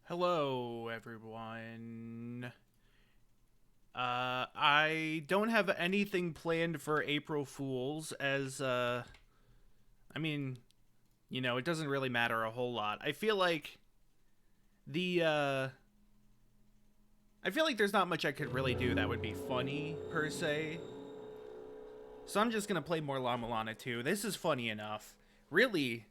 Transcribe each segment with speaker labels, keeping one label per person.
Speaker 1: Hello, everyone. I don't have anything planned for April Fools as, I mean, it doesn't really matter a whole lot. The, uh, I feel like there's not much I could really do that would be funny, per se. So I'm just gonna play more La-Mulana 2. This is funny enough. Really,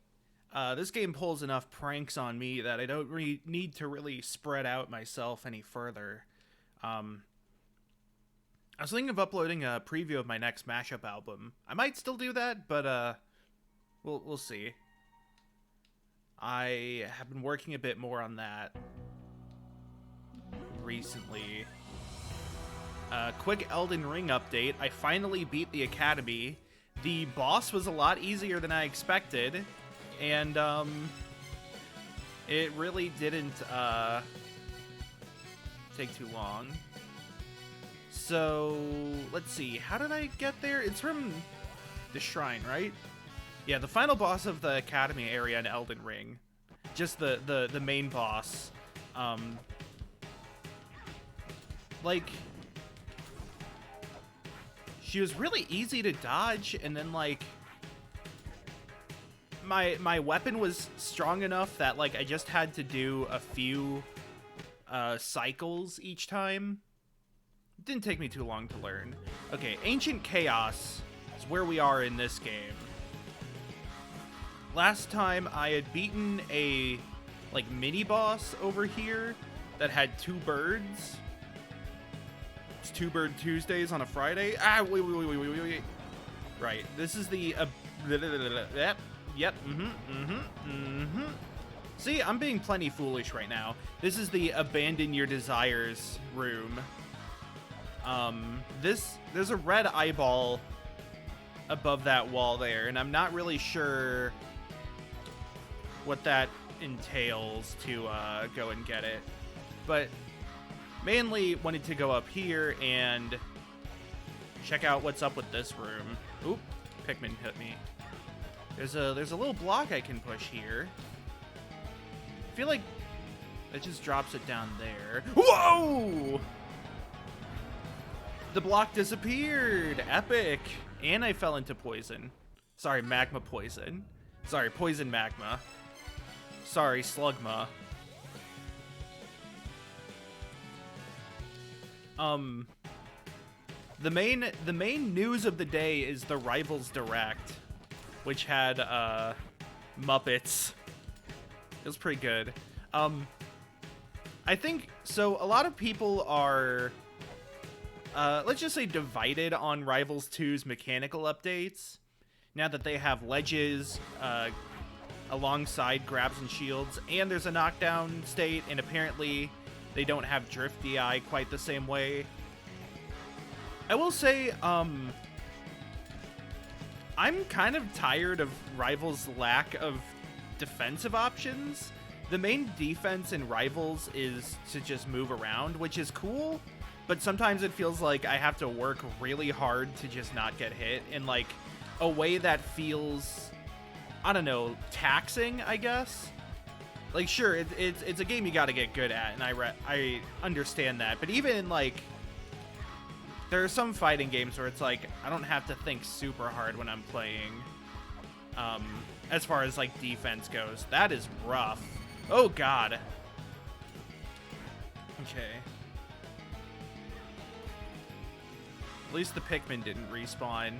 Speaker 1: this game pulls enough pranks on me that I don't need to really spread out myself any further. Um, I was thinking of uploading a preview of my next mashup album. I might still do that, but we'll see. I have been working a bit more on that recently. Quick Elden Ring update. I finally beat the Academy. The boss was a lot easier than I expected, and it really didn't take too long. So let's see, how did I get there? It's from the shrine, right? Yeah, the final boss of the Academy area in Elden Ring. Just the main boss. Like, she was really easy to dodge, and then like my weapon was strong enough that like I just had to do a few cycles each time. It didn't take me too long to learn. Okay, Ancient Chaos is where we are in this game. Last time I had beaten a like mini boss over here that had two birds. It's Two Bird Tuesdays on a Friday. Wait. Right, this is the yep. See, I'm being plenty foolish right now. This is the Abandon Your Desires room. There's a red eyeball above that wall there, and I'm not really sure what that entails to go and get it. But mainly wanted to go up here and check out what's up with this room. Oop, Pikmin hit me. There's a little block I can push here. I feel like it just drops it down there. Whoa! The block disappeared. Epic. And I fell into poison. Sorry, magma poison. Sorry, poison magma. Sorry, slugma. The main news of the day is the Rivals Direct, which had Muppets. It was pretty good. I think so. A lot of people are let's just say divided on Rivals 2's mechanical updates now that they have ledges alongside grabs and shields, and there's a knockdown state, and apparently they don't have drift DI quite the same way. I will say, I'm kind of tired of Rivals' lack of defensive options. The main defense in Rivals is to just move around, which is cool, but sometimes it feels like I have to work really hard to just not get hit in like a way that feels, I don't know, taxing, I guess. Like, sure, it's a game you gotta get good at, and I understand that, but even in like, there are some fighting games where it's like I don't have to think super hard when I'm playing. As far as like defense goes, that is rough. Oh god. Okay. At least the Pikmin didn't respawn.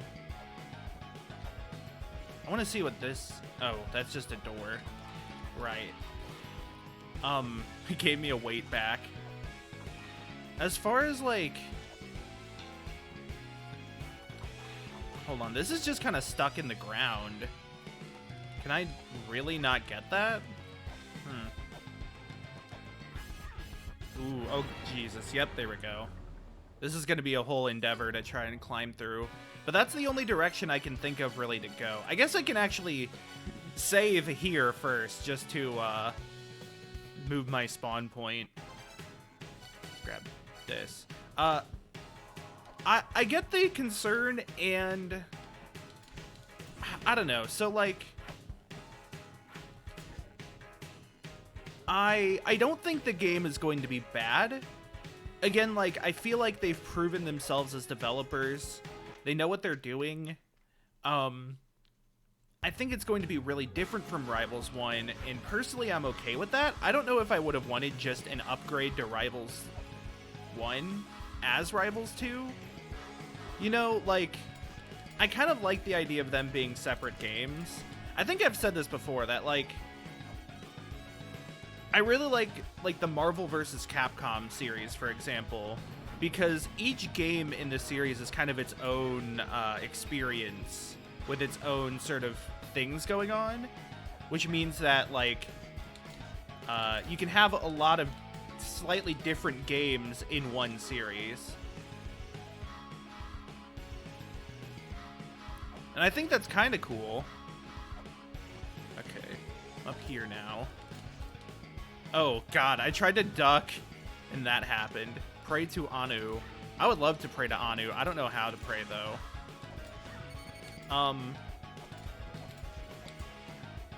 Speaker 1: I want to see what this... Oh, that's just a door. Right. He gave me a weight back. As far as like... Hold on, this is just kind of stuck in the ground. Can I really not get that? Ooh, oh Jesus, yep, there we go. This is gonna be a whole endeavor to try and climb through. But that's the only direction I can think of really to go. I guess I can actually save here first, just to move my spawn point. Let's grab this. I get the concern, and I don't know. So like, I don't think the game is going to be bad. Again, like, I feel like they've proven themselves as developers. They know what they're doing. I think it's going to be really different from Rivals 1, and personally I'm okay with that. I don't know if I would have wanted just an upgrade to Rivals 1 as Rivals 2. You know, like, I kind of like the idea of them being separate games. I think I've said this before, that, like, I really like the Marvel vs. Capcom series, for example, because each game in the series is kind of its own experience with its own sort of things going on, which means that, like, you can have a lot of slightly different games in one series. And I think that's kind of cool. Okay, up here now. Oh, God, I tried to duck, and that happened. Pray to Anu. I would love to pray to Anu. I don't know how to pray, though.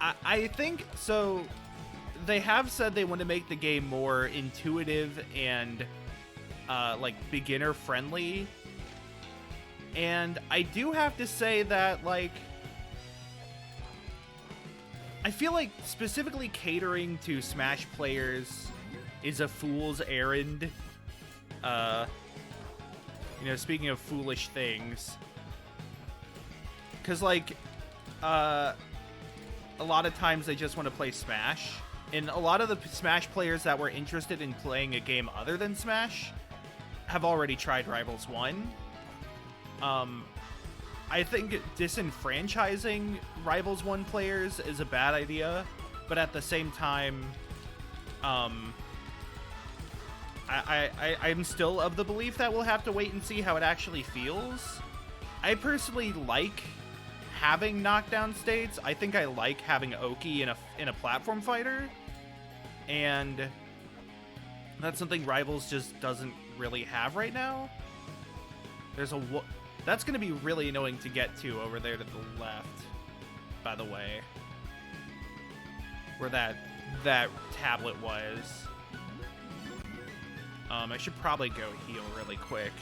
Speaker 1: I think, so, they have said they want to make the game more intuitive and, like, beginner-friendly. And I do have to say that, like, I feel like specifically catering to Smash players is a fool's errand. You know, speaking of foolish things. Because, like, a lot of times they just want to play Smash. And a lot of the Smash players that were interested in playing a game other than Smash have already tried Rivals 1. I think disenfranchising Rivals 1 players is a bad idea, but at the same time, I'm still of the belief that we'll have to wait and see how it actually feels. I personally like having knockdown states. I think I like having Oki in a platform fighter, and that's something Rivals just doesn't really have right now. There's a that's going to be really annoying to get to over there to the left, by the way, where that tablet was. I should probably go heal really quick.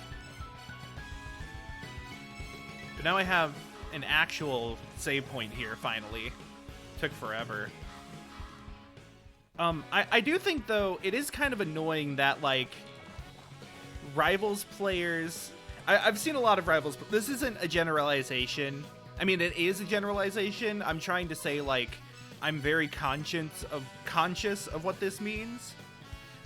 Speaker 1: But now I have an actual save point here, finally. Took forever. I do think, though, it is kind of annoying that, like, Rivals players... I've seen a lot of Rivals... This isn't a generalization. I mean, it is a generalization. I'm trying to say, like, I'm very conscious of what this means.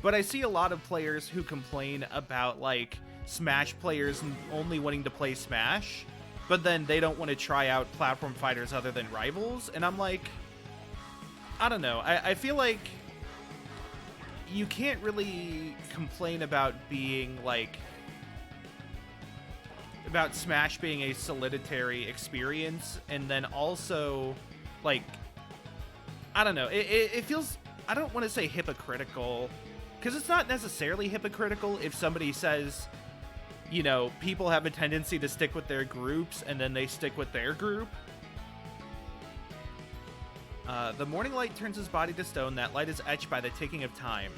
Speaker 1: But I see a lot of players who complain about, like, Smash players only wanting to play Smash, but then they don't want to try out platform fighters other than Rivals. And I'm like, I don't know. I feel like you can't really complain about being, like... about Smash being a solitary experience, and then also, like, I don't know, it feels, I don't want to say hypocritical, because it's not necessarily hypocritical if somebody says, you know, people have a tendency to stick with their groups, and then they stick with their group. The morning light turns his body to stone. That light is etched by the ticking of time.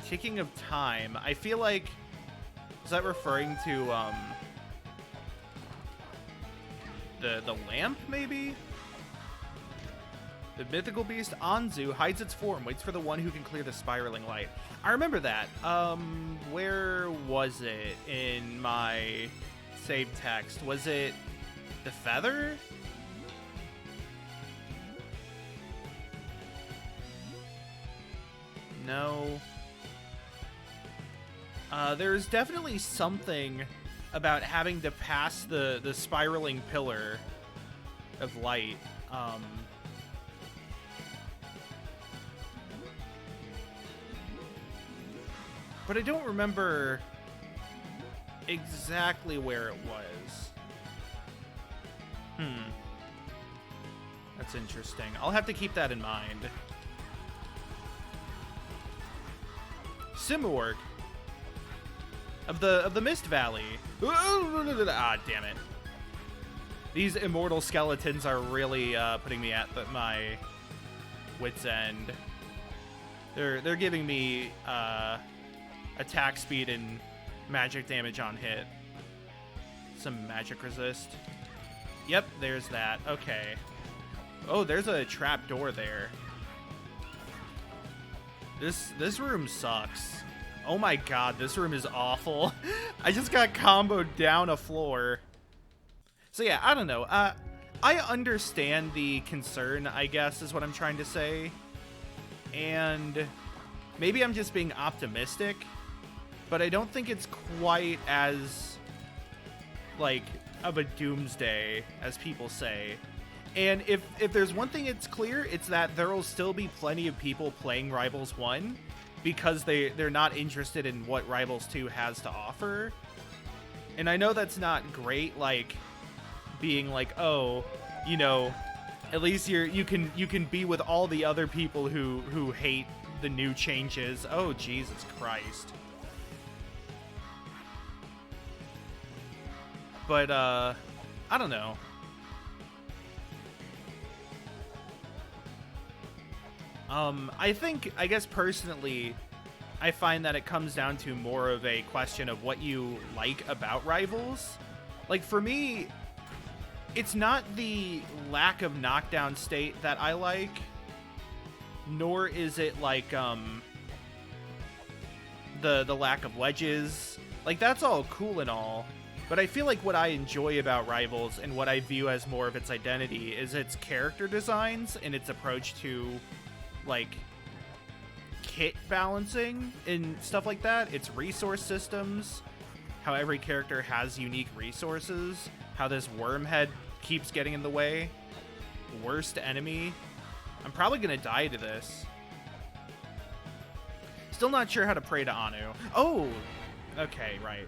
Speaker 1: Ticking of time. I feel like, is that referring to the lamp, maybe? The mythical beast Anzu hides its form, waits for the one who can clear the spiraling light. I remember that. Where was it in my save text? Was it the feather? No. There's definitely something about having to pass the spiraling pillar of light. But I don't remember exactly where it was. That's interesting. I'll have to keep that in mind. Simorg. Of the Mist Valley. Ah, damn it. These immortal skeletons are really putting me at my wit's end. They're giving me attack speed and magic damage on hit. Some magic resist. Yep, there's that. Okay. Oh, there's a trap door there. This room sucks. Oh my god, this room is awful. I just got comboed down a floor. So yeah, I don't know. I understand the concern, I guess, is what I'm trying to say. And maybe I'm just being optimistic, but I don't think it's quite as, like, of a doomsday as people say. And if there's one thing it's clear, it's that there will still be plenty of people playing Rivals 1 because they're not interested in what Rivals 2 has to offer. And I know that's not great, like, being like, oh, you know, at least you can be with all the other people who hate the new changes. Oh, Jesus Christ. But, I don't know. I guess personally, I find that it comes down to more of a question of what you like about Rivals. Like, for me, it's not the lack of knockdown state that I like, nor is it like, the lack of ledges. Like, that's all cool and all, but I feel like what I enjoy about Rivals and what I view as more of its identity is its character designs and its approach to, like, kit balancing and stuff like that. Its resource systems, how every character has unique resources, how this worm head keeps getting in the way. Worst enemy. I'm probably gonna die to this. Still not sure how to pray to Anu. Oh! Okay, right.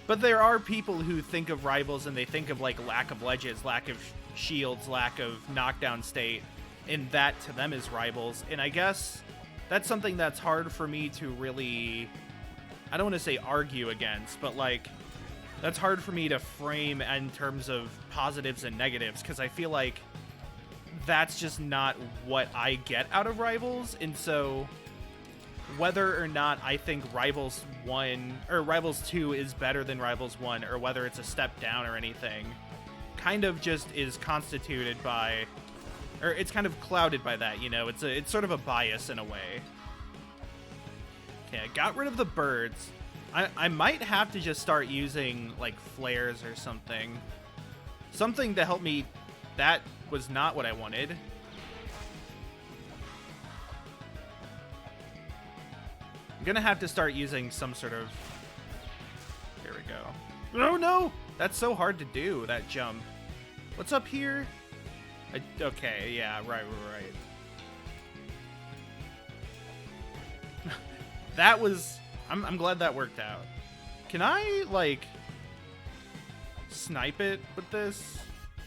Speaker 1: But there are people who think of Rivals and they think of, like, lack of ledges, lack of shields, lack of knockdown state, and that to them is Rivals. And I guess that's something that's hard for me to really, I don't want to say argue against, but, like, that's hard for me to frame in terms of positives and negatives, because I feel like that's just not what I get out of Rivals. And so whether or not I think Rivals 1 or Rivals 2 is better than Rivals 1, or whether it's a step down or anything, kind of just is constituted by, or it's kind of clouded by that, you know. It's sort of a bias in a way. Okay, I got rid of the birds. I might have to just start using, like, flares or something. Something to help me. That was not what I wanted. I'm gonna have to start using some sort of... Here we go. Oh, no! That's so hard to do, that jump. What's up here? Okay, yeah, right. That was... I'm glad that worked out. Can I, like, snipe it with this?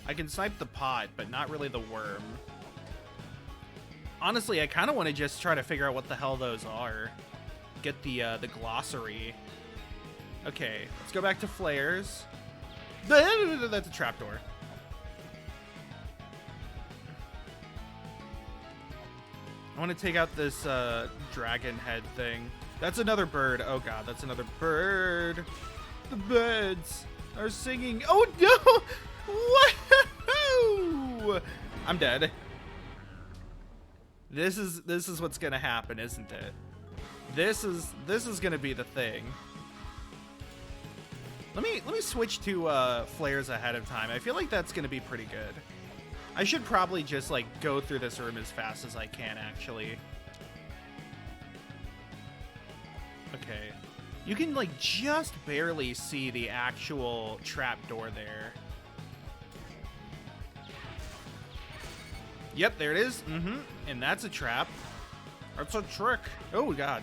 Speaker 1: I can snipe the pot, but not really the worm. Honestly, I kind of want to just try to figure out what the hell those are. Get the glossary. Okay, let's go back to flares. That's a trapdoor. I want to take out this dragon head thing. That's another bird. Oh god, that's another bird. The birds are singing. Oh no! Whoa! I'm dead. This is what's gonna happen, isn't it? This is gonna be the thing. Let me switch to flares ahead of time. I feel like that's gonna be pretty good. I should probably just, like, go through this room as fast as I can, actually. Okay. You can, like, just barely see the actual trapdoor there. Yep, there it is. And that's a trap. That's a trick. Oh, God.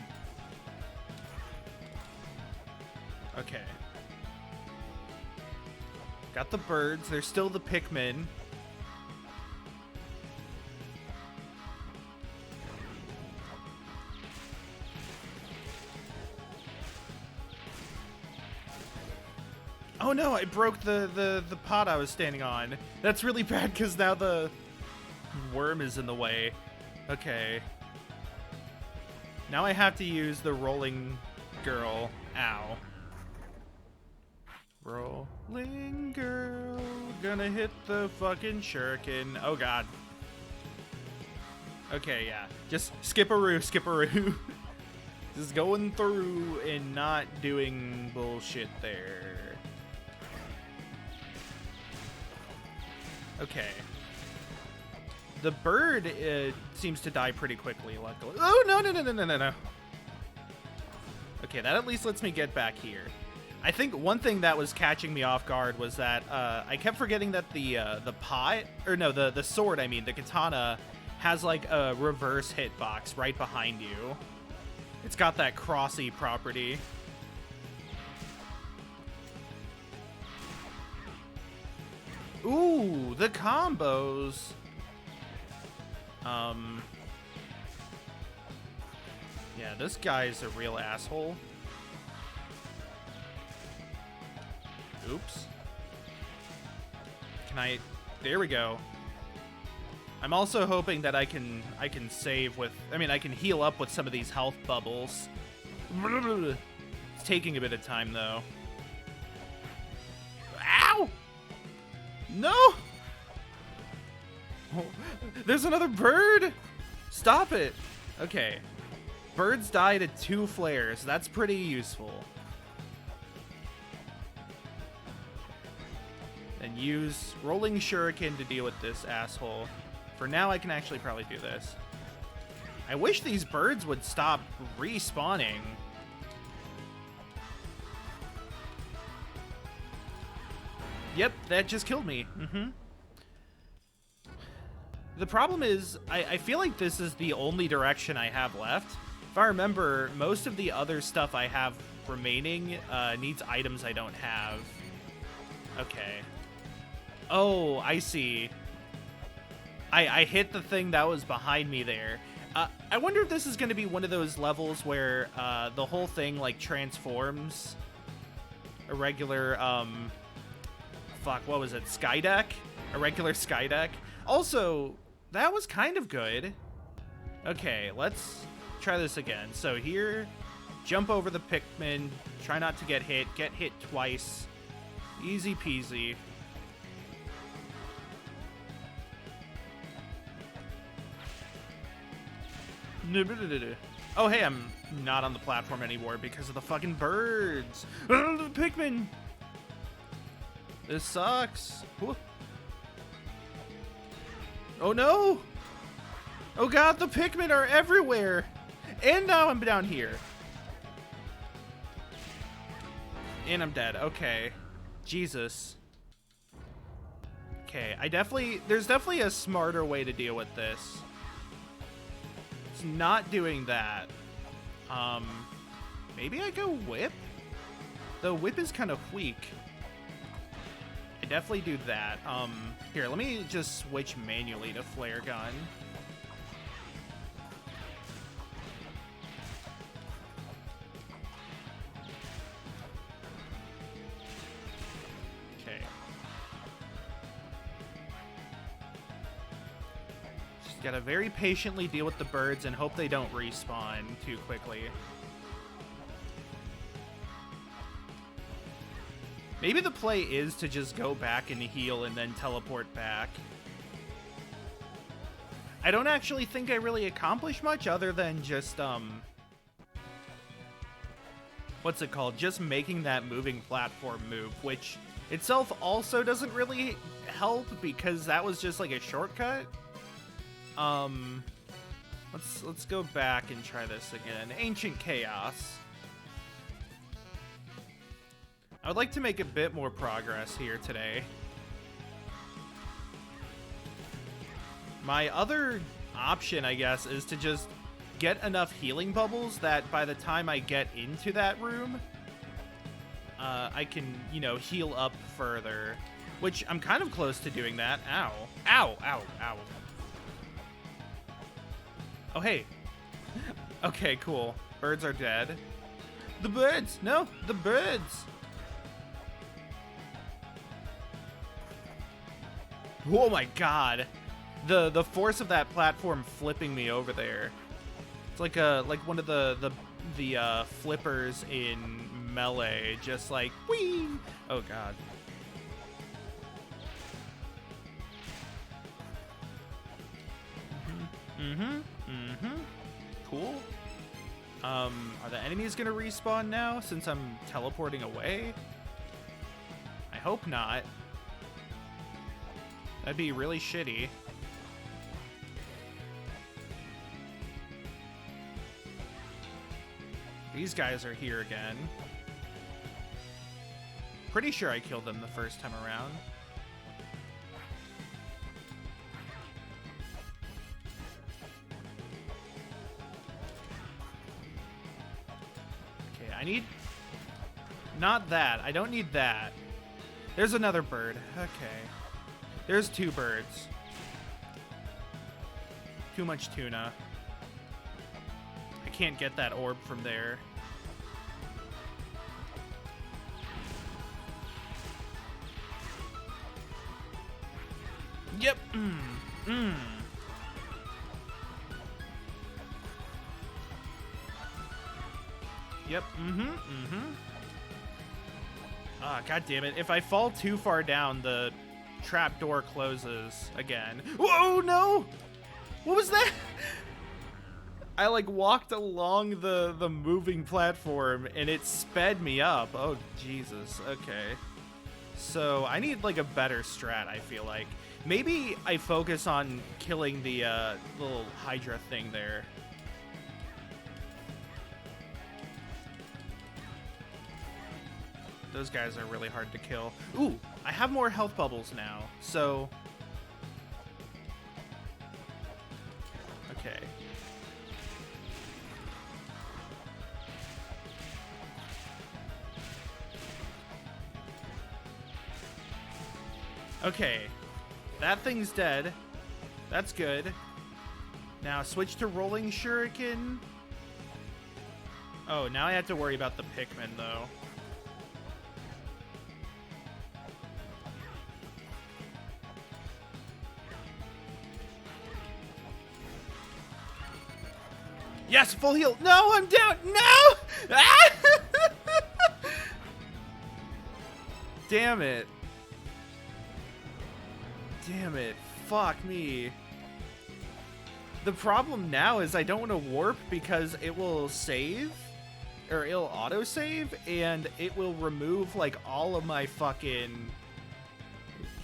Speaker 1: Okay. Got the birds. There's still the Pikmin. Oh no, I broke the pot I was standing on. That's really bad because now the worm is in the way. Okay. Now I have to use the rolling girl. Ow. Rolling girl, gonna hit the fucking shuriken. Oh god. Okay, yeah. Just skip-a-roo, skip-a-roo. Just going through and not doing bullshit there. Okay. The bird seems to die pretty quickly, luckily. Oh, no. Okay, that at least lets me get back here. I think one thing that was catching me off guard was that I kept forgetting that the pot, or no, the sword, I mean, the katana, has like a reverse hitbox right behind you. It's got that crossy property. Ooh, the combos. Yeah, this guy's a real asshole. Oops. Can I... There we go. I'm also hoping that I can save with... I mean, I can heal up with some of these health bubbles. It's taking a bit of time, though. Ow! No! Oh, there's another bird! Stop it! Okay. Birds die to 2 flares. That's pretty useful. And use rolling shuriken to deal with this asshole. For now, I can actually probably do this. I wish these birds would stop respawning. Yep, that just killed me. The problem is, I feel like this is the only direction I have left. If I remember, most of the other stuff I have remaining needs items I don't have. Okay. Oh, I see. I hit the thing that was behind me there. I wonder if this is going to be one of those levels where the whole thing, like, transforms a regular, fuck, what was it? Sky deck? A regular sky deck? Also, that was kind of good. Okay, let's try this again. So here, jump over the Pikmin, try not to get hit twice. Easy peasy. Oh, hey, I'm not on the platform anymore because of the fucking birds. The Pikmin! This sucks. Oh, no! Oh, God, the Pikmin are everywhere! And now I'm down here. And I'm dead. Okay. Jesus. Okay, there's definitely a smarter way to deal with this. It's not doing that. Maybe I go whip? The whip is kind of weak. I definitely do that. Here, let me just switch manually to flare gun. Okay. Just gotta very patiently deal with the birds and hope they don't respawn too quickly. Maybe the play is to just go back and heal and then teleport back. I don't actually think I really accomplished much other than just, what's it called? Just making that moving platform move, which itself also doesn't really help because that was just like a shortcut. Let's go back and try this again. Ancient Chaos. I would like to make a bit more progress here today. My other option, I guess, is to just get enough healing bubbles that by the time I get into that room, I can, you know, heal up further. Which, I'm kind of close to doing that. Ow. Ow, ow, ow. Oh, hey. Okay, cool. Birds are dead. The birds! No, the birds! Oh my god. The force of that platform flipping me over there. It's like one of the flippers in Melee, just like whee. Oh god. Cool. Are the enemies gonna respawn now since I'm teleporting away? I hope not. That'd be really shitty. These guys are here again. Pretty sure I killed them the first time around. Okay, I need... Not that. I don't need that. There's another bird. Okay. There's two birds. Too much tuna. I can't get that orb from there. Yep. Yep. Ah, god damn it. If I fall too far down, the trap door closes again. Whoa, no! What was that? I like walked along the moving platform and it sped me up. Oh, Jesus. Okay. So I need like a better strat, I feel like. Maybe I focus on killing the little Hydra thing there. Those guys are really hard to kill. Ooh, I have more health bubbles now, so... Okay. Okay. That thing's dead. That's good. Now switch to rolling shuriken. Oh, now I have to worry about the Pikmin, though. Yes, full heal. No, I'm down. No! Ah! Damn it. Damn it. Fuck me. The problem now is I don't want to warp because it will save, or it'll autosave, and it will remove like all of my fucking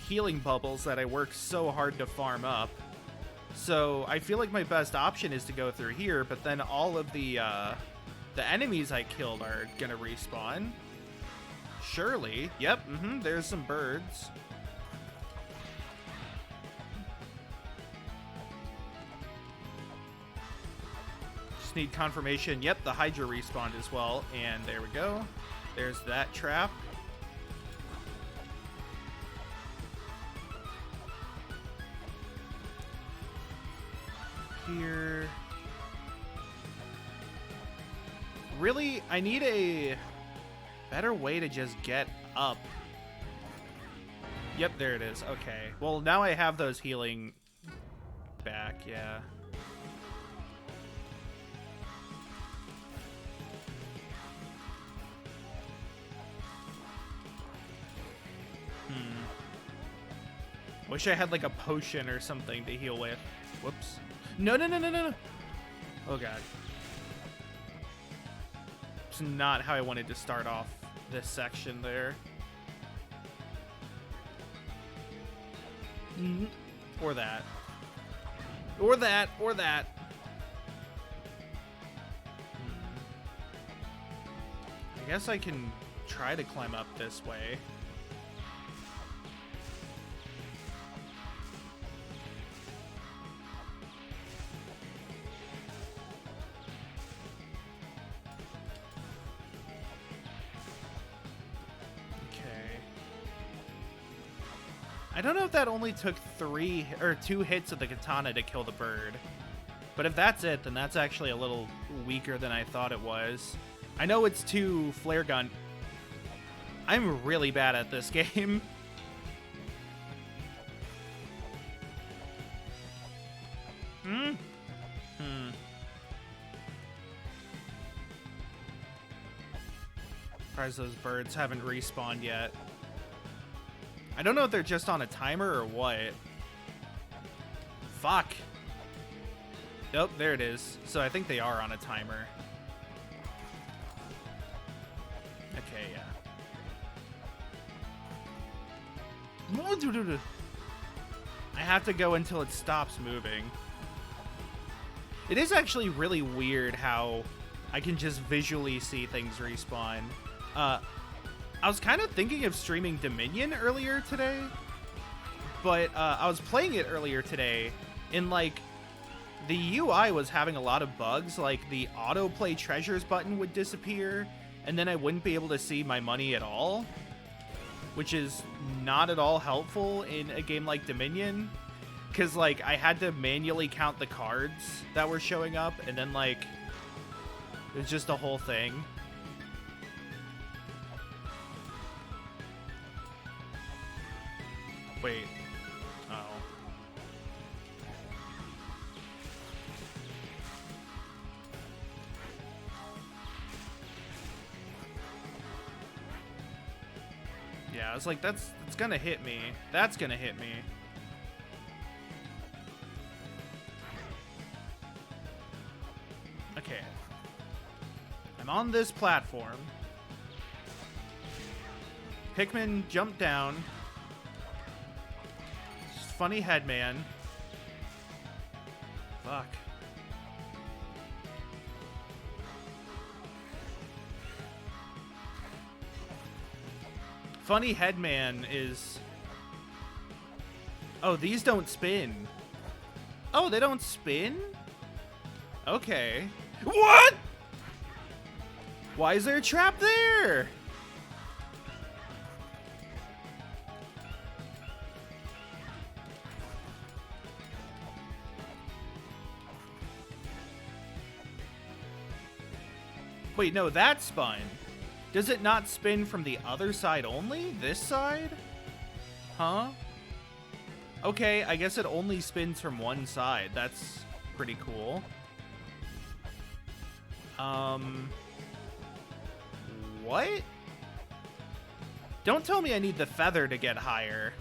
Speaker 1: healing bubbles that I worked so hard to farm up. So I feel like my best option is to go through here, but then all of the enemies I killed are gonna respawn. Surely. Yep, there's some birds. Just need confirmation. Yep, the Hydra respawned as well, and there we go. There's that trap. Here. Really, I need a better way to just get up. Yep, there it is. Okay. Well, now I have those healing back, yeah. Wish I had like a potion or something to heal with. Whoops. No. Oh god. It's not how I wanted to start off this section there. Or that. Or that. Or that. I guess I can try to climb up this way. I don't know if that only took 2 hits of the katana to kill the bird. But if that's it, then that's actually a little weaker than I thought it was. I know it's 2 flare gun. I'm really bad at this game. Surprised those birds haven't respawned yet. I don't know if they're just on a timer or what. Fuck. Nope, there it is. So I think they are on a timer. Okay, yeah. I have to go until it stops moving. It is actually really weird how I can just visually see things respawn. I was kind of thinking of streaming Dominion earlier today, but I was playing it earlier today, and like the UI was having a lot of bugs. Like the autoplay treasures button would disappear, and then I wouldn't be able to see my money at all, which is not at all helpful in a game like Dominion, because like I had to manually count the cards that were showing up, and then like it was just a whole thing. Wait. Oh. Yeah, I was like, it's gonna hit me. That's gonna hit me. Okay. I'm on this platform. Pikmin jumped down. Funny head man. Fuck. Funny head man is... Oh, these don't spin. Oh, they don't spin? Okay. What? Why is there a trap there? Wait, no, that spun. Does it not spin from the other side only? This side? Huh? Okay, I guess it only spins from one side. That's pretty cool. What? Don't tell me I need the feather to get higher.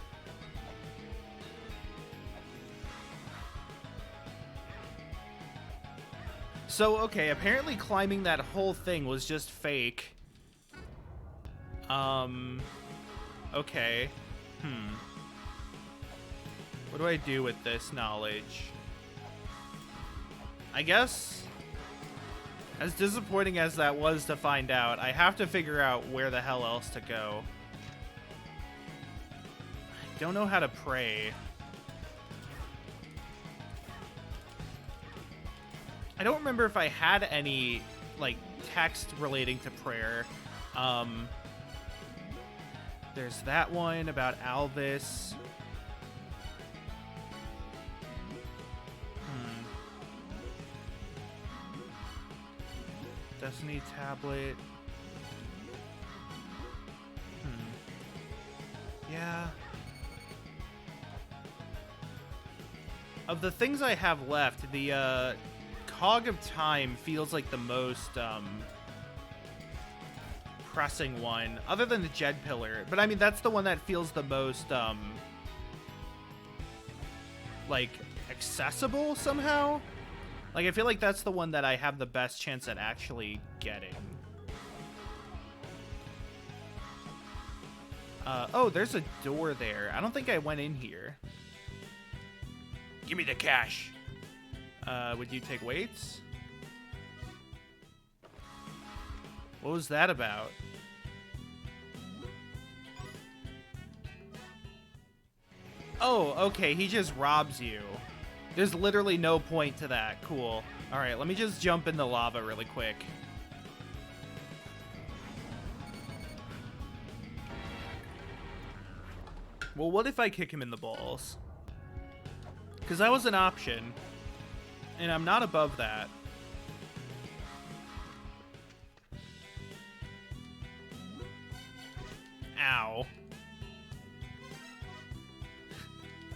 Speaker 1: So, okay, apparently climbing that whole thing was just fake. Okay. What do I do with this knowledge? I guess, as disappointing as that was to find out, I have to figure out where the hell else to go. I don't know how to pray. I don't remember if I had any, like, text relating to prayer. There's that one about Alvis. Destiny tablet. Yeah. Of the things I have left, the, Cog of Time feels like the most, pressing one, other than the Jed Pillar. But I mean, that's the one that feels the most, like, accessible somehow. Like, I feel like that's the one that I have the best chance at actually getting. Oh, there's a door there. I don't think I went in here. Give me the cash. Would you take weights? What was that about? Oh, okay, he just robs you. There's literally no point to that. Cool. Alright, let me just jump in the lava really quick. Well, what if I kick him in the balls? Because that was an option. And I'm not above that. Ow.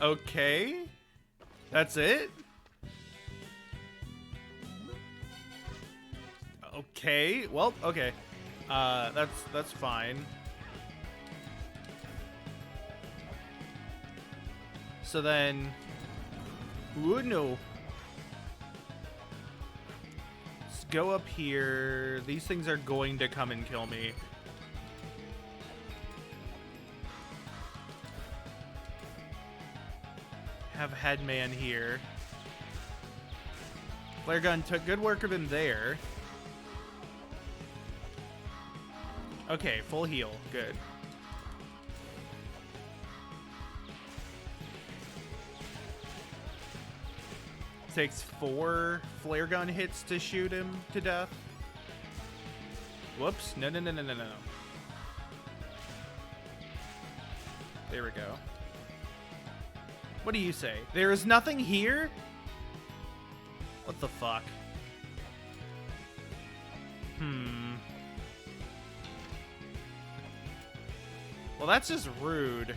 Speaker 1: Okay. That's it? Okay. Well, okay. That's fine. So then, ooh, no. Let's go up here. These things are going to come and kill me. Have Headman here. Flare gun took good work of him there. Okay, full heal. Good. Takes 4 flare gun hits to shoot him to death. Whoops. No. There we go. What do you say? There is nothing here? What the fuck? Well, that's just rude.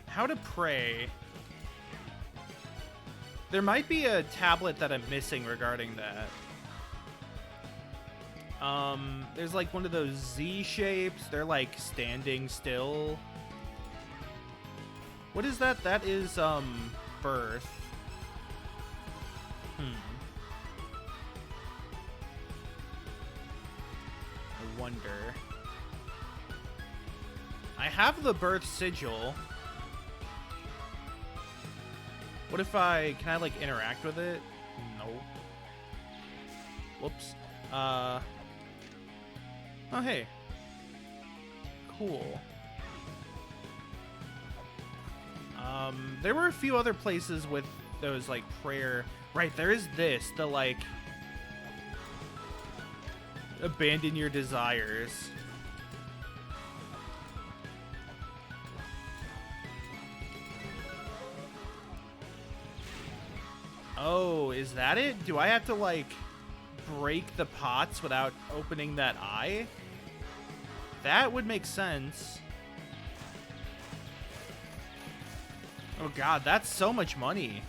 Speaker 1: How to pray? There might be a tablet that I'm missing regarding that. There's like one of those Z shapes. They're like standing still. What is that? That is, birth. I wonder. I have the birth sigil. What if can I like interact with it? No. Whoops. Oh, hey. Cool. There were a few other places with those, like, prayer... Right, there is this, the, like... Abandon your desires. Oh, is that it? Do I have to, like, break the pots without opening that eye? That would make sense. Oh god, that's so much money.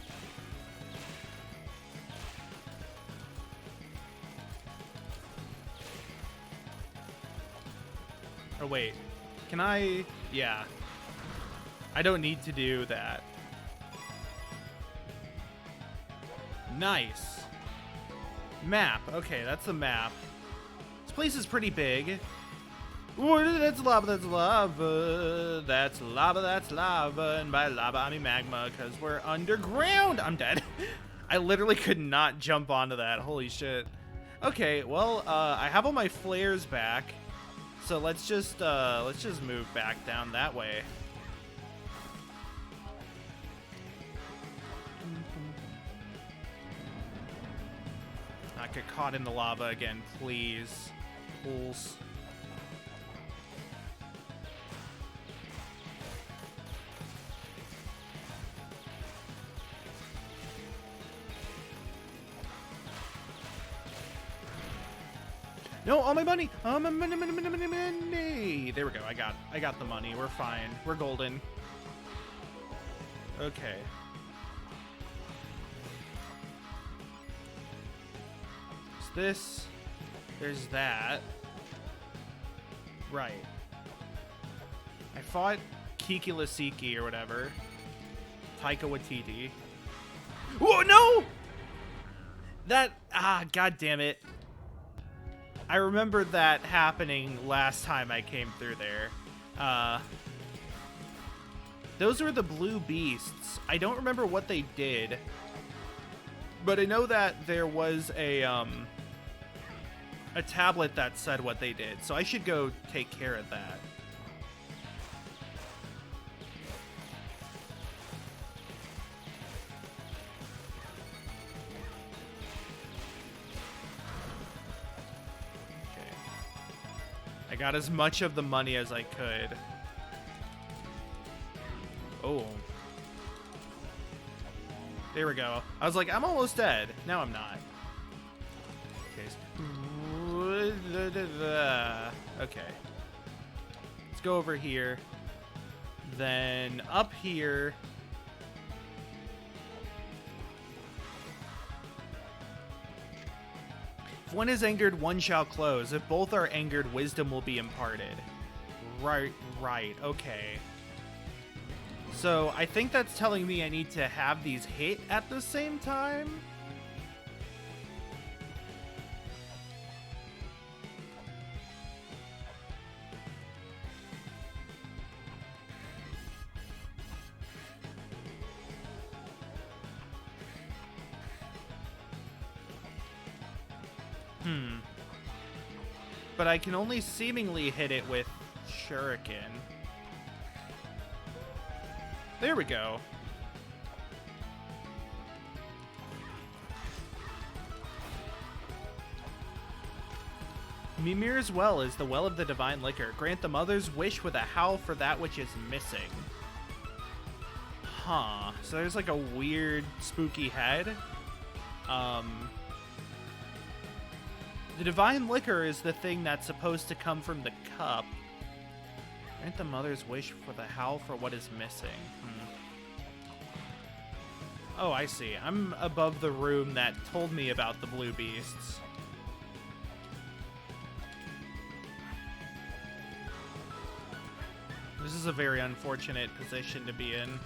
Speaker 1: Oh wait, can I? Yeah. I don't need to do that. Nice. Map. Okay, that's the map. This place is pretty big. Ooh, that's lava, that's lava. That's lava, that's lava. And by lava, I mean magma, because we're underground. I'm dead. I literally could not jump onto that. Holy shit. Okay, well, I have all my flares back. So let's just move back down that way. Not get caught in the lava again, please. Pools. No, all my money! All my money! There we go. I got the money. We're fine. We're golden. Okay. It's this. There's that. Right. I fought Kiki Lasiki or whatever. Taika Waititi. Whoa, no! That, god damn it. I remember that happening last time I came through there. Those were the blue beasts. I don't remember what they did, but I know that there was a tablet that said what they did, so I should go take care of that. I got as much of the money as I could. Oh. There we go. I was like, I'm almost dead. Now I'm not. Okay. Okay. Let's go over here. Then up here... If one is angered, one shall close. If both are angered, wisdom will be imparted. Right, okay. So I think that's telling me I need to have these hit at the same time. But I can only seemingly hit it with Shuriken. There we go. Mimir's well is the well of the divine liquor. Grant the mother's wish with a howl for that which is missing. Huh. So there's like a weird, spooky head. The divine liquor is the thing that's supposed to come from the cup. Grant the mother's wish for the howl for what is missing. Oh, I see. I'm above the room that told me about the blue beasts. This is a very unfortunate position to be in.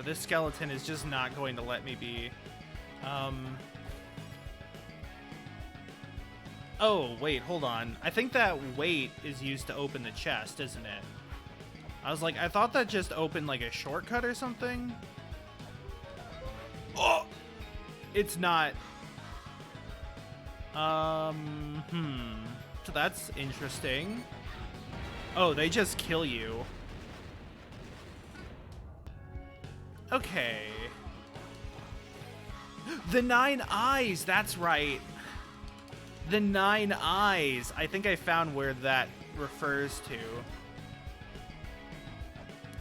Speaker 1: This skeleton is just not going to let me be. Oh, wait, hold on. I think that weight is used to open the chest, isn't it? I was like, I thought that just opened like a shortcut or something. Oh! It's not. So that's interesting. Oh, they just kill you. Okay. The 9 eyes, that's right. The 9 eyes. I think I found where that refers to.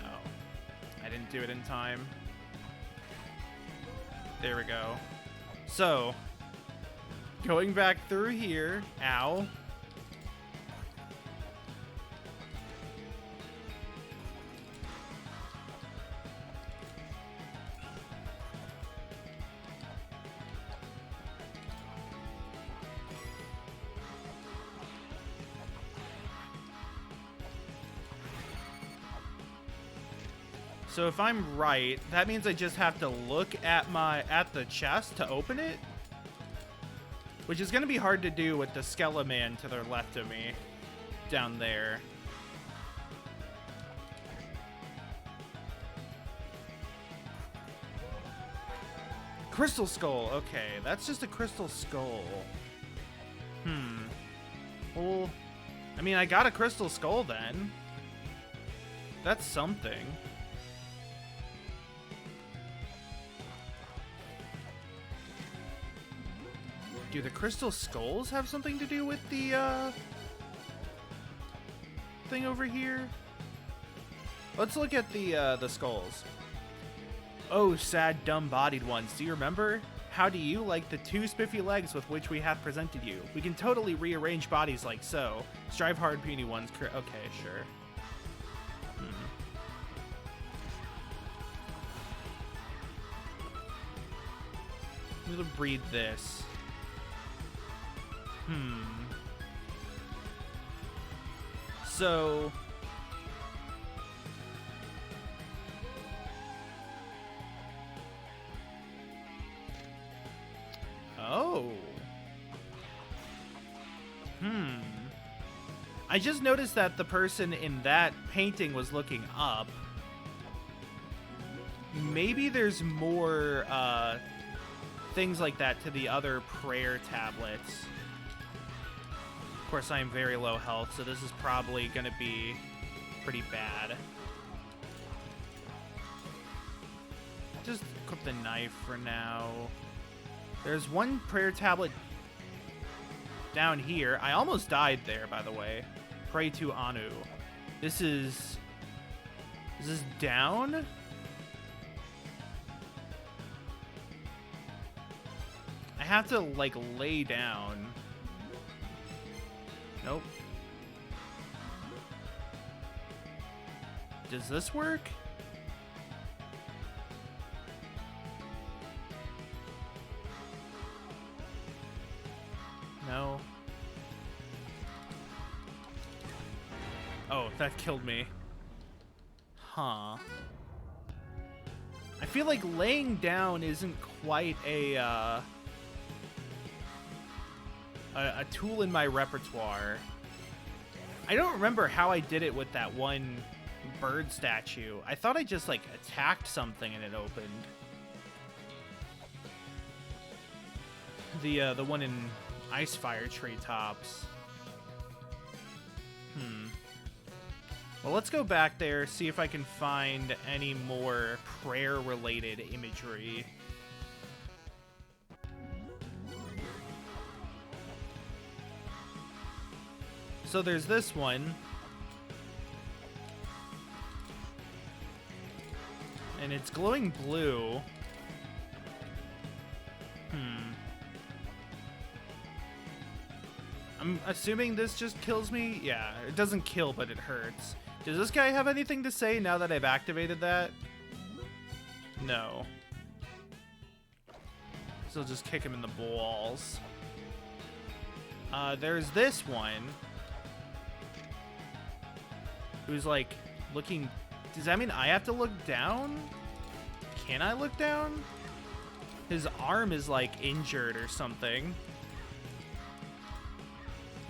Speaker 1: Oh. I didn't do it in time. There we go. So, going back through here. Ow. So if I'm right, that means I just have to look at the chest to open it, which is going to be hard to do with the Skeleman to the left of me down there. Crystal skull. Okay, that's just a crystal skull. Well, I mean, I got a crystal skull then. That's something. Do the crystal skulls have something to do with the thing over here? Let's look at the skulls. Oh, sad, dumb-bodied ones. Do you remember? How do you like the 2 spiffy legs with which we have presented you? We can totally rearrange bodies like so. Strive hard, puny ones. Okay, sure. I'm gonna breed this. So... Oh. I just noticed that the person in that painting was looking up. Maybe there's more things like that to the other prayer tablets. Of course, I am very low health, so this is probably going to be pretty bad. Just equip the knife for now. There's one prayer tablet down here. I almost died there, by the way. Pray to Anu. This is... Is this down? I have to, like, lay down. Nope. Does this work? No. Oh, that killed me. Huh. I feel like laying down isn't quite a tool in my repertoire. I don't remember how I did it with that one bird statue. I thought I just, like, attacked something and it opened. The one in Icefire Treetops. Well, let's go back there, see if I can find any more prayer-related imagery. So there's this one. And it's glowing blue. I'm assuming this just kills me? Yeah, it doesn't kill, but it hurts. Does this guy have anything to say now that I've activated that? No. So I'll just kick him in the balls. There's this one. Who's, like, looking... Does that mean I have to look down? Can I look down? His arm is, like, injured or something.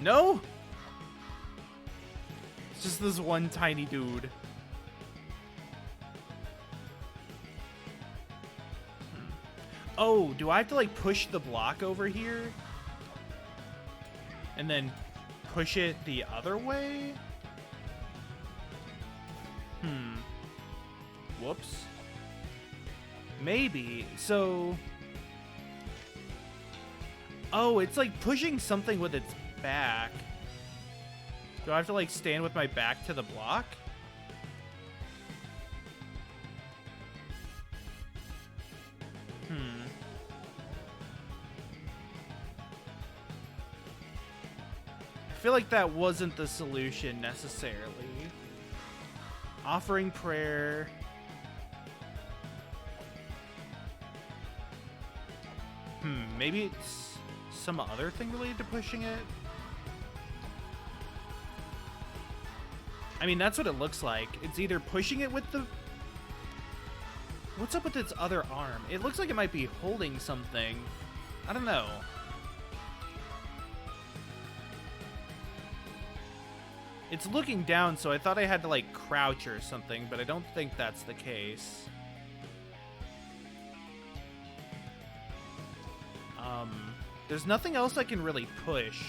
Speaker 1: No? It's just this one tiny dude. Oh, do I have to, like, push the block over here? And then push it the other way? Whoops. Maybe. So... Oh, it's like pushing something with its back. Do I have to, like, stand with my back to the block? I feel like that wasn't the solution necessarily. Offering prayer. Maybe it's some other thing related to pushing it? I mean, that's what it looks like. It's either pushing it with the... What's up with its other arm? It looks like it might be holding something. I don't know. It's looking down, so I thought I had to, like, crouch or something, but I don't think that's the case. There's nothing else I can really push.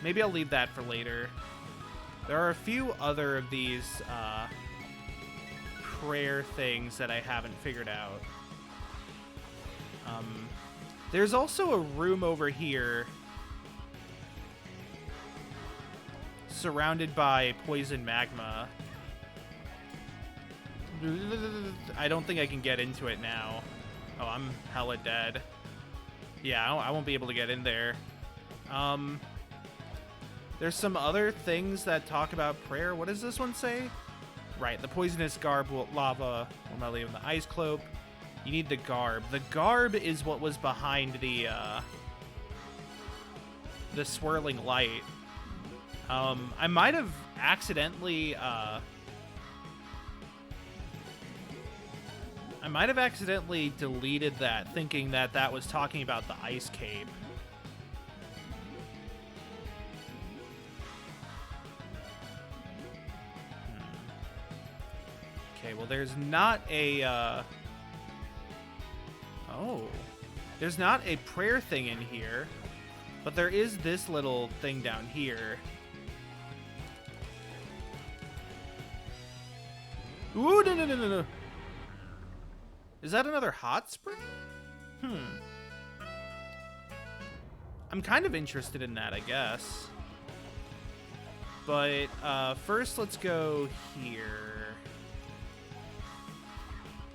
Speaker 1: Maybe I'll leave that for later. There are a few other of these prayer things that I haven't figured out. There's also a room over here surrounded by poison magma. I don't think I can get into it now. Oh, I'm hella dead. Yeah, I won't be able to get in there. There's some other things that talk about prayer. What does this one say? Right, the poisonous garb lava will not leave in the ice cloak. You need the garb. The garb is what was behind the swirling light. I might have accidentally deleted that, thinking that that was talking about the ice cape. Okay, well, there's not a there's not a prayer thing in here, but there is this little thing down here. Ooh, no. Is that another hot spring? I'm kind of interested in that, I guess. But first, let's go here.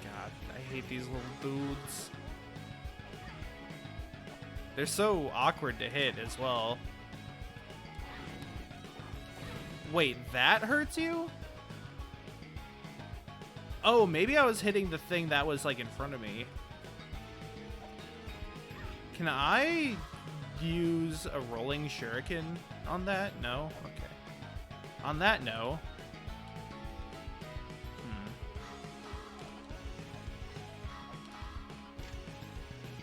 Speaker 1: God, I hate these little dudes. They're so awkward to hit as well. Wait, that hurts you? Oh, maybe I was hitting the thing that was like in front of me. Can I use a rolling shuriken on that? No? Okay. On that, no.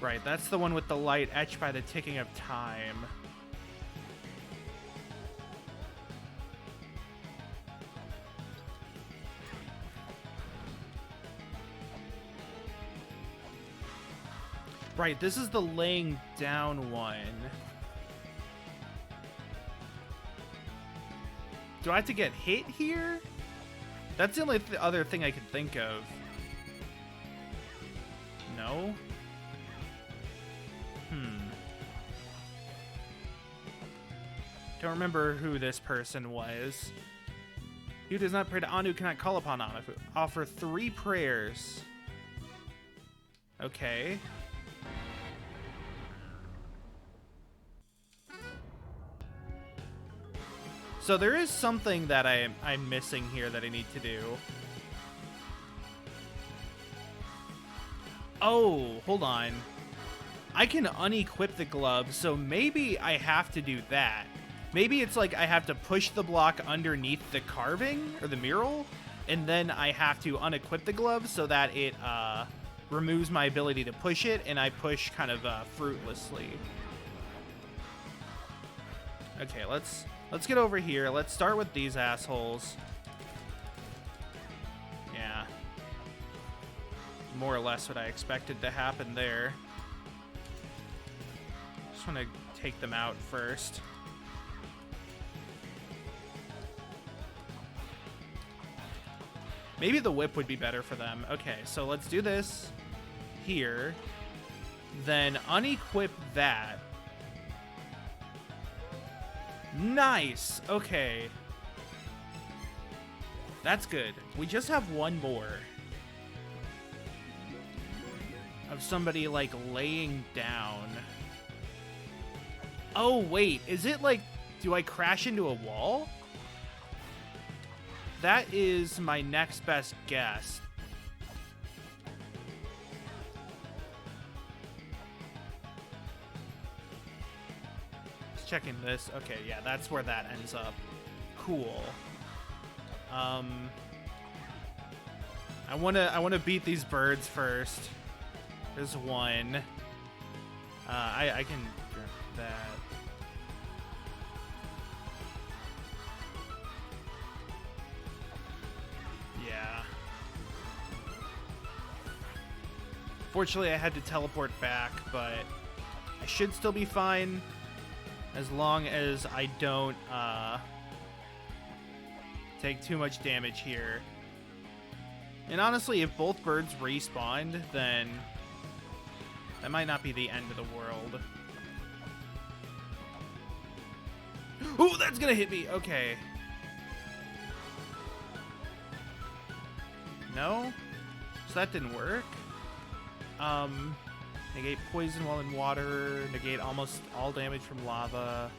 Speaker 1: Right, that's the one with the light etched by the ticking of time. Right, this is the laying down one. Do I have to get hit here? That's the only other thing I can think of. No? Don't remember who this person was. He who does not pray to Anu cannot call upon Anu. Offer 3 prayers. Okay. So there is something that I'm missing here that I need to do. Oh, hold on. I can unequip the glove, so maybe I have to do that. Maybe it's like I have to push the block underneath the carving or the mural, and then I have to unequip the glove so that it removes my ability to push it, and I push kind of fruitlessly. Okay, let's get over here. Let's start with these assholes. Yeah. More or less what I expected to happen there. Just want to take them out first. Maybe the whip would be better for them. Okay, so let's do this here. Then unequip that. Nice! Okay. That's good. We just have one more. Of somebody, like, laying down. Oh, wait. Is it, like... Do I crash into a wall? That is my next best guess. Just checking this. Okay, yeah, that's where that ends up. Cool. I wanna beat these birds first. There's one. I can grab that. Yeah. Fortunately, I had to teleport back, but I should still be fine as long as I don't take too much damage here. And honestly, if both birds respawned, then that might not be the end of the world. Oh, that's gonna hit me. Okay. No? So that didn't work. Negate poison while in water. Negate almost all damage from lava.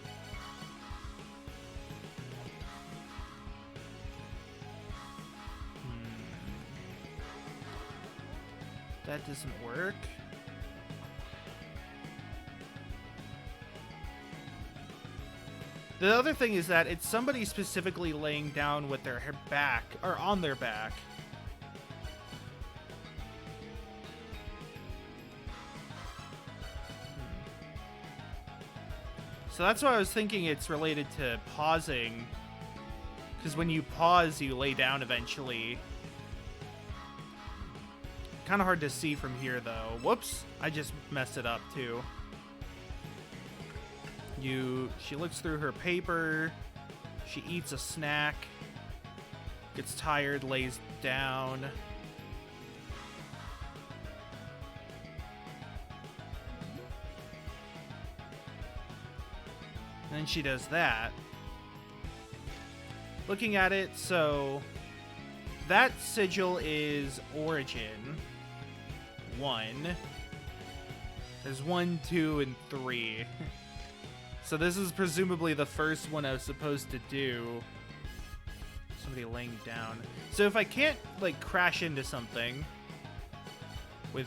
Speaker 1: That doesn't work. The other thing is that it's somebody specifically laying down with their back, or on their back. So that's why I was thinking it's related to pausing. Because when you pause, you lay down eventually. Kind of hard to see from here, though. Whoops! I just messed it up, too. She looks through her paper. She eats a snack. Gets tired, lays down. And then she does that. looking at it, so that sigil is origin 1. There's 1, 2, and 3. So this is presumably the first one I was supposed to do. Somebody laying down. So if I can't like crash into something with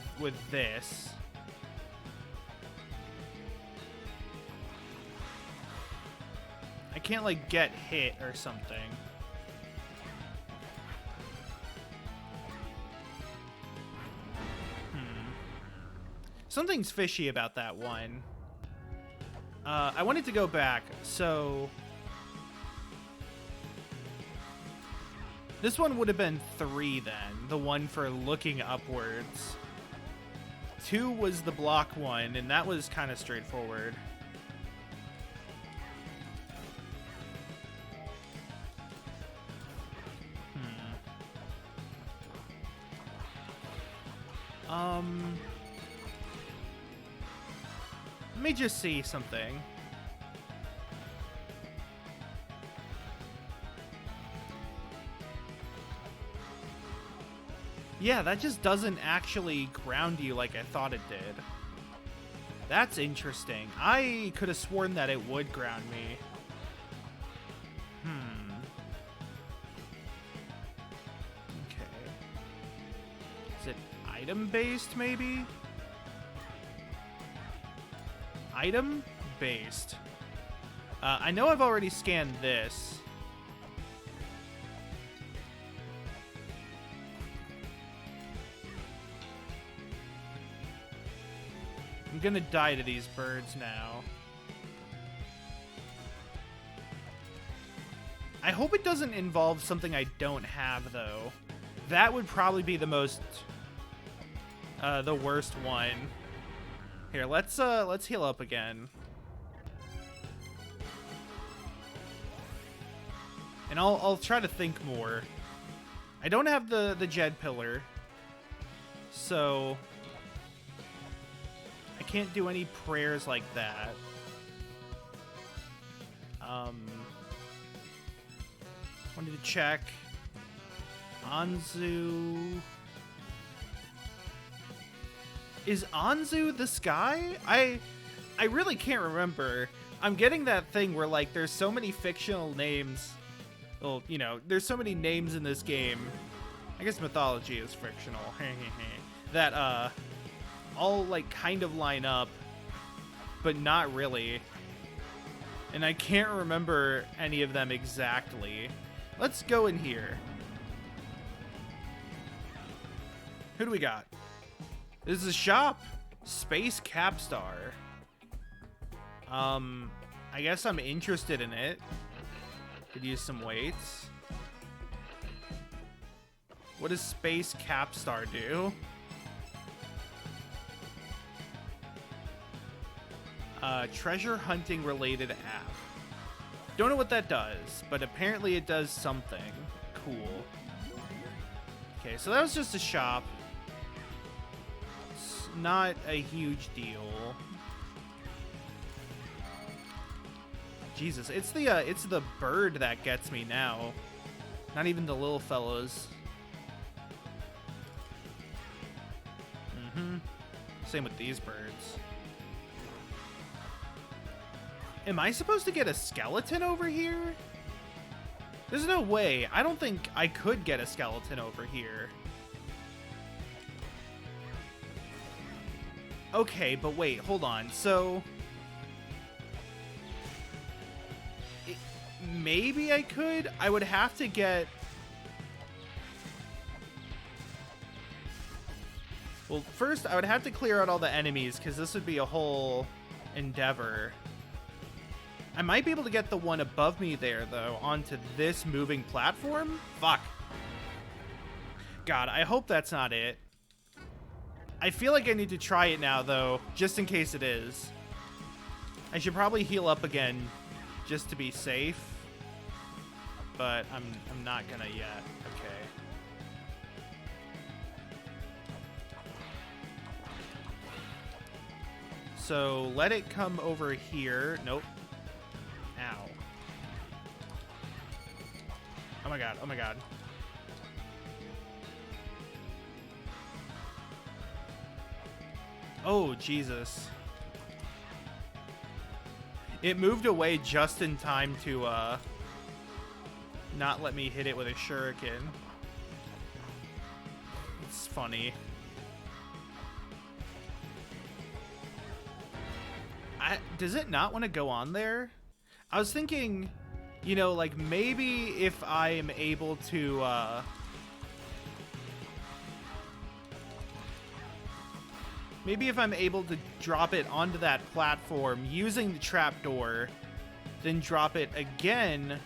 Speaker 1: this, I can't like get hit or something. Something's fishy about that one. I wanted to go back, so this one would have been 3 then, the one for looking upwards. 2 was the block one, and that was kind of straightforward. Let me just see something. Yeah, that just doesn't actually ground you like I thought it did. That's interesting. I could have sworn that it would ground me. Okay. Is it item-based, maybe? Item-based. I know I've already scanned this. I'm gonna die to these birds now. I hope it doesn't involve something I don't have, though. That would probably be the most... the worst one. Here, let's heal up again. And I'll try to think more. I don't have the Jed pillar, so I can't do any prayers like that. Wanted to check Anzu. Is Anzu the sky? I really can't remember. I'm getting that thing where, like, there's so many fictional names. Well, you know, there's so many names in this game. I guess mythology is fictional. That, all, like, kind of line up, but not really. And I can't remember any of them exactly. Let's go in here. Who do we got? This is a shop. Space Capstar. I guess I'm interested in it. Could use some weights. What does Space Capstar do? Treasure hunting related app. Don't know what that does, but apparently it does something cool. Okay, so that was just a shop. It's not a huge deal. Jesus, it's the bird that gets me now. Not even the little fellows. Same with these birds. Am I supposed to get a skeleton over here? There's no way. I don't think I could get a skeleton over here. Okay, but wait, hold on. So... maybe I could? I would have to get... well, first, I would have to clear out all the enemies, because this would be a whole endeavor. I might be able to get the one above me there, though, onto this moving platform? Fuck. God, I hope that's not it. I feel like I need to try it now, though, just in case it is. I should probably heal up again, just to be safe. But I'm not gonna yet. Okay. So let it come over here. Nope. Ow. my god, oh my god. Oh, Jesus. It moved away just in time to, not let me hit it with a shuriken. It's funny. Does it not want to go on there? I was thinking, you know, like, maybe if I am able to, maybe if I'm able to drop it onto that platform using the trapdoor, then drop it again,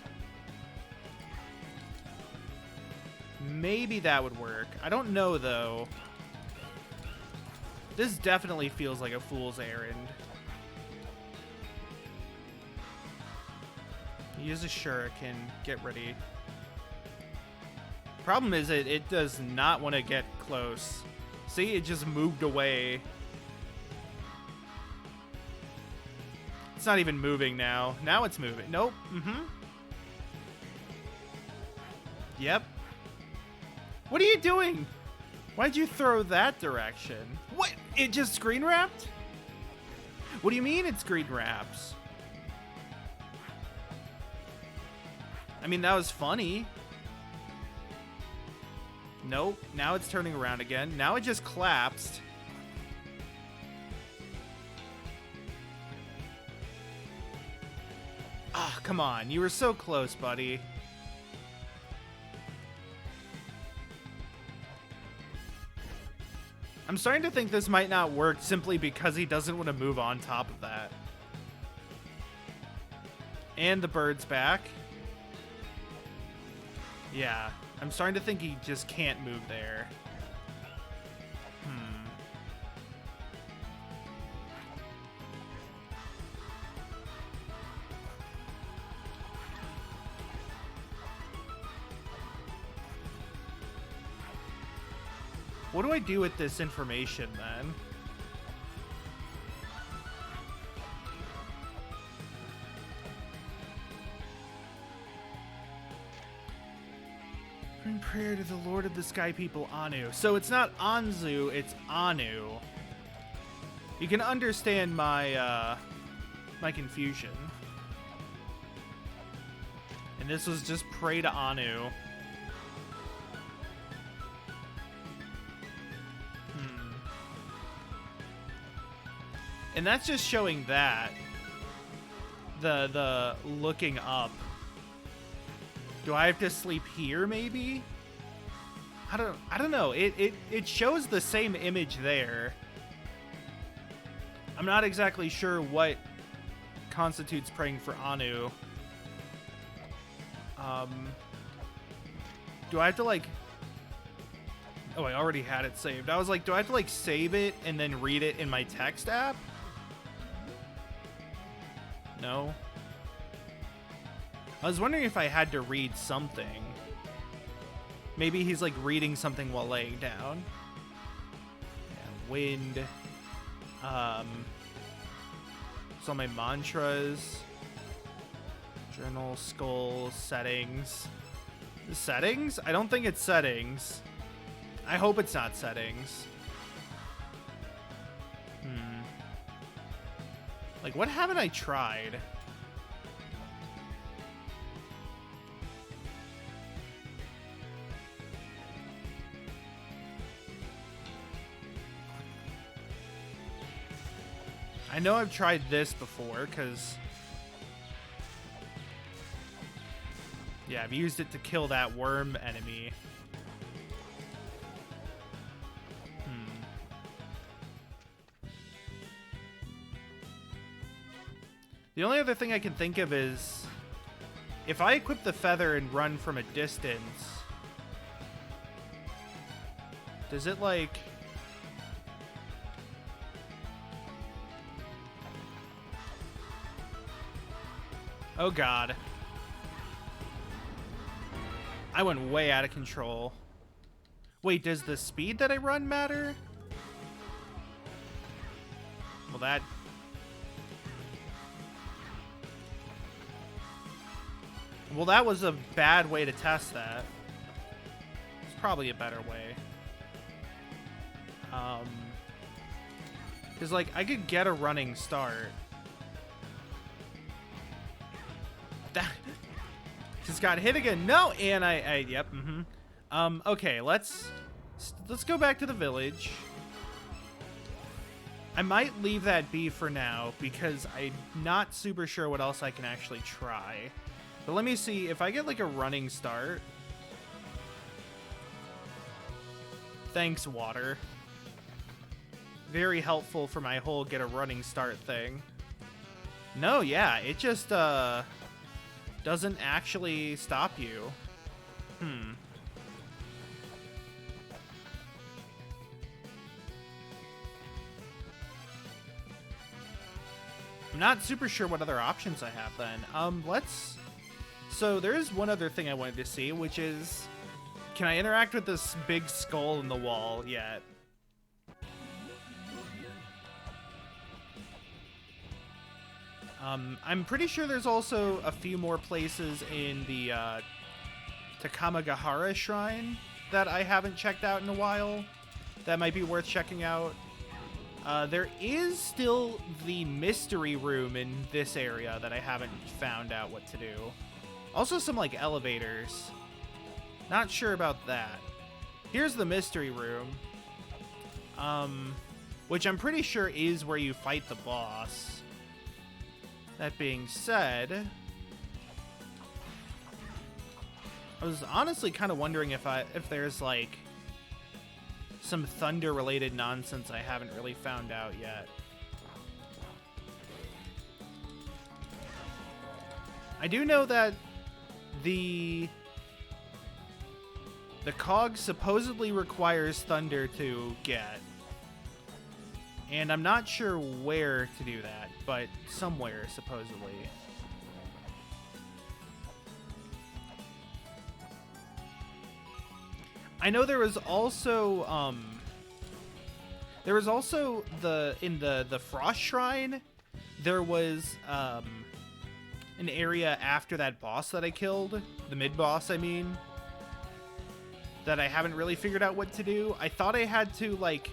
Speaker 1: maybe that would work. I don't know, though. This definitely feels like a fool's errand. Use a shuriken. Get ready. Problem is, it does not want to get close. See, it just moved away. It's not even moving now. Now it's moving. Nope. Yep. What are you doing? Why'd you throw that direction? What? It just screen wrapped? What do you mean it screen wraps? I mean, that was funny. Nope. Now it's turning around again. Now it just collapsed. Ah, come on. You were so close, buddy. I'm starting to think this might not work simply because he doesn't want to move on top of that. And the bird's back. Yeah, I'm starting to think he just can't move there. What do I do with this information, then? Bring prayer to the Lord of the Sky People, Anu. So it's not Anzu, it's Anu. You can understand my, my confusion. And this was just pray to Anu. And that's just showing that. The looking up. Do I have to sleep here, maybe? I don't know. It shows the same image there. I'm not exactly sure what constitutes praying for Anu. Do I have to, like... Oh, I already had it saved. I was like, do I have to, like, save it and then read it in my text app? No. I was wondering if I had to read something. Maybe he's, like, reading something while laying down. Yeah, wind. So my mantras. Journal, skull, settings. Settings? I don't think it's settings. I hope it's not settings. Like, what haven't I tried? I know I've tried this before, because... Yeah, I've used it to kill that worm enemy. The only other thing I can think of is... if I equip the feather and run from a distance... does it, like... Oh, God. I went way out of control. Wait, does the speed that I run matter? Well, that... Well, that was a bad way to test that. It's probably a better way. Because, like, I could get a running start. That just got hit again. No, and yep, okay, let's go back to the village. I might leave that be for now because I'm not super sure what else I can actually try. But let me see if I get like a running start. Thanks, water. Very helpful for my whole get a running start thing. No, yeah, it just doesn't actually stop you. I'm not super sure what other options I have then. So there's one other thing I wanted to see, which is, can I interact with this big skull in the wall yet? I'm pretty sure there's also a few more places in the Takamagahara Shrine that I haven't checked out in a while that might be worth checking out. There is still the mystery room in this area that I haven't found out what to do. Also some, like, elevators. Not sure about that. Here's the mystery room. Which I'm pretty sure is where you fight the boss. That being said, I was honestly kind of wondering if there's, like, some thunder-related nonsense I haven't really found out yet. I do know that the cog supposedly requires thunder to get. And I'm not sure where to do that, but somewhere, supposedly. I know there was also in the Frost Shrine, there was an area after that boss that I killed, the mid-boss, I mean, that I haven't really figured out what to do. I thought I had to, like,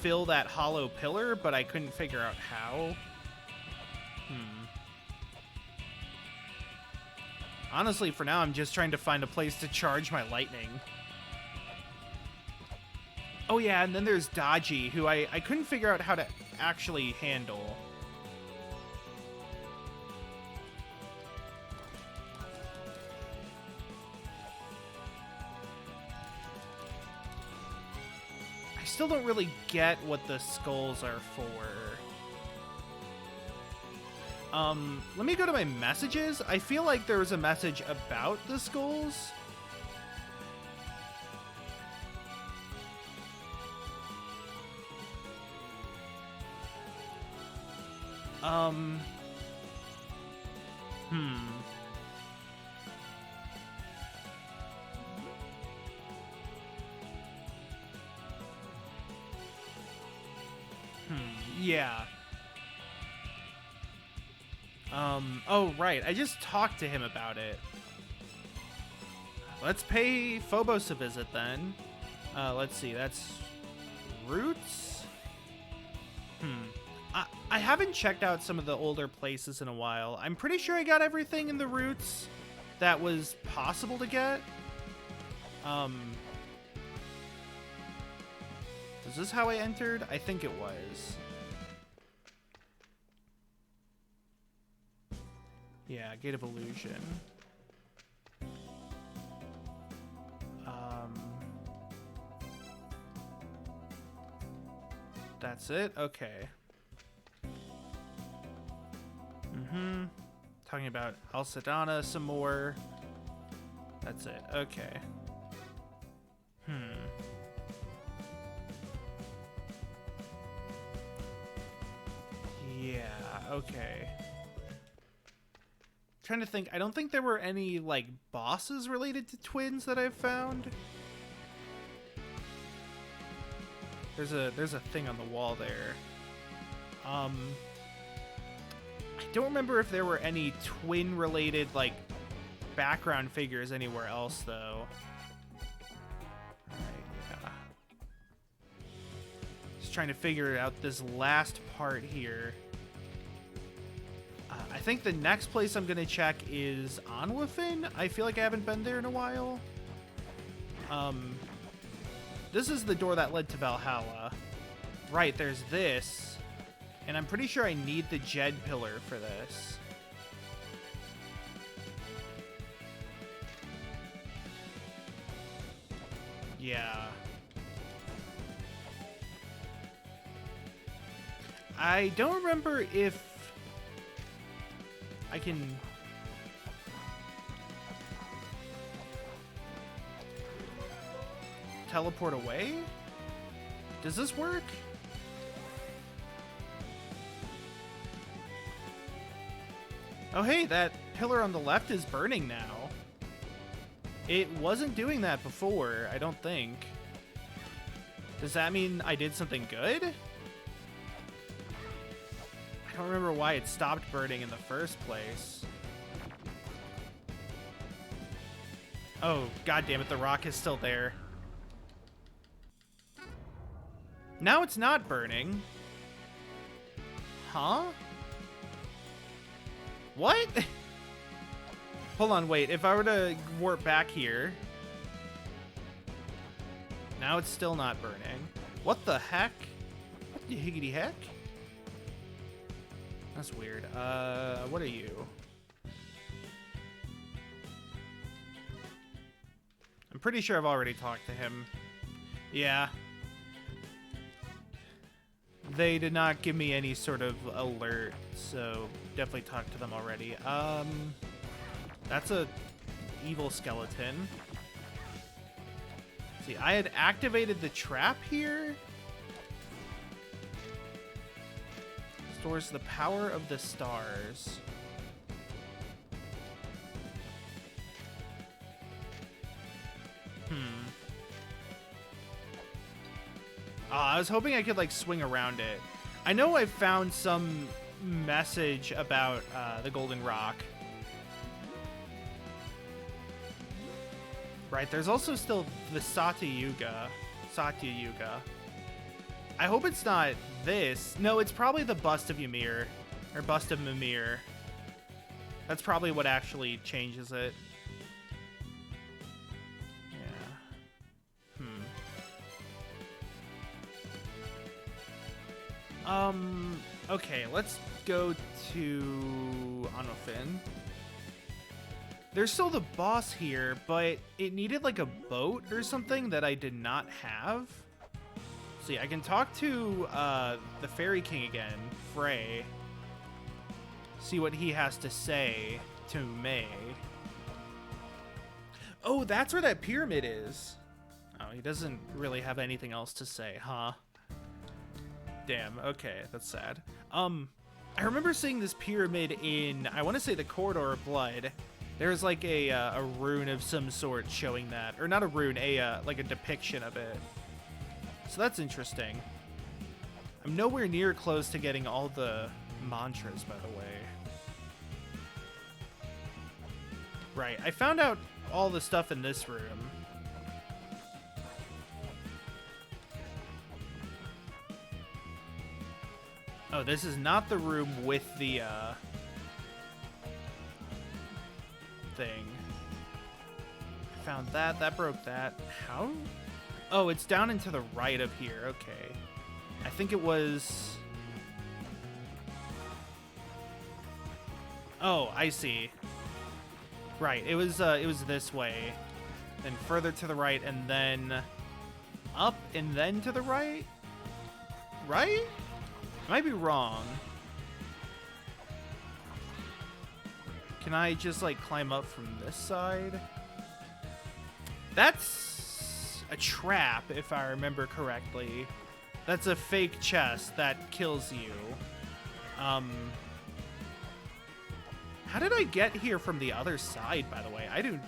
Speaker 1: fill that hollow pillar, but I couldn't figure out how. Honestly, for now, I'm just trying to find a place to charge my lightning. Oh yeah, and then there's Dodgy, who I couldn't figure out how to actually handle. I still don't really get what the skulls are for. Let me go to my messages. I feel like there was a message about the skulls. Yeah. Oh, right. I just talked to him about it. Let's pay Phobos a visit, then. Let's see. That's Roots? I haven't checked out some of the older places in a while. I'm pretty sure I got everything in the Roots that was possible to get. Is this how I entered? I think it was. Yeah, Gate of Illusion. That's it? Okay. Talking about Alcedana some more. That's it. Okay. Yeah, okay. Trying to think. I don't think there were any, like, bosses related to twins that I've found. There's a thing on the wall there. I don't remember if there were any twin related, like, background figures anywhere else, though. Alright, yeah. Just trying to figure out this last part here. I think the next place I'm going to check is Onwafin. I feel like I haven't been there in a while. This is the door that led to Valhalla. Right, there's this. And I'm pretty sure I need the Jed pillar for this. Yeah. I don't remember if I can... teleport away? Does this work? Oh hey, that pillar on the left is burning now. It wasn't doing that before, I don't think. Does that mean I did something good? I don't remember why it stopped burning in the first place. Oh, god damn it, the rock is still there. Now it's not burning. Huh? What? Hold on, wait. If I were to warp back here... Now it's still not burning. What the heck? What the higgity heck? That's weird. What are you? I'm pretty sure I've already talked to him. Yeah. They did not give me any sort of alert, so definitely talked to them already. That's a evil skeleton. See, I had activated the trap here. Stores the power of the stars. I was hoping I could, like, swing around it. I know I found some message about the Golden Rock. Right, there's also still the Satya Yuga. I hope it's not this. No, it's probably the Bust of Ymir. Or Bust of Mimir. That's probably what actually changes it. Okay, let's go to Onwafin. There's still the boss here, but it needed like a boat or something that I did not have. See, I can talk to the Fairy King again, Frey. See what he has to say to May. Oh, that's where that pyramid is. Oh, he doesn't really have anything else to say, huh? Damn, okay, that's sad. I remember seeing this pyramid in, I want to say, the Corridor of Blood. There's like a rune of some sort showing that. Or not a rune, like a depiction of it. So that's interesting. I'm nowhere near close to getting all the mantras, by the way. Right, I found out all the stuff in this room. Oh, this is not the room with the, thing. I found that. That broke that. How? Oh, it's down and to the right of here. Okay. I think it was... Oh, I see. Right. It was this way. Then further to the right, and then up, and then to the right? Right? I might be wrong. Can I just, like, climb up from this side? That's a trap, if I remember correctly. That's a fake chest that kills you. How did I get here from the other side, by the way? I don't...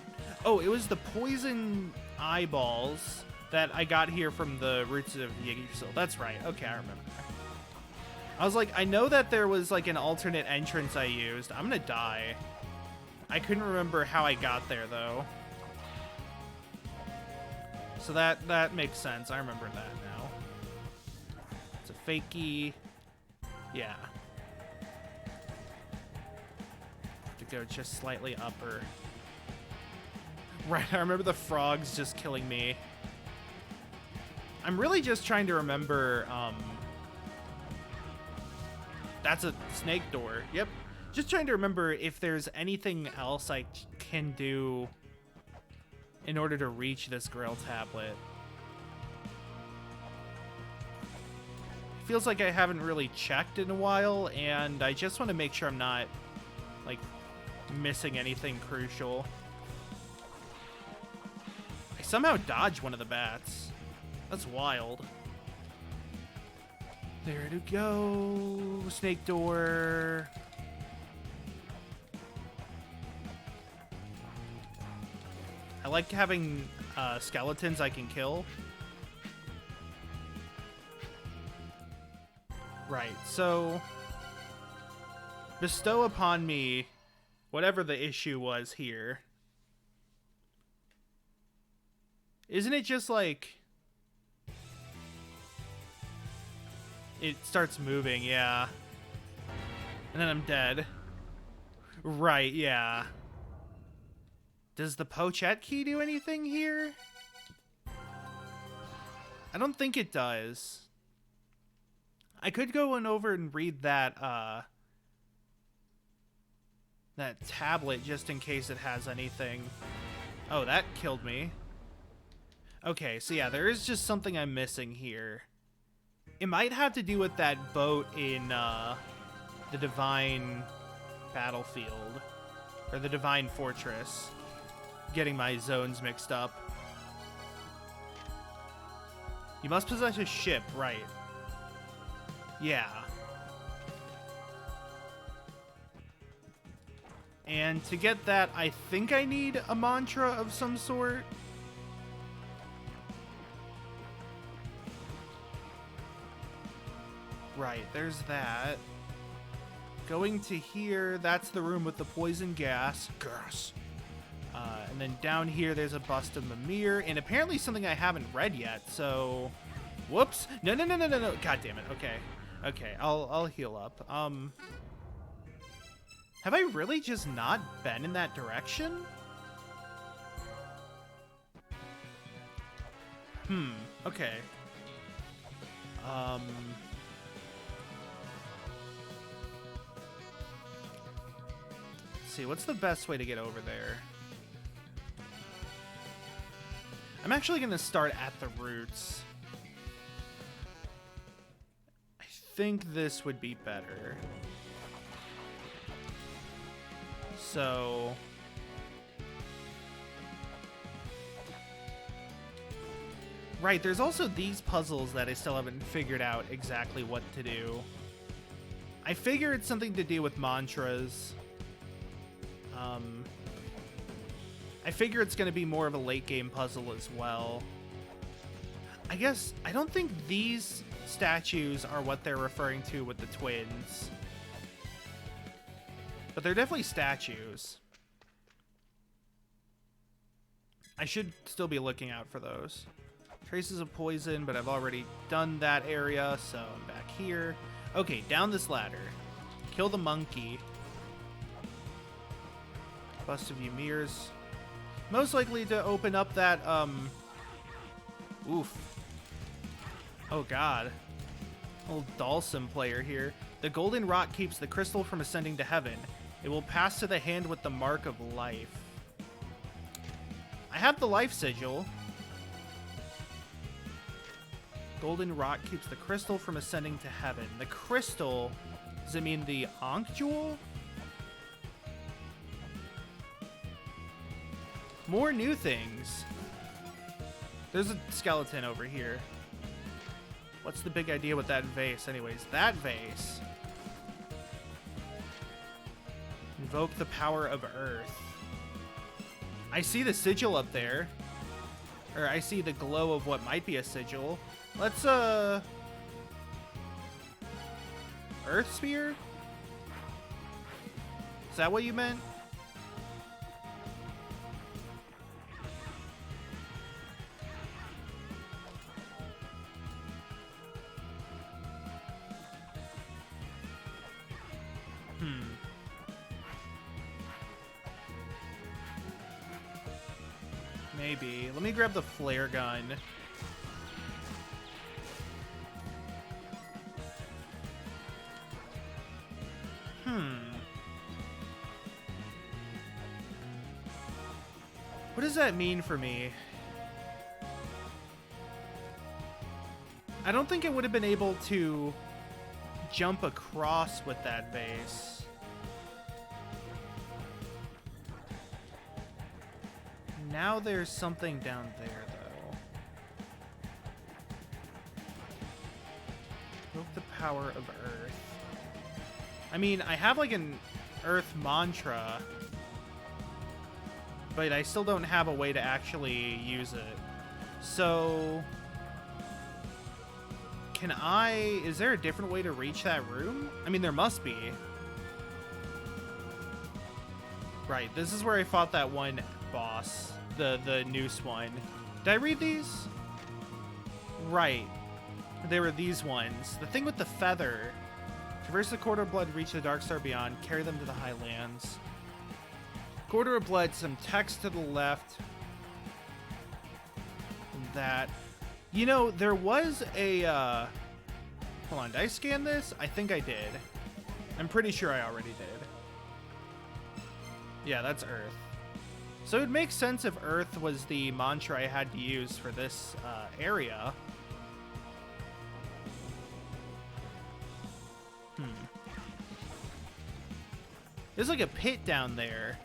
Speaker 1: Oh, it was the poison eyeballs that I got here from the roots of Yggdrasil. That's right. Okay, I remember. I was like, I know that there was, like, an alternate entrance I used. I'm gonna die. I couldn't remember how I got there, though. So that makes sense. I remember that now. It's a fakey. Yeah. Have to go just slightly upper. Right, I remember the frogs just killing me. I'm really just trying to remember, that's a snake door. Yep. Just trying to remember if there's anything else I can do in order to reach this Grail tablet. Feels like I haven't really checked in a while, and I just want to make sure I'm not, like, missing anything crucial. I somehow dodged one of the bats. That's wild. There to go. Snake door. I like having skeletons I can kill. Right, so bestow upon me whatever the issue was here. Isn't it just like it starts moving, yeah. And then I'm dead. Right, yeah. Does the Pochette key do anything here? I don't think it does. I could go on over and read that that tablet just in case it has anything. Oh, that killed me. Okay, so yeah, there is just something I'm missing here. It might have to do with that boat in the Divine Battlefield, or the Divine Fortress. Getting my zones mixed up. You must possess a ship, right? Yeah. And to get that, I think I need a mantra of some sort. Right, there's that. Going to here, that's the room with the poison gas. Gas. And then down here, there's a bust of Mimir, and apparently something I haven't read yet, so... Whoops! No. God damn it, okay. Okay, I'll heal up. Have I really just not been in that direction? Okay. Let's see, what's the best way to get over there? I'm actually going to start at the roots. I think this would be better. So... Right, there's also these puzzles that I still haven't figured out exactly what to do. I figure it's something to do with mantras. I figure it's going to be more of a late game puzzle as well. I guess, I don't think these statues are what they're referring to with the twins. But they're definitely statues. I should still be looking out for those. Traces of poison, but I've already done that area, so I'm back here. Okay, down this ladder. Kill the monkey. Bust of Ymir's. Most likely to open up that, oof. Oh, God. Old Dalsum player here. The golden rock keeps the crystal from ascending to heaven. It will pass to the hand with the mark of life. I have the life sigil. Golden rock keeps the crystal from ascending to heaven. The crystal, does it mean the Ankh jewel? More new things. There's a skeleton over here. What's the big idea with that vase? Anyways, that vase. Invoke the power of Earth. I see the sigil up there. Or I see the glow of what might be a sigil. Let's, Earth Sphere? Is that what you meant? Maybe. Let me grab the flare gun. What does that mean for me? I don't think it would have been able to jump across with that base. Now there's something down there, though. Invoke the power of Earth. I mean, I have like an Earth mantra, but I still don't have a way to actually use it. So, can I... Is there a different way to reach that room? I mean, there must be. Right, this is where I fought that one boss, the noose one. Did I read these? Right. They were these ones. The thing with the feather. Traverse the corridor of blood, reach the dark star beyond, carry them to the highlands. Corridor of blood, some text to the left. That. You know, there was a, hold on, did I scan this? I think I did. I'm pretty sure I already did. Yeah, that's Earth. So it would make sense if Earth was the mantra I had to use for this area. There's like a pit down there.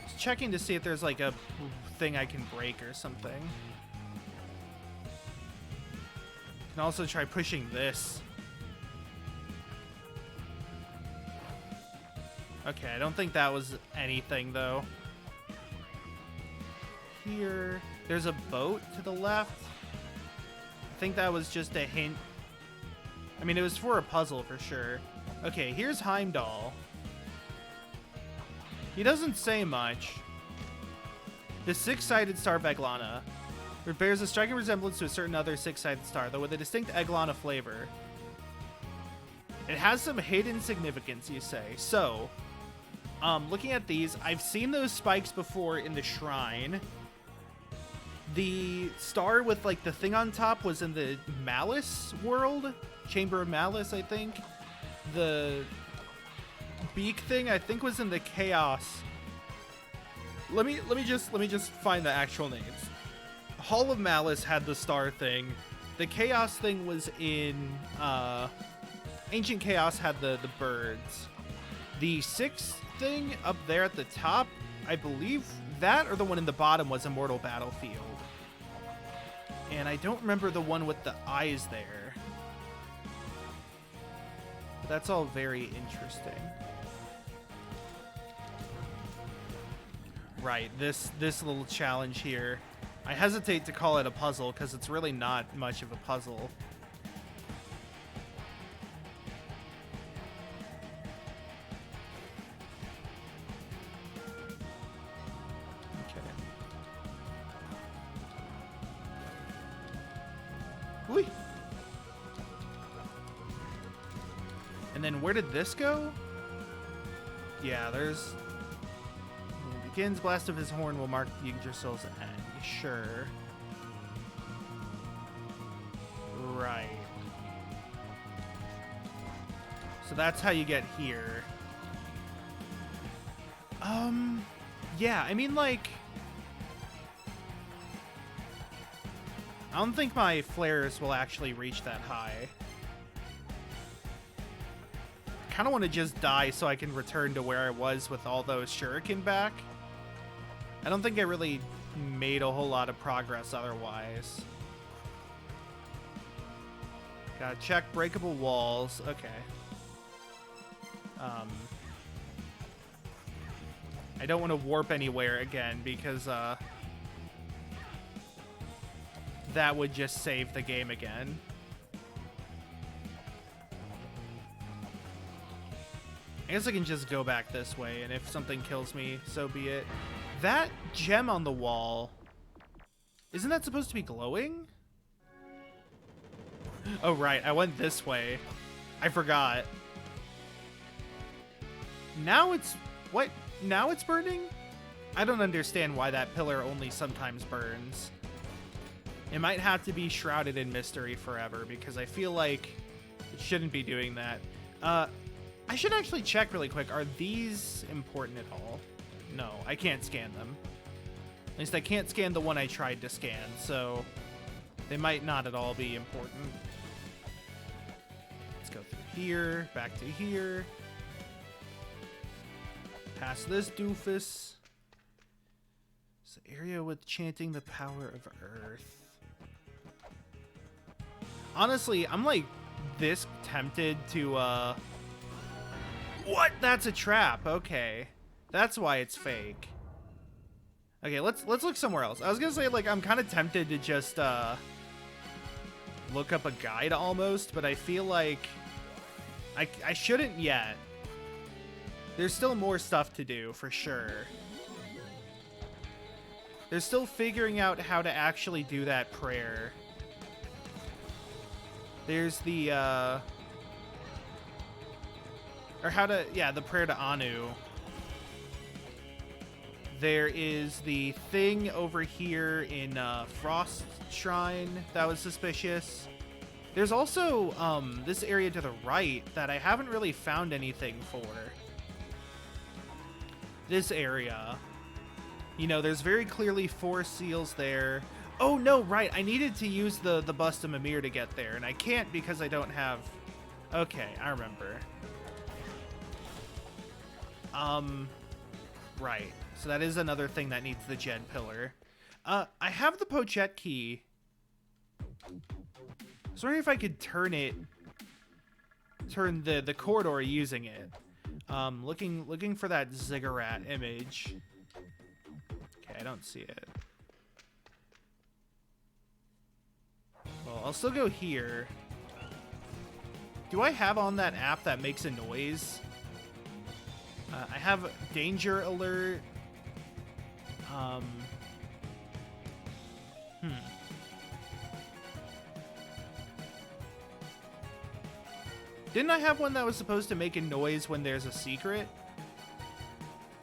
Speaker 1: Just checking to see if there's like a thing I can break or something. Can also try pushing this. Okay, I don't think that was anything, though. Here, there's a boat to the left. I think that was just a hint. I mean, it was for a puzzle for sure. Okay, here's Heimdall. He doesn't say much. The six-sided star of La-Mulana. It bears a striking resemblance to a certain other six-sided star, though with a distinct La-Mulana flavor. It has some hidden significance, you say. So, looking at these, I've seen those spikes before in the shrine. The star with, like, the thing on top was in the Malice world. Chamber of Malice, I think. The beak thing, I think, was in the Chaos. Let me just find the actual names. Hall of Malice had the star thing. The Chaos thing was in, Ancient Chaos had the birds. The sixth thing up there at the top, I believe that or the one in the bottom was Immortal Battlefield. And I don't remember the one with the eyes there. But that's all very interesting. Right, this little challenge here. I hesitate to call it a puzzle because it's really not much of a puzzle. Whee! And then where did this go? Yeah, there's... Begins, blast of his horn will mark Yggdrasil's end. Sure. Right. So that's how you get here. Yeah, I mean, like... I don't think my flares will actually reach that high. I kind of want to just die so I can return to where I was with all those shuriken back. I don't think I really made a whole lot of progress otherwise. Gotta check breakable walls. Okay. I don't want to warp anywhere again because, that would just save the game again. I guess I can just go back this way, and if something kills me, so be it. That gem on the wall, isn't that supposed to be glowing? Oh, right, I went this way. I forgot. Now it's... What? Now it's burning? I don't understand why that pillar only sometimes burns. It might have to be shrouded in mystery forever, because I feel like it shouldn't be doing that. I should actually check really quick. Are these important at all? No, I can't scan them. At least I can't scan the one I tried to scan, so they might not at all be important. Let's go through here, back to here. Past this doofus. It's the area with chanting the power of Earth. Honestly, I'm like this tempted to what? That's a trap. Okay. That's why it's fake. Okay, let's look somewhere else. I was gonna say, like, I'm kind of tempted to just look up a guide almost, but I feel like I shouldn't yet. There's still more stuff to do, for sure. They're still figuring out how to actually do that prayer. There's the, or how to, yeah, the prayer to Anu. There is the thing over here in Frost Shrine that was suspicious. There's also this area to the right that I haven't really found anything for. This area. You know, there's very clearly 4 seals there. Oh, no, right. I needed to use the Bust of Mimir to get there, and I can't because I don't have... Okay, I remember. Right. So that is another thing that needs the Jed Pillar. I have the Pochette key. I was wondering if I could turn the corridor using it. Looking for that ziggurat image. Okay, I don't see it. Well, I'll still go here. Do I have on that app that makes a noise? I have danger alert. Didn't I have one that was supposed to make a noise when there's a secret?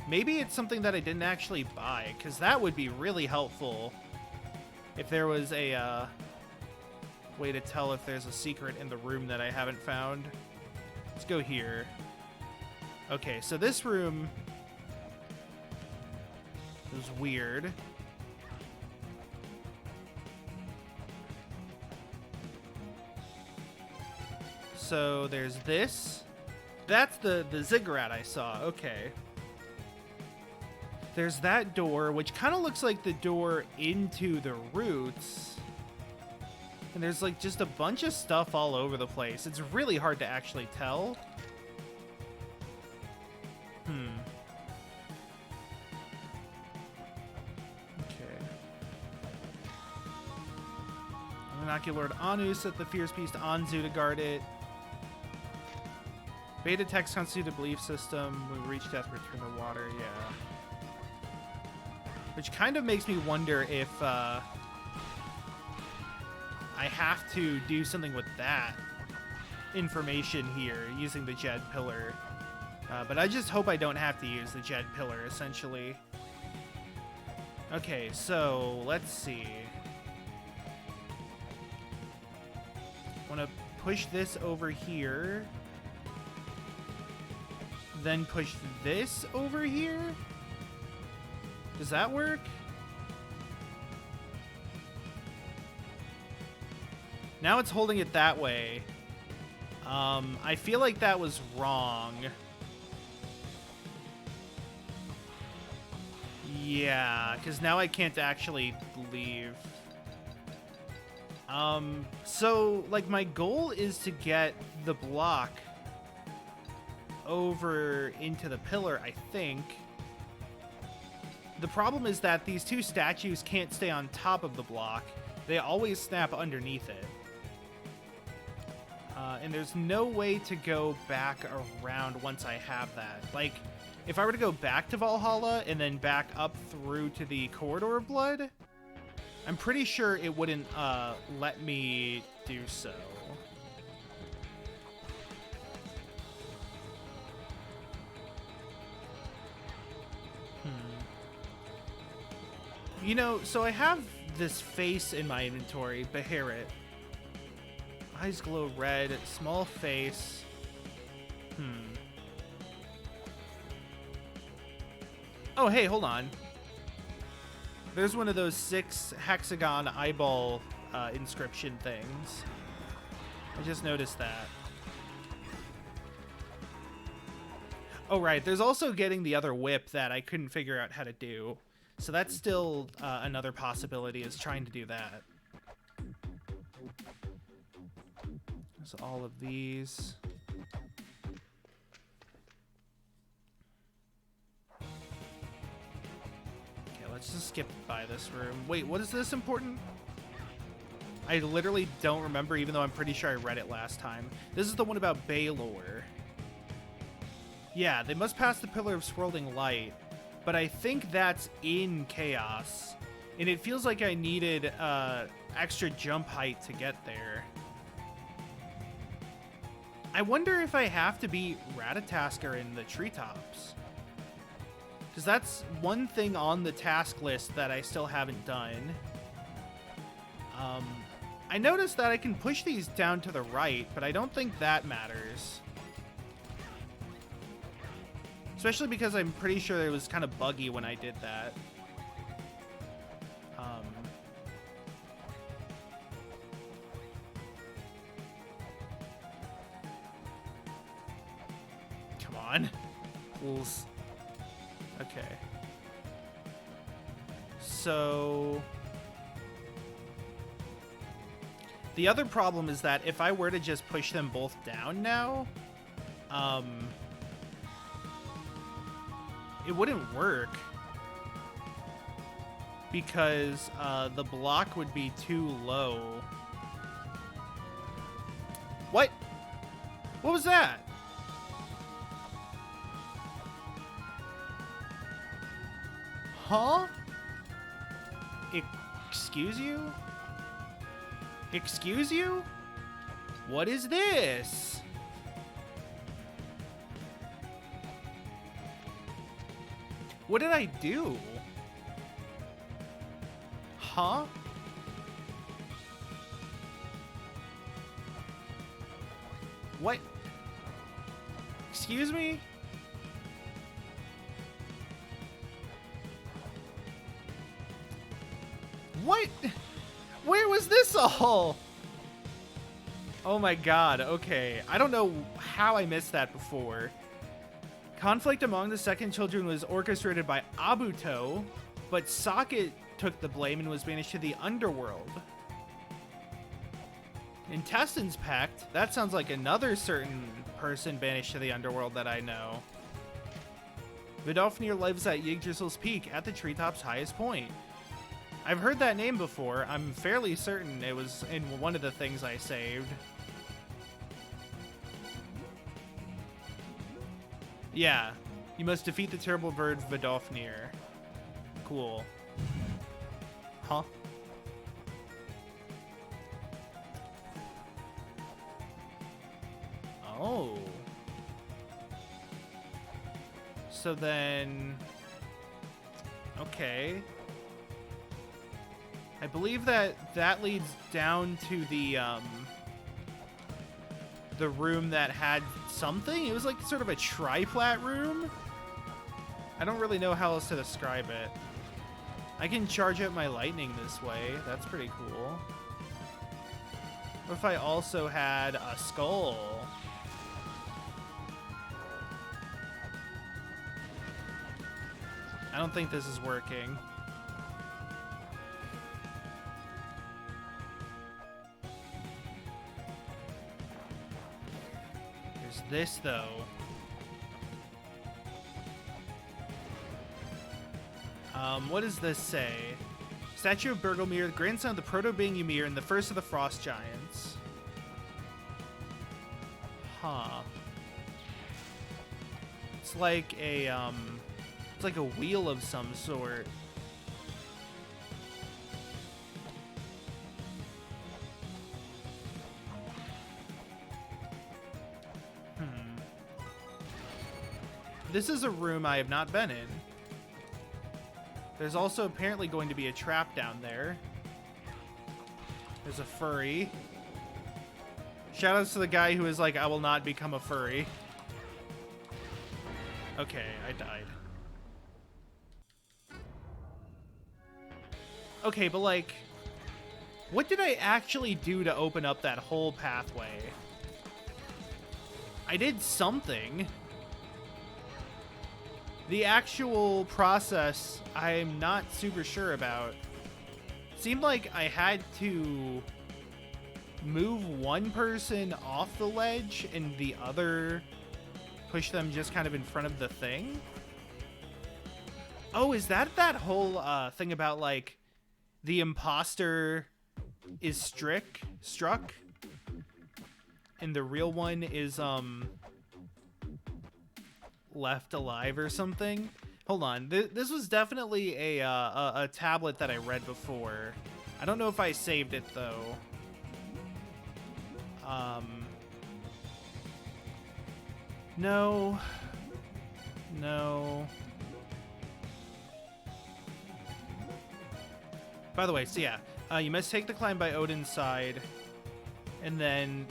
Speaker 1: Maybe it's something that I didn't actually buy, because that would be really helpful if there was a way to tell if there's a secret in the room that I haven't found. Let's go here. Okay, so this room is weird. So there's this. That's the ziggurat I saw. Okay. There's that door, which kind of looks like the door into the roots. And there's like just a bunch of stuff all over the place. It's really hard to actually tell. Okay. Anunnaki Lord Anu set the fierce beast Anzu to guard it. Beta text constitute a belief system. We reach death, return to water. Yeah. Which kind of makes me wonder if I have to do something with that information here using the Jed Pillar. But I just hope I don't have to use the Jed Pillar, essentially. Okay, so let's see. I want to push this over here. Then push this over here? Does that work? Now it's holding it that way. I feel like that was wrong. Yeah, because now I can't actually leave. So, like, my goal is to get the block over into the pillar, I think. The problem is that these 2 statues can't stay on top of the block. They always snap underneath it. And there's no way to go back around once I have that. Like, if I were to go back to Valhalla and then back up through to the Corridor of Blood, I'm pretty sure it wouldn't let me do so. You know, so I have this face in my inventory, Beharit. Eyes glow red, small face. Oh, hey, hold on. There's one of those 6 hexagon eyeball inscription things. I just noticed that. Oh, right. There's also getting the other whip that I couldn't figure out how to do. So that's still another possibility, is trying to do that. There's all of these. Okay, let's just skip by this room. Wait, what is this important? I literally don't remember, even though I'm pretty sure I read it last time. This is the one about Baylor. Yeah, they must pass the Pillar of Swirling Light, but I think that's in Chaos, and it feels like I needed extra jump height to get there. I wonder if I have to beat Ratatasker in the treetops, because that's one thing on the task list that I still haven't done. I noticed that I can push these down to the right, but I don't think that matters. Especially because I'm pretty sure it was kind of buggy when I did that. Come on. Pools. Okay. So... the other problem is that if I were to just push them both down now, it wouldn't work because the block would be too low. What? What was that? Huh? Excuse you? Excuse you? What is this? What did I do? Huh? What? Excuse me? What? Where was this all? Oh my god, okay. I don't know how I missed that before. Conflict among the second children was orchestrated by Abuto, but Socket took the blame and was banished to the underworld. Intestines Pact? That sounds like another certain person banished to the underworld that I know. Vidofnir lives at Yggdrasil's peak, at the treetop's highest point. I've heard that name before. I'm fairly certain it was in one of the things I saved. Yeah, you must defeat the terrible bird Vidofnir. Cool. Huh? Oh. So then... okay. I believe that leads down to the room that had something. It was like sort of a tri-plat room. I don't really know how else to describe it. I can charge up my lightning this way. That's pretty cool. What if I also had a skull? I don't think this is working. There's this, though. What does this say? Statue of Bergelmir, the grandson of the proto-being Ymir and the first of the Frost Giants. Huh. It's like a, it's like a wheel of some sort. This is a room I have not been in. There's also apparently going to be a trap down there. There's a furry. Shoutouts to the guy who is like, I will not become a furry. Okay, I died. Okay, but like, what did I actually do to open up that whole pathway? I did something. The actual process, I'm not super sure about. Seemed like I had to move one person off the ledge and the other push them just kind of in front of the thing. Oh, is that whole thing about like the imposter is struck and the real one is left alive or something? Hold on, this was definitely a tablet that I read before. I don't know if I saved it though. No. By the way, so yeah, you must take the climb by Odin's side, and then...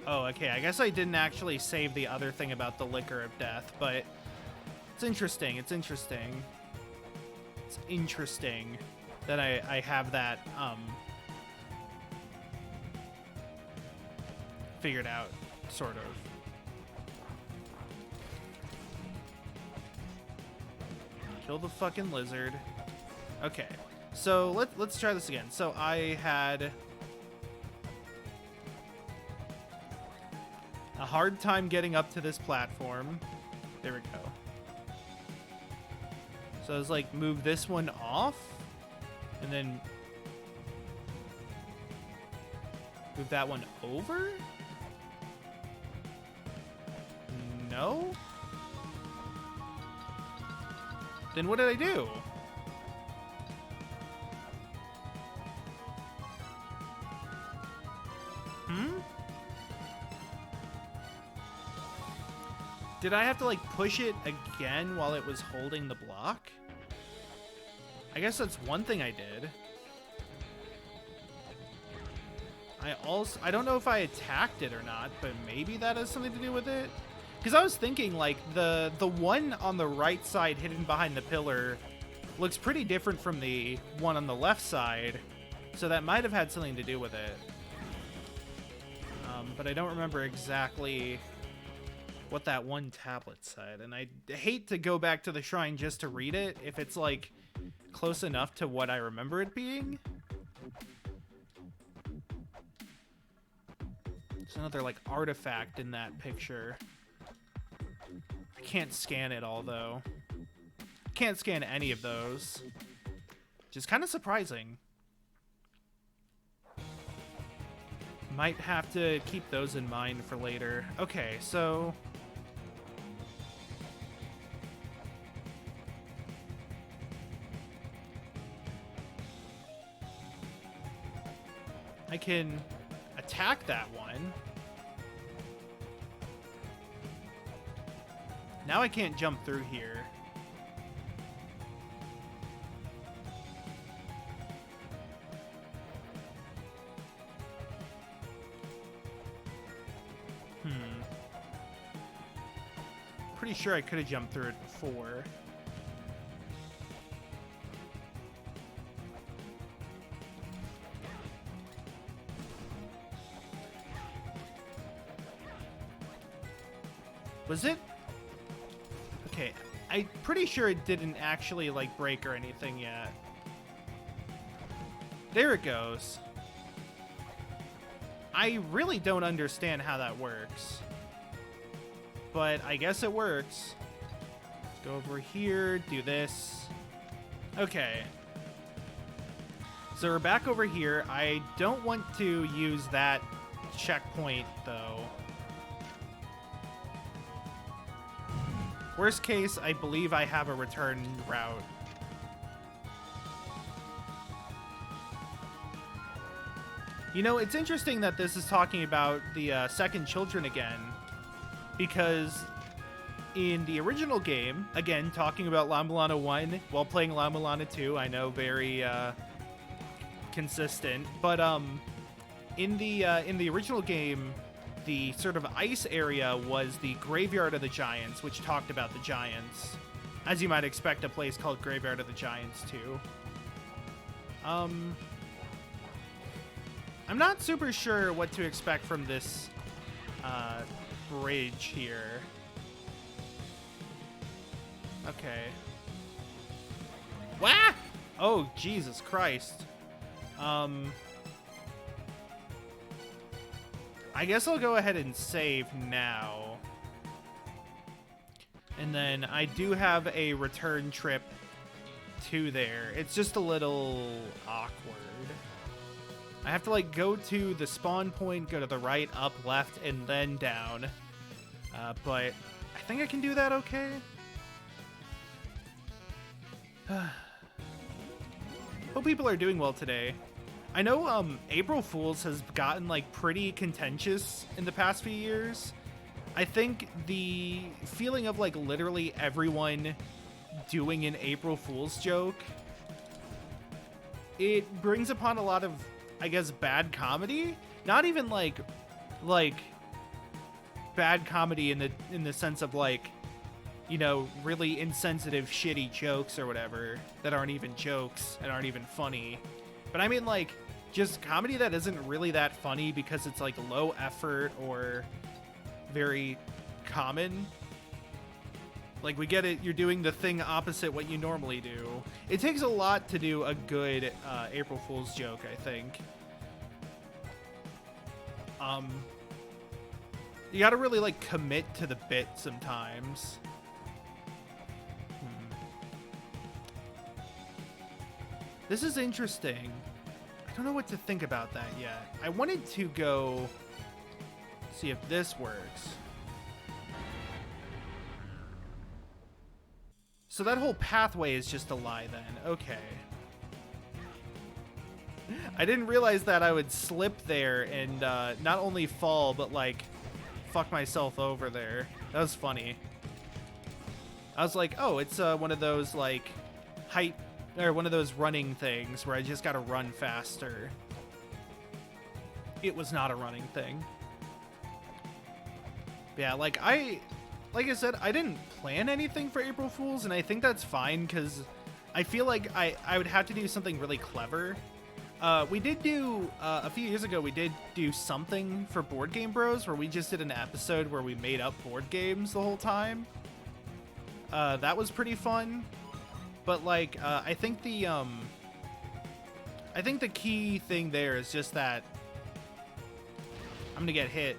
Speaker 1: Oh, okay, I guess I didn't actually save the other thing about the liquor of death, but it's interesting, it's interesting that I have that, figured out, sort of. Kill the fucking lizard. Okay, so let's try this again. So I had a hard time getting up to this platform. There we go. So I was like, move this one off, and then move that one over? No? Then what did I do? Did I have to like push it again while it was holding the block? I guess that's one thing I did. I don't know if I attacked it or not, but maybe that has something to do with it. Because I was thinking, like, the one on the right side hidden behind the pillar looks pretty different from the one on the left side, so that might have had something to do with it. But I don't remember exactly what that one tablet said, and I hate to go back to the shrine just to read it if it's, like, close enough to what I remember it being. There's another, like, artifact in that picture. I can't scan it all, though. Can't scan any of those. Which is kind of surprising. Might have to keep those in mind for later. Okay, so... I can attack that one. Now I can't jump through here. Pretty sure I could have jumped through it before. Was it? Okay, I'm pretty sure it didn't actually, like, break or anything yet. There it goes. I really don't understand how that works. But I guess it works. Let's go over here, do this. Okay. So we're back over here. I don't want to use that checkpoint, though. Worst case, I believe I have a return route. You know, it's interesting that this is talking about the second children again, because in the original game, again, talking about La-Mulana 1 while playing La-Mulana 2, I know, very consistent, but in the original game, the sort of ice area was the Graveyard of the Giants, which talked about the Giants, as you might expect a place called Graveyard of the Giants to. I'm not super sure what to expect from this bridge here. Okay. Wah! Oh, Jesus Christ. I guess I'll go ahead and save now. And then I do have a return trip to there. It's just a little awkward. I have to like go to the spawn point, go to the right, up, left, and then down. But I think I can do that okay. Hope people are doing well today. I know April Fool's has gotten like pretty contentious in the past few years. I think the feeling of like literally everyone doing an April Fool's joke, it brings upon a lot of, I guess, bad comedy. Not even like bad comedy in the sense of like, you know, really insensitive, shitty jokes or whatever that aren't even jokes and aren't even funny. But I mean like just comedy that isn't really that funny because it's like low effort or very common. Like, we get it, you're doing the thing opposite what you normally do. It takes a lot to do a good April Fool's joke, I think. You gotta really like commit to the bit sometimes. This is interesting. I don't know what to think about that yet. I wanted to go see if this works. So that whole pathway is just a lie then. Okay. I didn't realize that I would slip there and not only fall, but like fuck myself over there. That was funny. I was like, oh, it's one of those like height or one of those running things where I just gotta run faster. It was not a running thing. Yeah, like I said, I didn't plan anything for April Fool's, and I think that's fine because I feel like I would have to do something really clever. We did do, a few years ago, we did do something for Board Game Bros where we just did an episode where we made up board games the whole time. That was pretty fun. But like, I think the key thing there is just that I'm gonna get hit.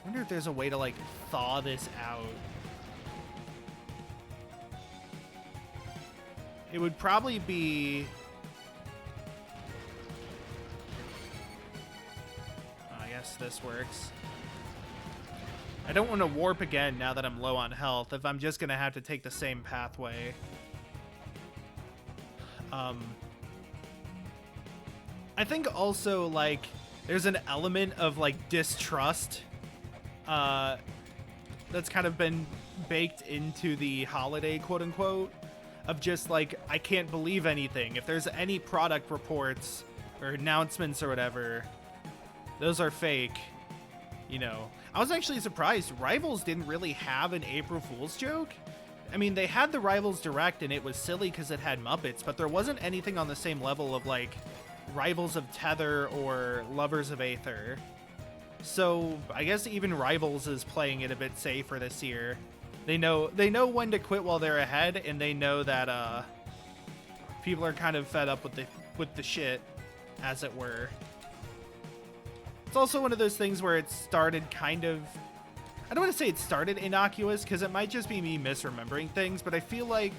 Speaker 1: I wonder if there's a way to like thaw this out. It would probably be... I guess this works. I don't want to warp again now that I'm low on health, if I'm just gonna have to take the same pathway. I think also, like, there's an element of, like, distrust that's kind of been baked into the holiday, quote-unquote, of just, like, I can't believe anything. If there's any product reports or announcements or whatever, those are fake, you know. I was actually surprised. Rivals didn't really have an April Fool's joke. I mean, they had the Rivals Direct, and it was silly because it had Muppets, but there wasn't anything on the same level of, like, Rivals of Tether or Lovers of Aether. So, I guess even Rivals is playing it a bit safer this year. They know when to quit while they're ahead, and they know that, people are kind of fed up with the shit, as it were. It's also one of those things where it started kind of... I don't want to say it started innocuous, because it might just be me misremembering things, but I feel like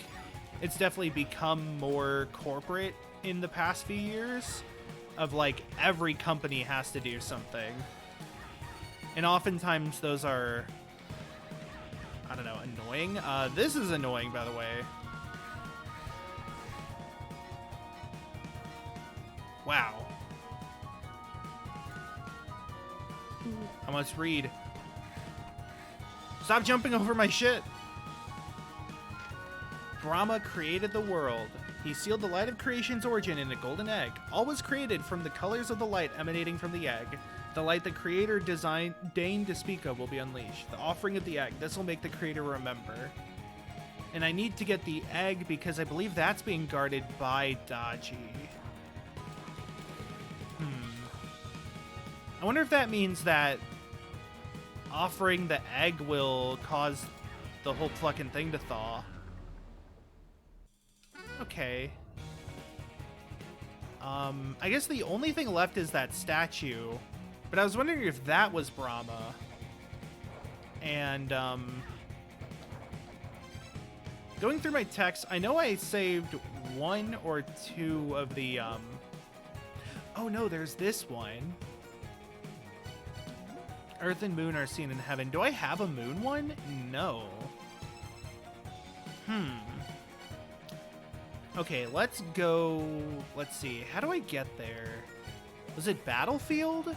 Speaker 1: it's definitely become more corporate in the past few years, of like, every company has to do something. And oftentimes those are, I don't know, annoying. This is annoying, by the way. Wow. I must read. Stop jumping over my shit! Brahma created the world. He sealed the light of creation's origin in a golden egg. All was created from the colors of the light emanating from the egg. The light the creator deigned to speak of will be unleashed. The offering of the egg. This will make the creator remember. And I need to get the egg because I believe that's being guarded by Daji. I wonder if that means that offering the egg will cause the whole fucking thing to thaw. Okay. I guess the only thing left is that statue. But I was wondering if that was Brahma. And, going through my text, I know I saved 1 or 2 of the, Oh no, there's this one. Earth and moon are seen in heaven. Do I have a moon one? No. Okay, let's go. Let's see. How do I get there? Was it Battlefield?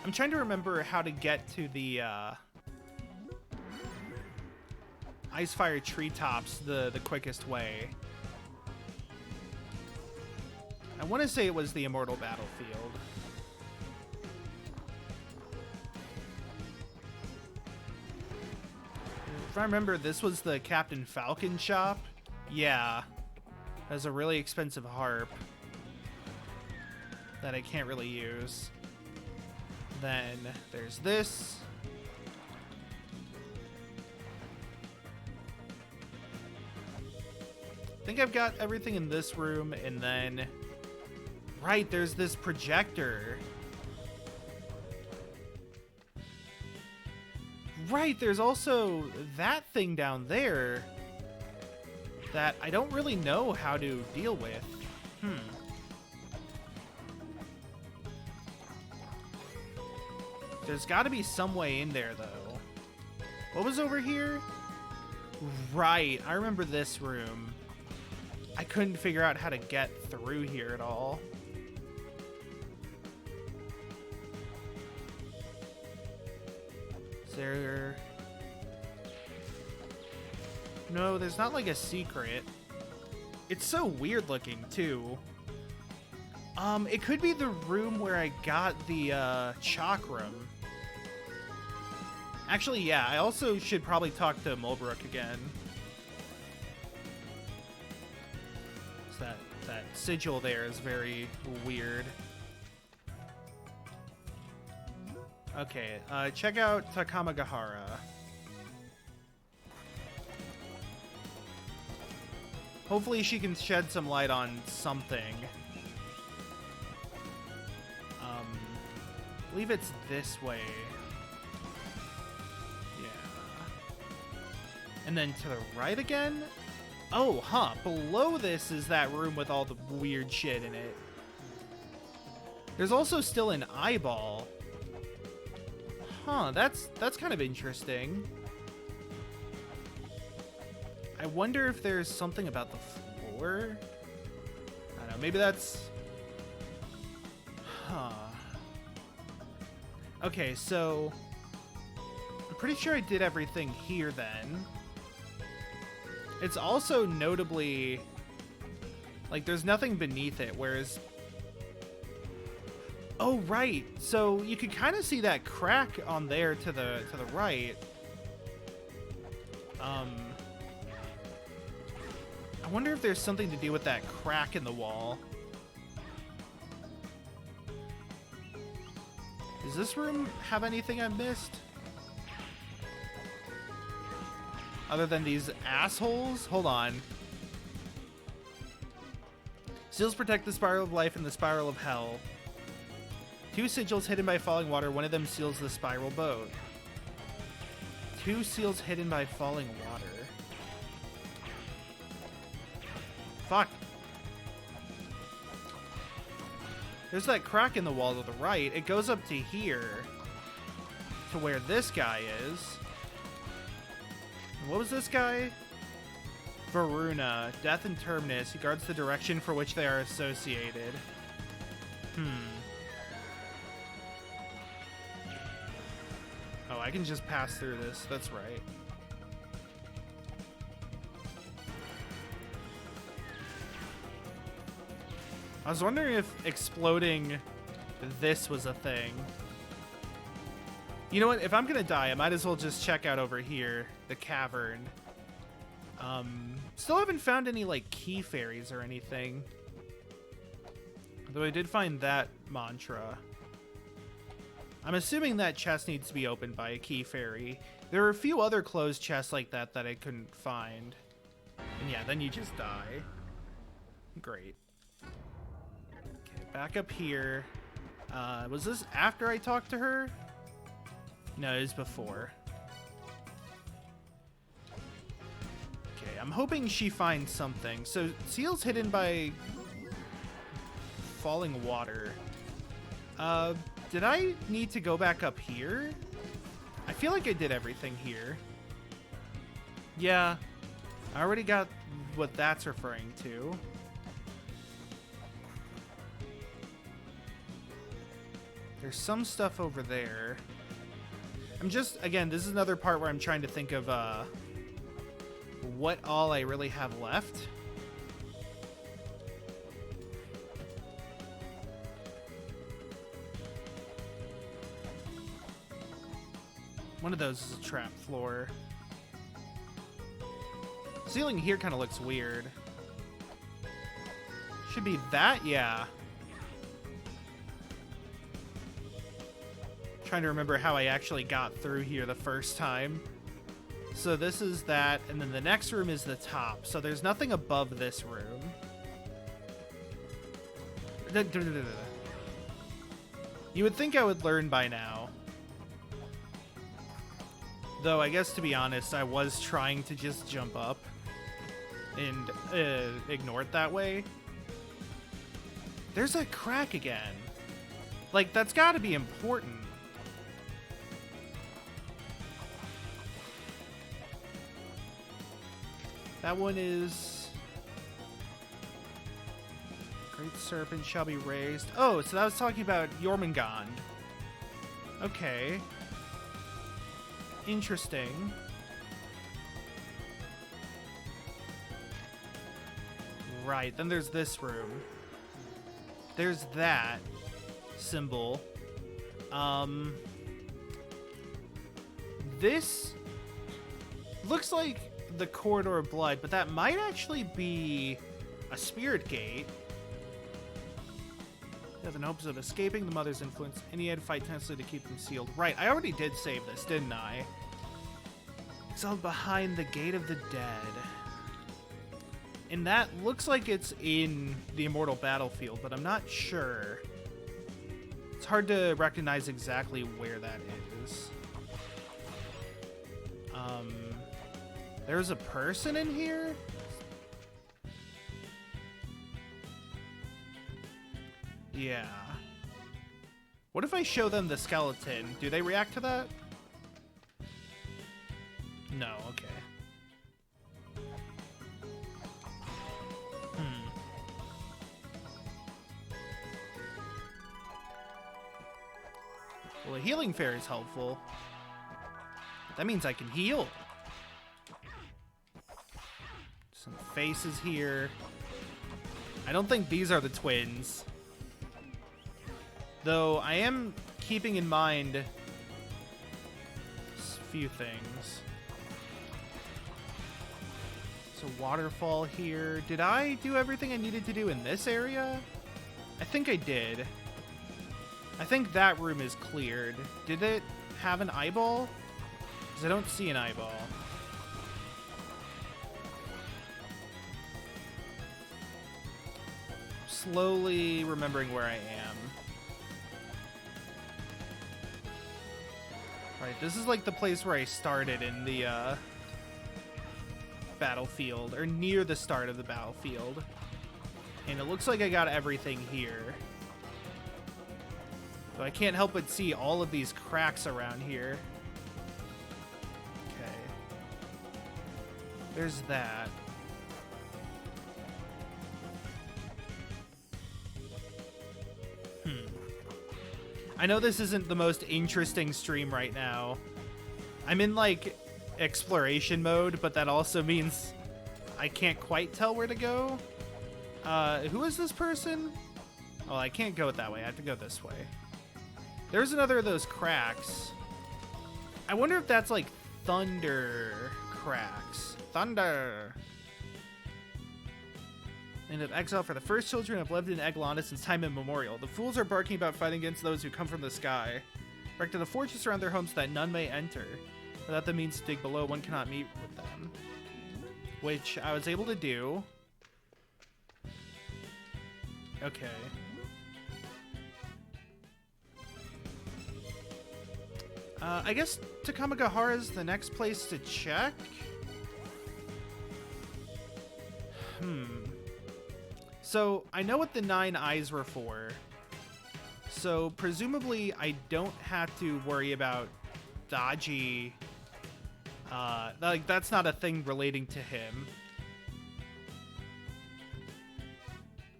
Speaker 1: I'm trying to remember how to get to the Icefire treetops the quickest way. I want to say it was the Immortal Battlefield. If I remember, this was the Captain Falcon shop. Yeah. That's a really expensive harp that I can't really use. Then there's this. I think I've got everything in this room, and then... Right, there's this projector. Right, there's also that thing down there that I don't really know how to deal with. There's got to be some way in there, though. What was over here? Right, I remember this room. I couldn't figure out how to get through here at all. Is there... No, there's not like a secret. It's so weird looking, too. It could be the room where I got the, chakram. Actually, yeah, I also should probably talk to Mulbrook again. That sigil there is very weird. Okay, check out Takamagahara. Hopefully she can shed some light on something. I believe it's this way. Yeah. And then to the right again? Oh, huh. Below this is that room with all the weird shit in it. There's also still an eyeball. Huh, that's kind of interesting. I wonder if there's something about the floor? I don't know, maybe that's... Huh. Okay, so... I'm pretty sure I did everything here then. It's also notably... Like, there's nothing beneath it, whereas... Oh, right! So, you can kind of see that crack on there to the right. I wonder if there's something to do with that crack in the wall. Does this room have anything I missed? Other than these assholes? Hold on. Seals protect the spiral of life and the spiral of hell. 2 sigils hidden by falling water. One of them seals the spiral boat. 2 seals hidden by falling water. Fuck. There's that crack in the wall to the right. It goes up to here. To where this guy is. What was this guy? Varuna. Death and Terminus. He guards the direction for which they are associated. Oh, I can just pass through this. That's right. I was wondering if exploding this was a thing. You know what? If I'm gonna die, I might as well just check out over here, the cavern. Still haven't found any, like, key fairies or anything. Though I did find that mantra. I'm assuming that chest needs to be opened by a key fairy. There are a few other closed chests like that that I couldn't find. And yeah, then you just die. Great. Okay, back up here. Was this after I talked to her? No, it was before. Okay, I'm hoping she finds something. So, seal's hidden by falling water. Did I need to go back up here? I feel like I did everything here. Yeah, I already got what that's referring to. There's some stuff over there. I'm just, again, this is another part where I'm trying to think of what all I really have left. One of those is a trap floor. Ceiling here kind of looks weird. Should be that, yeah. Trying to remember how I actually got through here the first time. So this is that, and then the next room is the top. So there's nothing above this room. You would think I would learn by now. Though, I guess to be honest, I was trying to just jump up and ignore it that way. There's a crack again. Like, that's gotta be important. That one is... Great Serpent shall be raised. Oh, so that was talking about Jormungand. Okay. Interesting. Right, then there's this room. There's that symbol. This looks like the corridor of blood, but that might actually be a spirit gate. He has an hopes of escaping the mother's influence, and he had to fight tensely to keep them sealed. Right, I already did save this, didn't I? Exiled behind the gate of the dead. And that looks like it's in the Immortal Battlefield, but I'm not sure. It's hard to recognize exactly where that is. There's a person in here? Yeah. What if I show them the skeleton? Do they react to that? No, okay. Well, a healing fairy is helpful. That means I can heal. Some faces here. I don't think these are the twins. Though I am keeping in mind a few things. So waterfall here. Did I do everything I needed to do in this area? I think I did. I think that room is cleared. Did it have an eyeball? Because I don't see an eyeball. Slowly remembering where I am. Right, this is like the place where I started in the battlefield, or near the start of the battlefield. And it looks like I got everything here. So I can't help but see all of these cracks around here. Okay. There's that. I know this isn't the most interesting stream right now, I'm in, like, exploration mode, but that also means I can't quite tell where to go. Who is this person? Oh, I can't go that way. I have to go this way. There's another of those cracks. I wonder if that's, like, thunder cracks. Thunder! And of exile for the first children have lived in La-Mulana since time immemorial. The fools are barking about fighting against those who come from the sky. Erected a fortress around their homes so that none may enter. Without the means to dig below, one cannot meet with them. Which I was able to do. Okay. I guess Takamagahara is the next place to check. So, I know what the 9 eyes were for. So, presumably, I don't have to worry about Daji. Like, that's not a thing relating to him.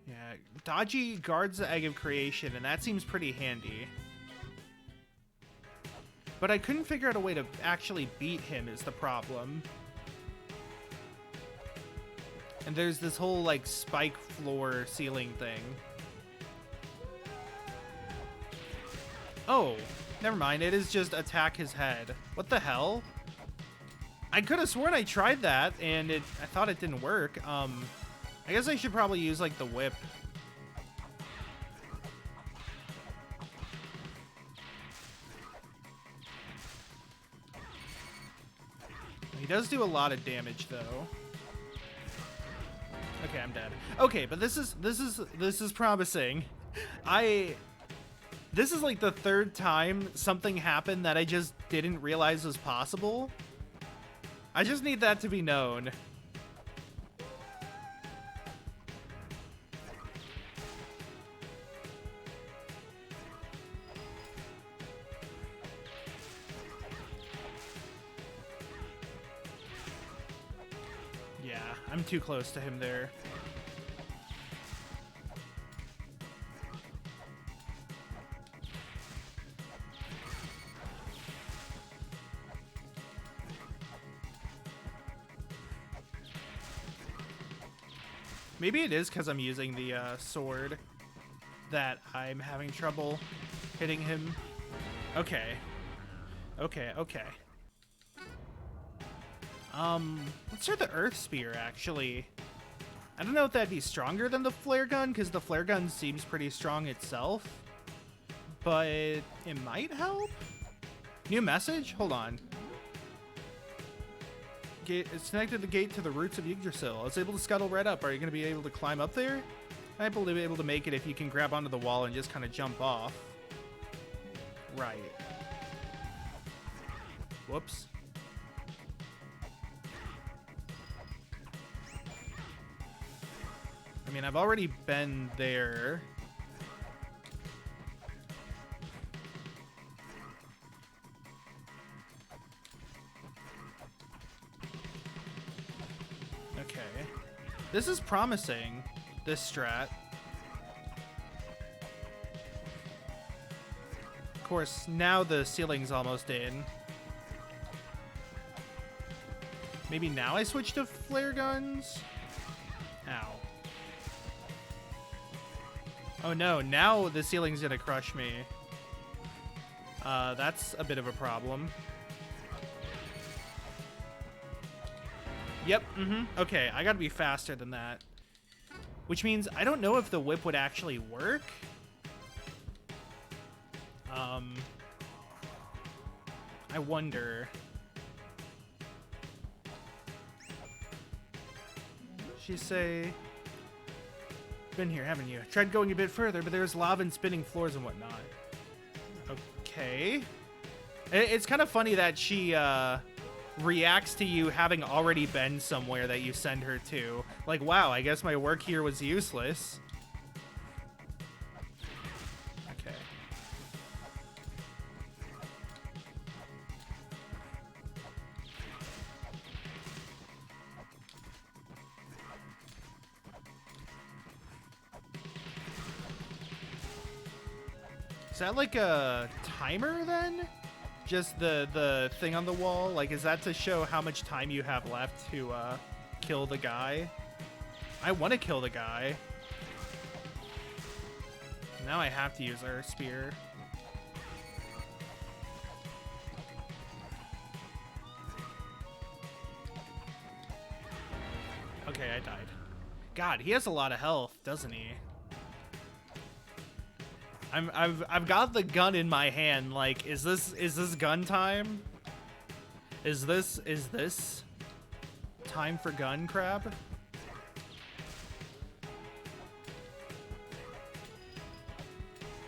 Speaker 1: Yeah, Daji guards the Egg of Creation, and that seems pretty handy. But I couldn't figure out a way to actually beat him is the problem. And there's this whole, like, spike floor ceiling thing. Oh, never mind. It is just attack his head. What the hell? I could have sworn I tried that, and I thought it didn't work. I guess I should probably use, like, the whip. He does do a lot of damage, though. Okay, I'm dead. Okay, but this is promising. This is like the 3rd time something happened that I just didn't realize was possible. I just need that to be known. Yeah, I'm too close to him there. Maybe it is because I'm using the sword that I'm having trouble hitting him. Okay. Okay, okay. Let's try the Earth Spear, actually. I don't know if that'd be stronger than the flare gun, because the flare gun seems pretty strong itself. But it might help? New message? Hold on. It's connected the gate to the roots of Yggdrasil. I was able to scuttle right up. Are you going to be able to climb up there? I might be able to make it if you can grab onto the wall and just kind of jump off. Right. Whoops. I mean, I've already been there. Okay. This is promising, this strat. Of course, now the ceiling's almost in. Maybe now I switch to flare guns? Ow. Oh no, now the ceiling's gonna crush me. That's a bit of a problem. Yep, okay, I gotta be faster than that. Which means I don't know if the whip would actually work. I wonder. She say... Been here, haven't you? Tried going a bit further, but there's lava and spinning floors and whatnot. Okay. It's kind of funny that she reacts to you having already been somewhere that you send her to. Like, wow, I guess my work here was useless. Okay. Is that like a timer then? Just the thing on the wall? Like, is that to show how much time you have left to kill the guy? I want to kill the guy. Now I have to use our spear. Okay, I died. God, he has a lot of health, doesn't he? I've got the gun in my hand. Like, is this gun time? Is this time for gun crab?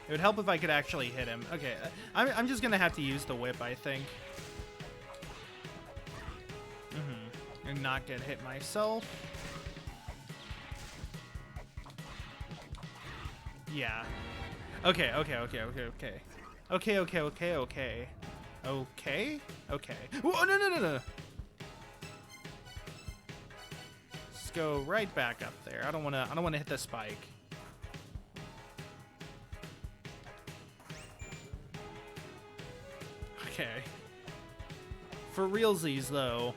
Speaker 1: It would help if I could actually hit him. Okay, I'm just gonna have to use the whip, I think. And not get hit myself. Yeah. Okay. Whoa, no. Let's go right back up there. I don't wanna hit the spike. Okay. For realsies, though.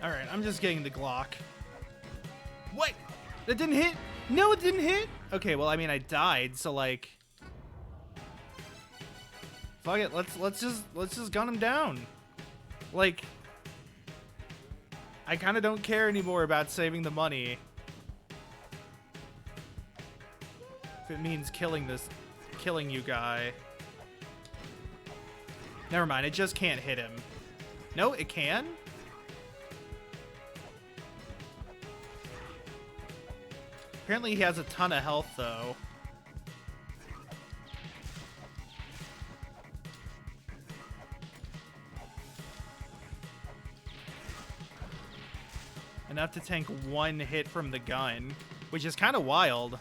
Speaker 1: Alright, I'm just getting the Glock. What? That didn't hit? No, it didn't hit? Okay, well, I mean, I died, so, like... Fuck it, let's just gun him down. Like... I kind of don't care anymore about saving the money. If it means killing you guy. Never mind, it just can't hit him. No, it can? Apparently he has a ton of health, though. Enough to tank one hit from the gun, which is kind of wild.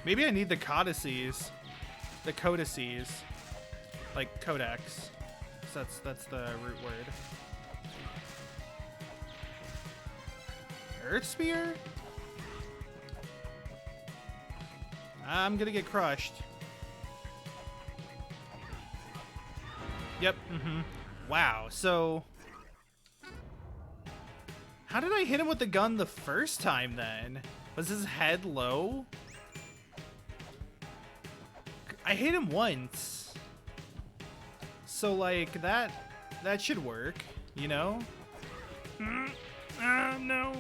Speaker 1: Maybe I need the codices. The codices. Like codex. That's the root word. Earth Spear? I'm gonna get crushed. Yep, Wow, so... How did I hit him with the gun the first time, then? Was his head low? I hit him once. So, like, that should work, you know? No.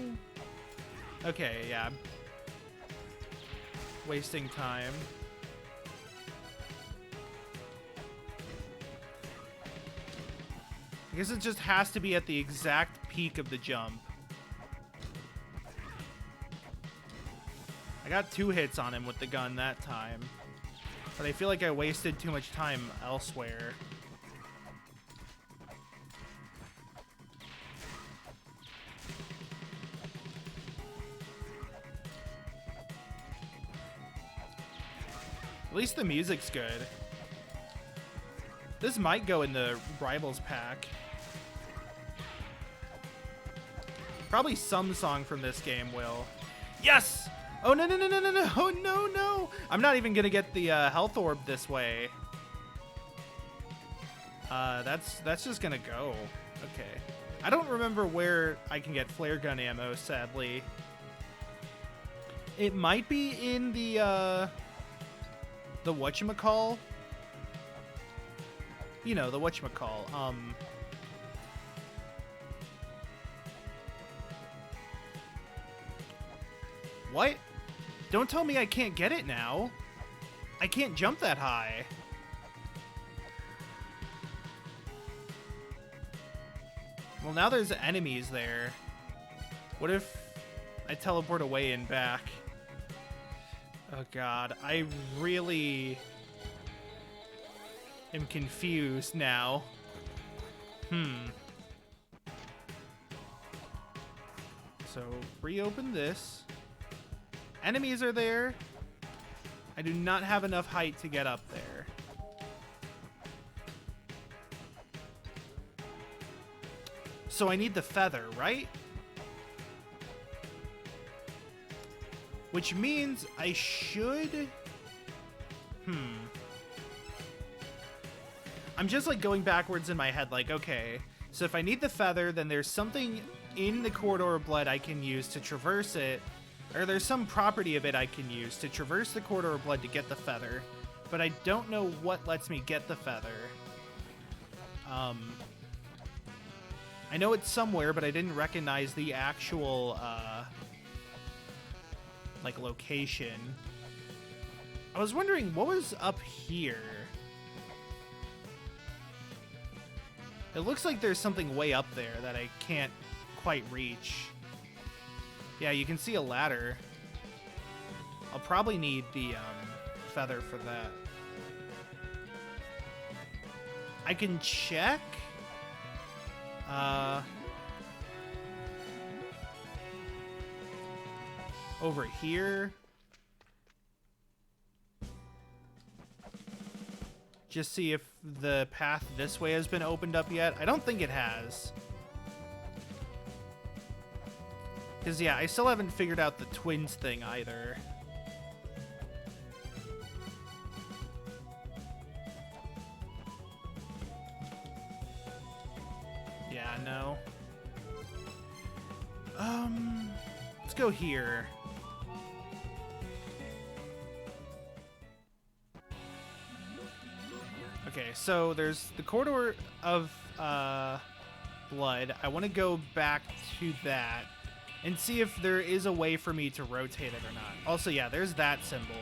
Speaker 1: Okay, yeah. Wasting time. I guess it just has to be at the exact peak of the jump. I got 2 hits on him with the gun that time. But I feel like I wasted too much time elsewhere. At least the music's good. This might go in the Rivals pack. Probably some song from this game will. Yes! Oh, no. Oh, no. I'm not even going to get the health orb this way. That's just going to go. Okay. I don't remember where I can get flare gun ammo, sadly. It might be in the whatchamacall. You know, the whatchamacall. What? Don't tell me I can't get it now. I can't jump that high. Well, now there's enemies there. What if I teleport away and back? Oh god, I really am confused now. So, reopen this. Enemies are there. I do not have enough height to get up there. So I need the feather, right? Which means I should... I'm just like going backwards in my head, like, okay, so if I need the feather, then there's something in the Corridor of Blood I can use to traverse it, or there's some property of it I can use to traverse the Corridor of Blood to get the feather, but I don't know what lets me get the feather. I know it's somewhere, but I didn't recognize the actual, like, location. I was wondering, what was up here? It looks like there's something way up there that I can't quite reach. Yeah, you can see a ladder. I'll probably need the feather for that. I can check. Over here. Just see if the path this way has been opened up yet. I don't think it has. Because, yeah, I still haven't figured out the twins thing either. Yeah, no. Let's go here. Okay, so there's the Corridor of Blood. I want to go back to that and see if there is a way for me to rotate it or not. Also, yeah, there's that symbol.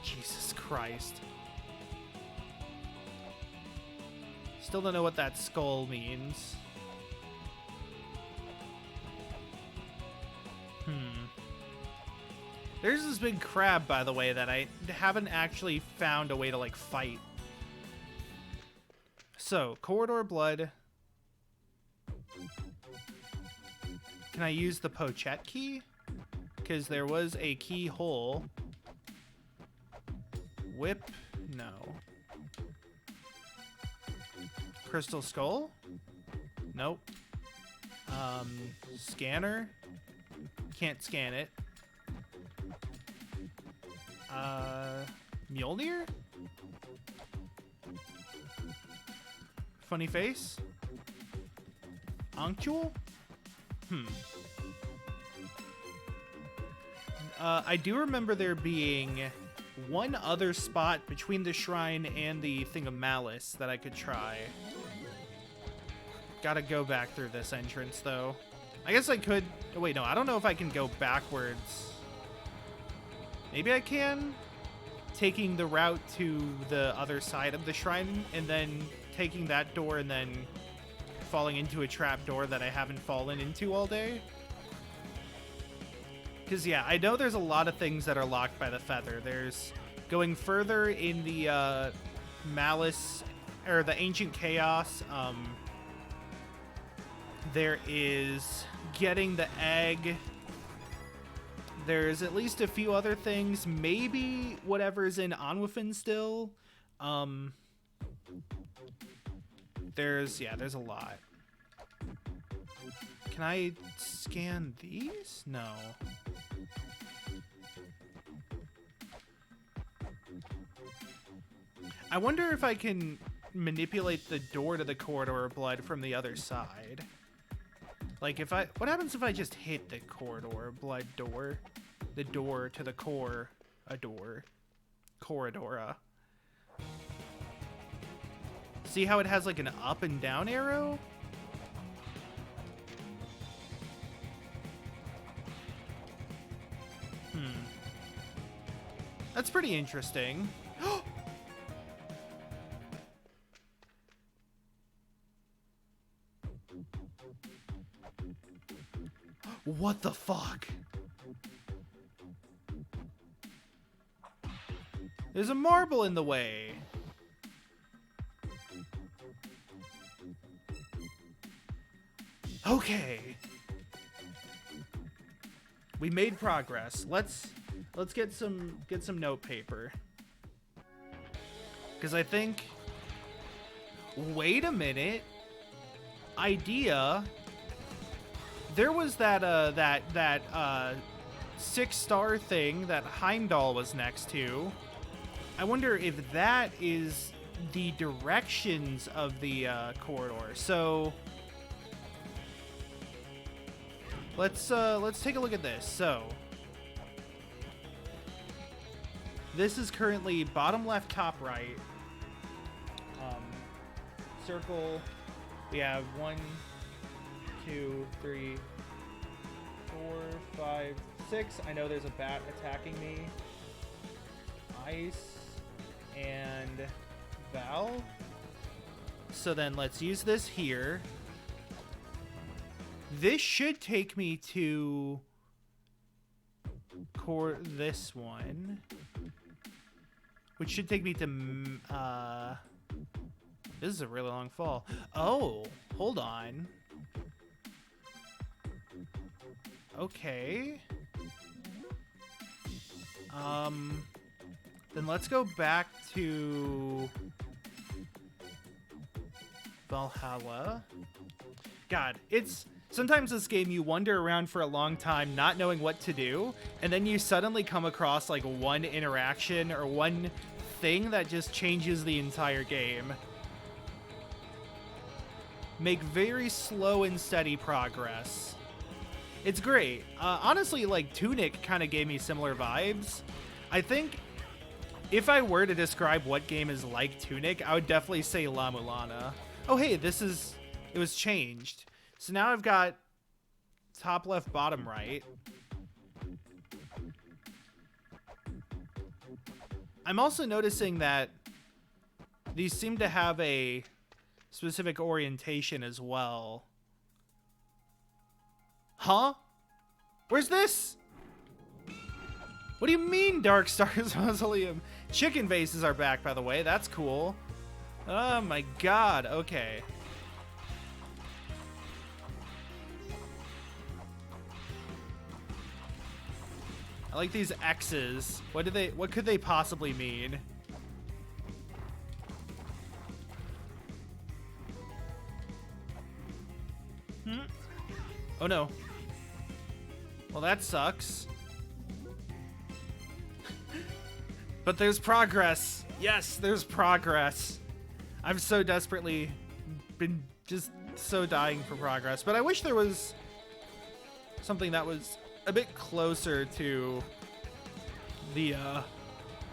Speaker 1: Jesus Christ. Still don't know what that skull means. There's this big crab, by the way, that I haven't actually found a way to, like, fight. So, Corridor Blood. Can I use the Pochette key? Because there was a keyhole. Whip? No. Crystal Skull? Nope. Scanner? Can't scan it. Mjolnir? Funny face? Unctual? I do remember there being one other spot between the shrine and the Thing of Malice that I could try. Gotta go back through this entrance, though. I guess I could... Oh, wait, no, I don't know if I can go backwards. Maybe I can? Taking the route to the other side of the shrine and then taking that door and then falling into a trap door that I haven't fallen into all day. Because, yeah, I know there's a lot of things that are locked by the feather. There's going further in the Malice, or the Ancient Chaos. There is getting the egg. There's at least a few other things. Maybe whatever's in Anwufin still. There's a lot. Can I scan these? No. I wonder if I can manipulate the door to the Corridor of Blood from the other side. Like, what happens if I just hit the Corridor of Blood door? The door to the core, a door. Corridora. See how it has like an up and down arrow? That's pretty interesting. What the fuck? There's a marble in the way. Okay. We made progress. Let's get some note paper. Cuz I think wait a minute. Idea. There was that 6-star thing that Heimdall was next to. I wonder if that is the directions of the corridor. So let's take a look at this. So this is currently bottom left, top right. Circle. We have 1, 2, 3, 4, 5, 6. I know there's a bat attacking me. Ice and Val. So then let's use this here. This should take me to this one, which should take me to this is a really long fall. Oh, hold on. Okay. Then let's go back to Valhalla. God, it's sometimes this game you wander around for a long time not knowing what to do, and then you suddenly come across like one interaction or one thing that just changes the entire game. Make very slow and steady progress. It's great. Honestly, like, Tunic kind of gave me similar vibes. I think if I were to describe what game is like Tunic, I would definitely say La-Mulana. Oh, hey, it was changed. So now I've got top left, bottom right. I'm also noticing that these seem to have a specific orientation as well. Huh? Where's this? What do you mean Dark Star's Mausoleum? Chicken vases are back, by the way. That's cool. Oh my god. Okay. I like these X's. What could they possibly mean? Oh no. Well, that sucks. But there's progress. Yes, there's progress. I've so desperately been just so dying for progress. But I wish there was something that was a bit closer to the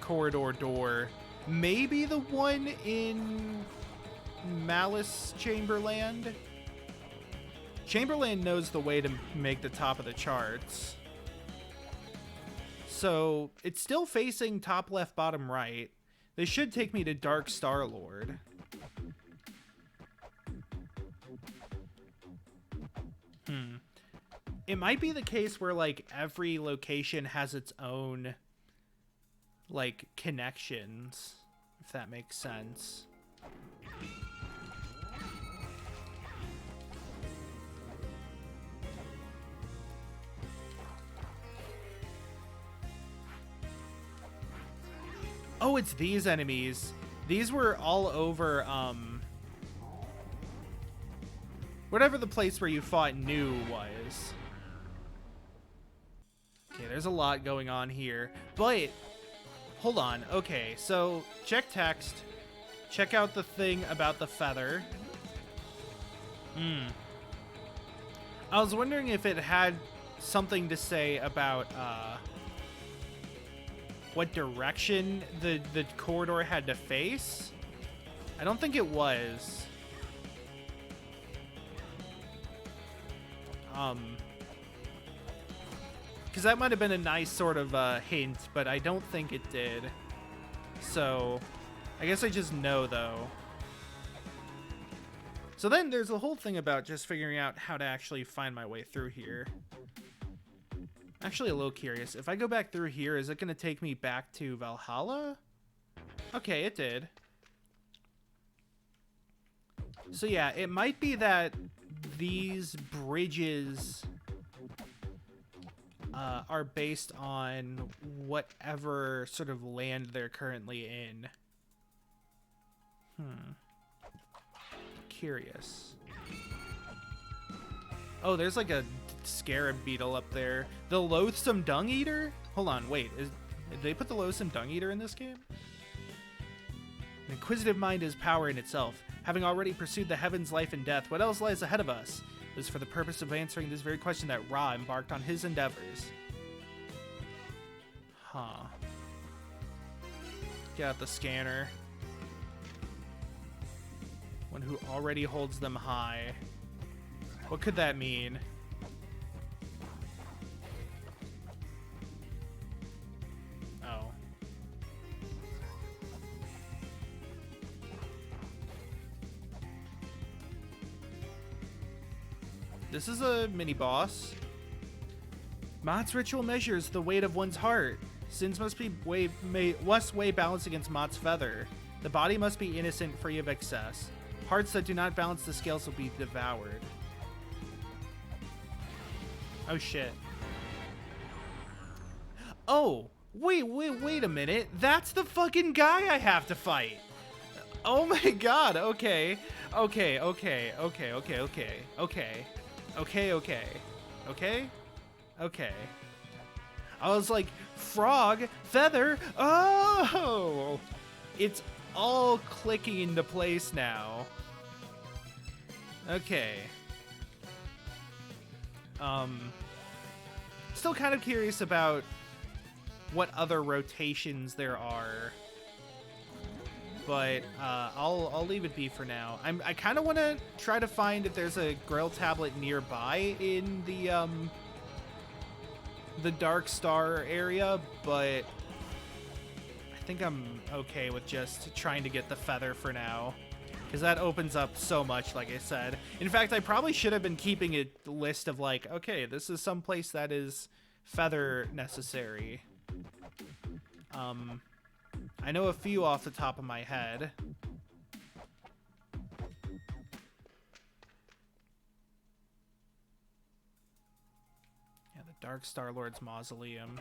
Speaker 1: corridor door. Maybe the one in Malice Chamberland? Chamberlain knows the way to make the top of the charts. So it's still facing top left, bottom right. This should take me to Dark Star Lord. It might be the case where like every location has its own like connections, if that makes sense. Oh, it's these enemies. These were all over, whatever the place where you fought New was. Okay, there's a lot going on here. But, hold on. Okay, so check text. Check out the thing about the feather. I was wondering if it had something to say about, what direction the corridor had to face. I don't think it was. Because that might have been a nice sort of hint, but I don't think it did. So, I guess I just know, though. So then there's the whole thing about just figuring out how to actually find my way through here. Actually a little curious. If I go back through here, is it going to take me back to Valhalla? Okay, it did. So yeah, it might be that these bridges are based on whatever sort of land they're currently in. Curious. Oh, there's like a scarab beetle up there. The loathsome dung eater? Hold on, wait. Did they put the loathsome dung eater in this game? An inquisitive mind is power in itself. Having already pursued the heavens, life, and death, what else lies ahead of us? It was for the purpose of answering this very question that Ra embarked on his endeavors. Huh. Get out the scanner. One who already holds them high. What could that mean? Oh. This is a mini-boss. Mot's ritual measures the weight of one's heart. Sins must weigh balanced against Mot's feather. The body must be innocent, free of excess. Hearts that do not balance the scales will be devoured. Oh shit. Oh, wait a minute. That's the fucking guy I have to fight. Oh my god, okay. Okay. I was like, frog, feather, oh! It's all clicking into place now. Okay. Still kind of curious about what other rotations there are. But I'll leave it be for now. I kind of want to try to find if there's a Grail tablet nearby in the Dark Star area, but I think I'm okay with just trying to get the feather for now, because that opens up so much, like I said. In fact, I probably should have been keeping a list of like, okay, this is some place that is feather necessary. I know a few off the top of my head. Yeah, the Dark Star Lord's Mausoleum.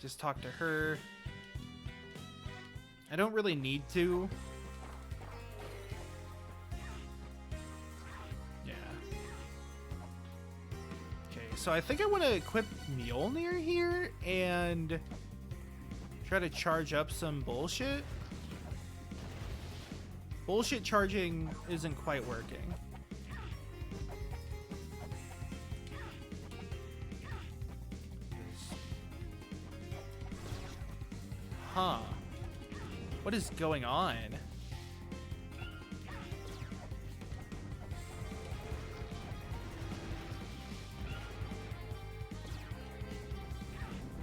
Speaker 1: Just talk to her. I don't really need to. Yeah. Okay, so I think I want to equip Mjolnir here and try to charge up some bullshit. Bullshit charging isn't quite working. Huh. What is going on?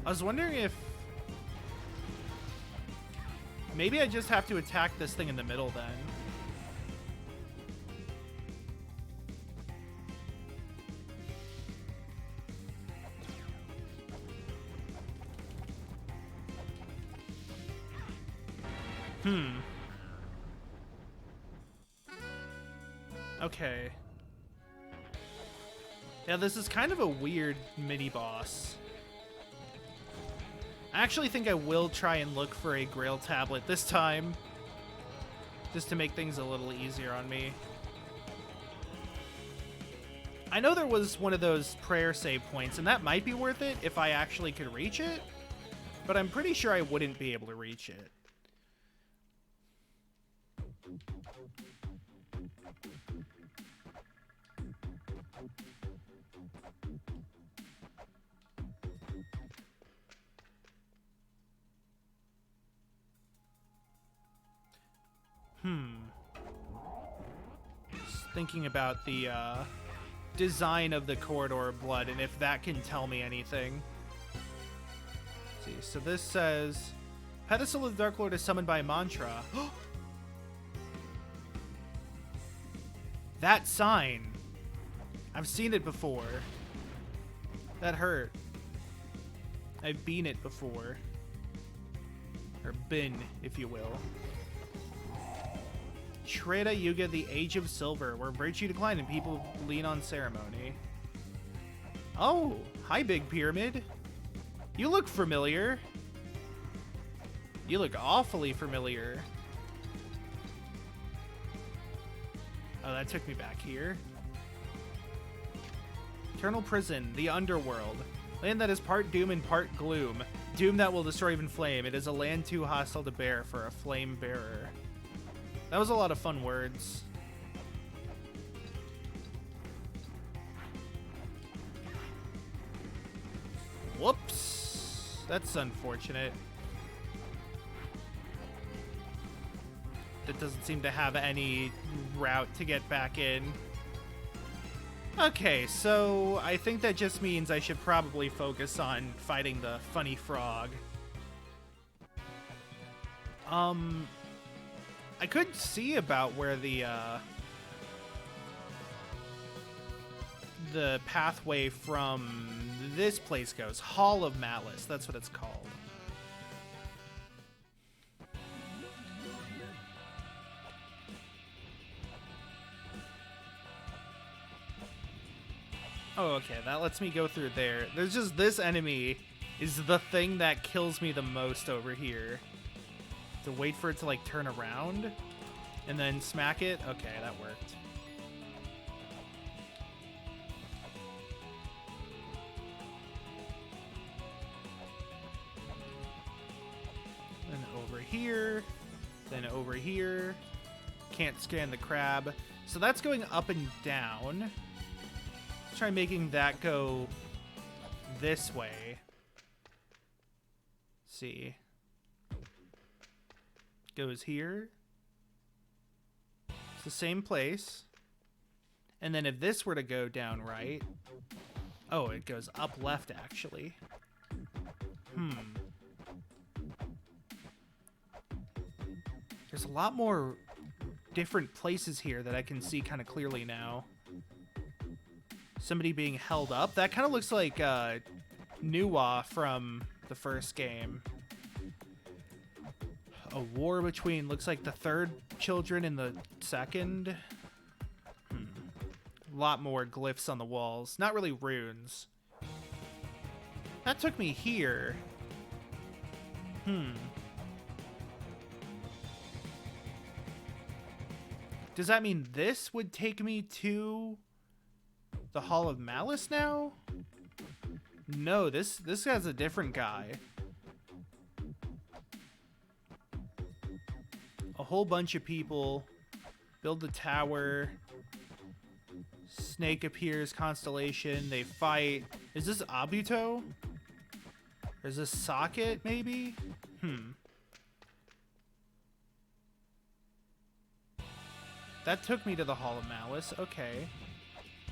Speaker 1: I was wondering if maybe I just have to attack this thing in the middle then. Okay. Yeah, this is kind of a weird mini-boss. I actually think I will try and look for a Grail tablet this time, just to make things a little easier on me. I know there was one of those prayer save points, and that might be worth it if I actually could reach it, but I'm pretty sure I wouldn't be able to reach it. Just thinking about the design of the Corridor of Blood and if that can tell me anything. Let's see, so this says, Pedestal of the Dark Lord is summoned by mantra. That sign. I've seen it before. That hurt. I've been it before. Or been, if you will. Treta Yuga, the Age of Silver, where virtue declined and people lean on ceremony. Oh, hi, Big Pyramid. You look familiar. You look awfully familiar. Oh, that took me back here. Eternal Prison, the Underworld. Land that is part doom and part gloom. Doom that will destroy even flame. It is a land too hostile to bear for a flame bearer. That was a lot of fun words. Whoops. That's unfortunate. That doesn't seem to have any route to get back in. Okay, so I think that just means I should probably focus on fighting the funny frog. I could see about where the pathway from this place goes. Hall of Malice, that's what it's called. Oh, okay, that lets me go through there. There's just this enemy is the thing that kills me the most over here. To wait for it to, like, turn around and then smack it. Okay, that worked. Then over here. Then over here. Can't scan the crab. So that's going up and down. Try making that go this way. See. Goes here. It's the same place. And then if this were to go down right. Oh, it goes up left, actually. There's a lot more different places here that I can see kind of clearly now. Somebody being held up. That kind of looks like Nuwa from the first game. A war between, looks like the third children and the second. A lot more glyphs on the walls. Not really runes. That took me here. Does that mean this would take me to the Hall of Malice now? No, this has a different guy. A whole bunch of people build the tower. Snake appears, constellation. They fight. Is this Abuto? Or is this Socket, maybe? That took me to the Hall of Malice. Okay.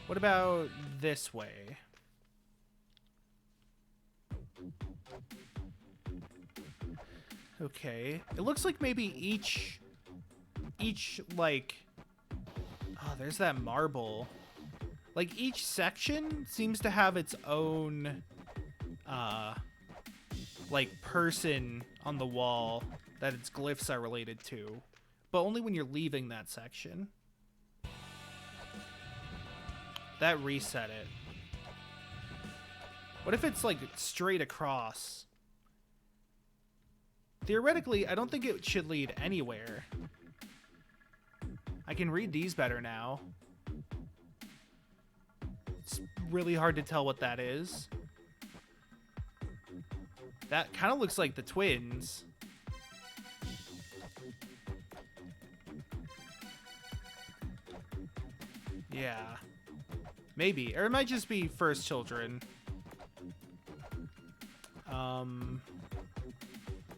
Speaker 1: What about this way? Okay. It looks like maybe each like, oh, there's that marble. Like each section seems to have its own like person on the wall that its glyphs are related to, but only when you're leaving that section. That reset it. What if it's like straight across? Theoretically, I don't think it should lead anywhere. I can read these better now. It's really hard to tell what that is. That kind of looks like the twins. Yeah. Maybe. Or it might just be first children.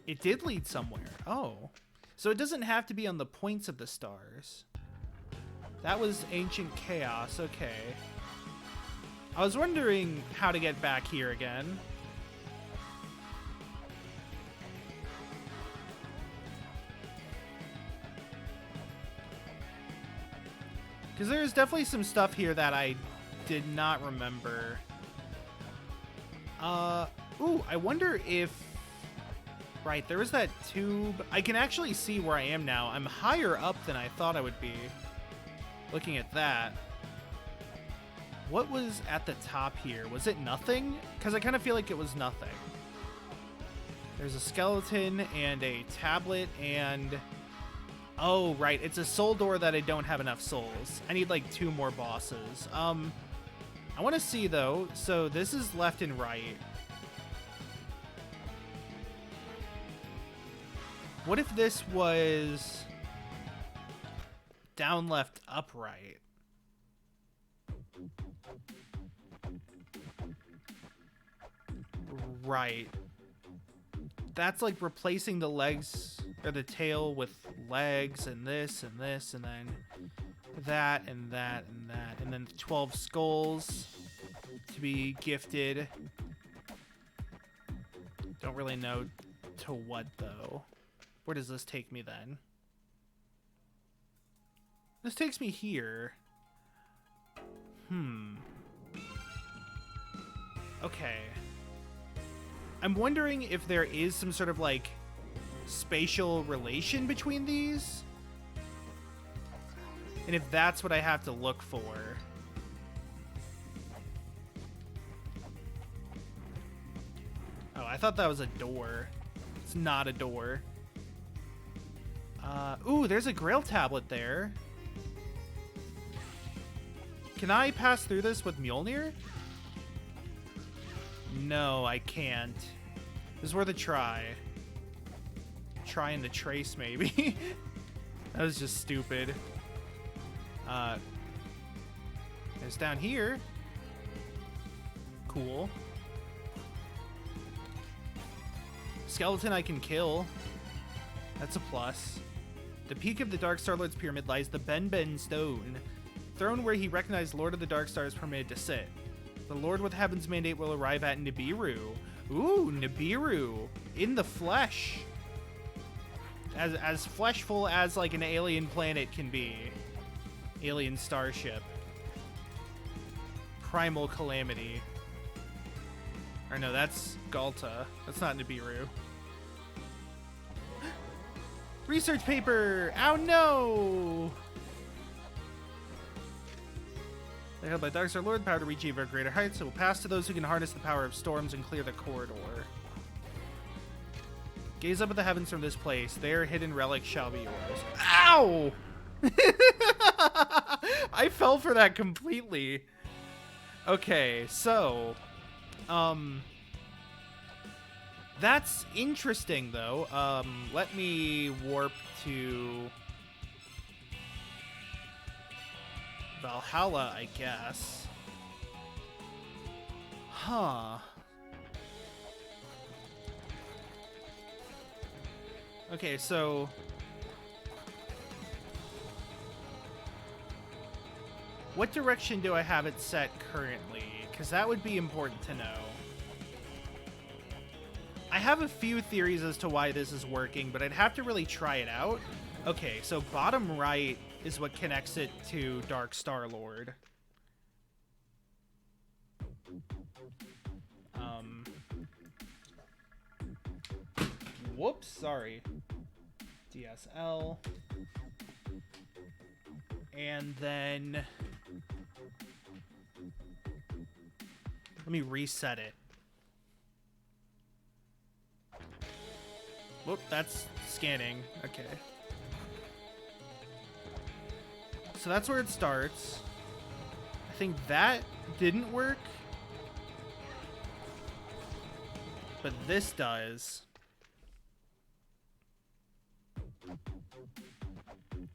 Speaker 1: It did lead somewhere. Oh. So it doesn't have to be on the points of the stars. That was ancient chaos. Okay. I was wondering how to get back here again. Because there's definitely some stuff here that I did not remember. Ooh, I wonder if... Right, there was that tube. I can actually see where I am now. I'm higher up than I thought I would be. Looking at that. What was at the top here? Was it nothing? Because I kind of feel like it was nothing. There's a skeleton and a tablet and... Oh, right. It's a soul door that I don't have enough souls. I need like 2 more bosses. I want to see though. So this is left and right. What if this was down, left, upright? Right. That's like replacing the legs or the tail with legs and this and this and then that and that and that. And then 12 skulls to be gifted. Don't really know to what though. Where does this take me then? This takes me here. Okay. I'm wondering if there is some sort of like spatial relation between these. And if that's what I have to look for. Oh, I thought that was a door. It's not a door. Ooh, there's a Grail tablet there. Can I pass through this with Mjolnir? No, I can't. This is worth a try. Try and the trace, maybe. That was just stupid. It's down here. Cool. Skeleton I can kill. That's a plus. The peak of the Dark Star Lord's pyramid lies the Ben Stone, throne where he recognized Lord of the Dark Star is permitted to sit. The Lord with Heaven's mandate will arrive at Nibiru. Ooh, Nibiru. In the flesh. As fleshful as like an alien planet can be. Alien starship. Primal Calamity. Or no, that's Galta. That's not Nibiru. Research paper! Oh no! They held by Dark Star Lord, power to reach even greater heights. It will pass to those who can harness the power of storms and clear the corridor. Gaze up at the heavens from this place. Their hidden relic shall be yours. Ow! I fell for that completely. Okay, so... That's interesting, though. Let me warp to Valhalla, I guess. Huh. Okay, so... What direction do I have it set currently? Because that would be important to know. I have a few theories as to why this is working, but I'd have to really try it out. Okay, so bottom right is what connects it to Dark Star Lord. Whoops, sorry. DSL. And then... Let me reset it. Whoop, that's scanning. Okay. So that's where it starts. I think that didn't work. But this does.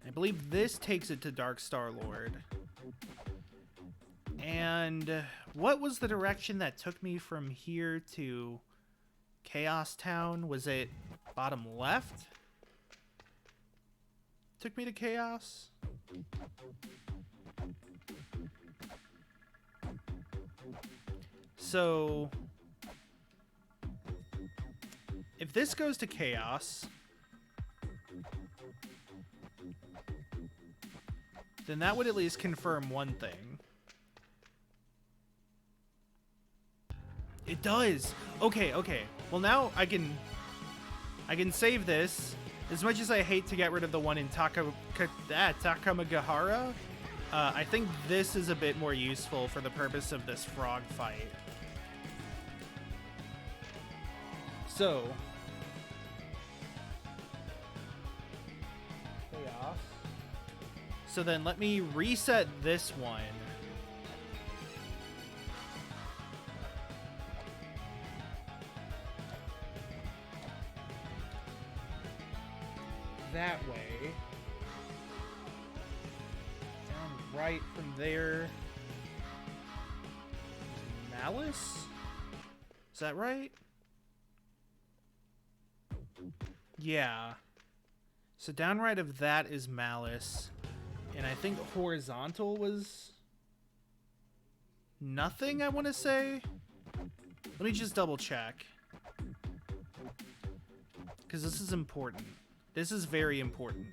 Speaker 1: I believe this takes it to Dark Star Lord. And what was the direction that took me from here to Chaos Town? Was it bottom left? Took me to Chaos? So if this goes to Chaos, then that would at least confirm one thing. It does. Okay, okay. Well, now I can save this. As much as I hate to get rid of the one in Takamagahara, I think this is a bit more useful for the purpose of this frog fight. So, chaos. So then let me reset this one. That way. Down right from there. Malice? Is that right? Yeah. So down right of that is Malice. And I think horizontal was nothing, I want to say. Let me just double check. Because this is important. This is very important.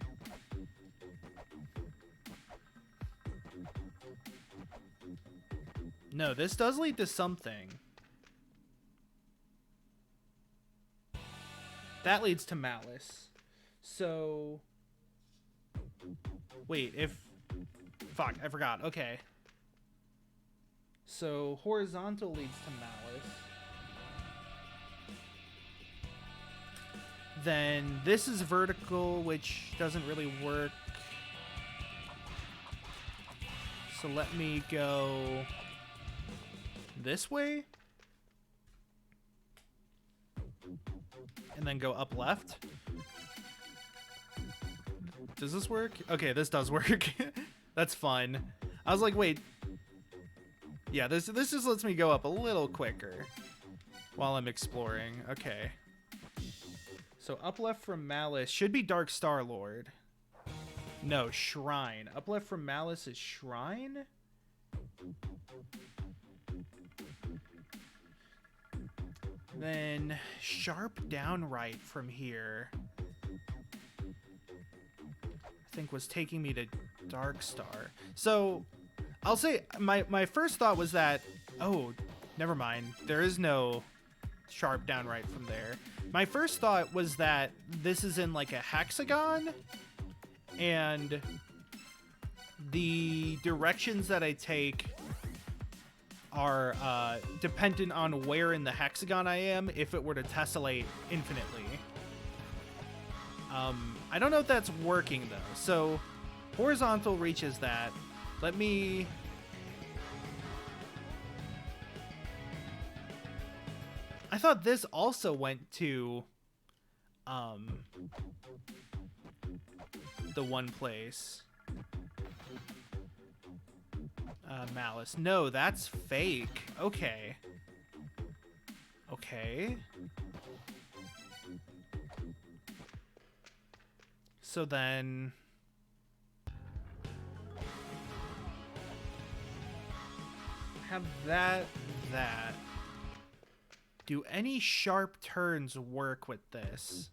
Speaker 1: No, this does lead to something. That leads to Malice. So... Wait, if... Fuck, I forgot. Okay. So, horizontal leads to Malice. Then this is vertical, which doesn't really work. So let me go this way. And then go up left. Does this work? Okay, this does work. That's fun. I was like, wait. Yeah, this just lets me go up a little quicker while I'm exploring. Okay. So up left from Malice should be Dark Star Lord. No, Shrine. Up left from Malice is Shrine? Then sharp down right from here, I think was taking me to Dark Star. So I'll say my first thought was that, oh, never mind. There is no sharp down right from there. My first thought was that this is in like a hexagon, and the directions that I take are dependent on where in the hexagon I am if it were to tessellate infinitely. I don't know if that's working though. So horizontal reaches that. Let me... I thought this also went to the one place. Malice. No, that's fake. Okay. Okay. So then... have that. Do any sharp turns work with this?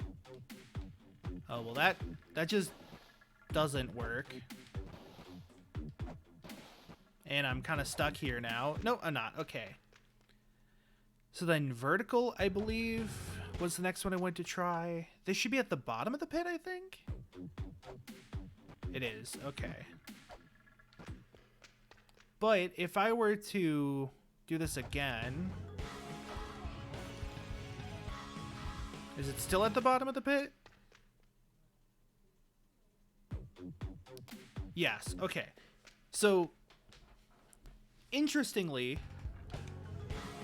Speaker 1: Oh, well that just doesn't work. And I'm kind of stuck here now. No, I'm not. Okay. So then vertical, I believe, was the next one I went to try. This should be at the bottom of the pit, I think. It is. Okay. But if I were to do this again... Is it still at the bottom of the pit? Yes. Okay. So... interestingly,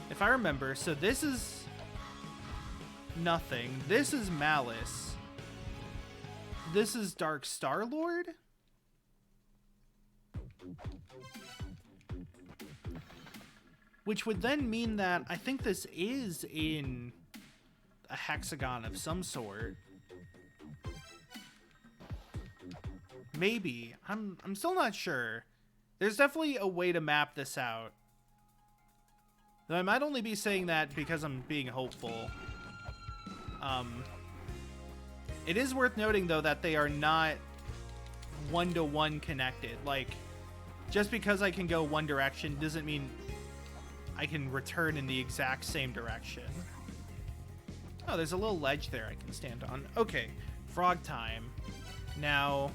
Speaker 1: if I remember, so this is nothing. This is Malice. This is Dark Star Lord. Which would then mean that I think this is in a hexagon of some sort. Maybe. I'm still not sure. There's definitely a way to map this out. Though I might only be saying that because I'm being hopeful. It is worth noting, though, that they are not one-to-one connected. Like, just because I can go one direction doesn't mean I can return in the exact same direction. Oh, there's a little ledge there I can stand on. Okay, frog time. Now...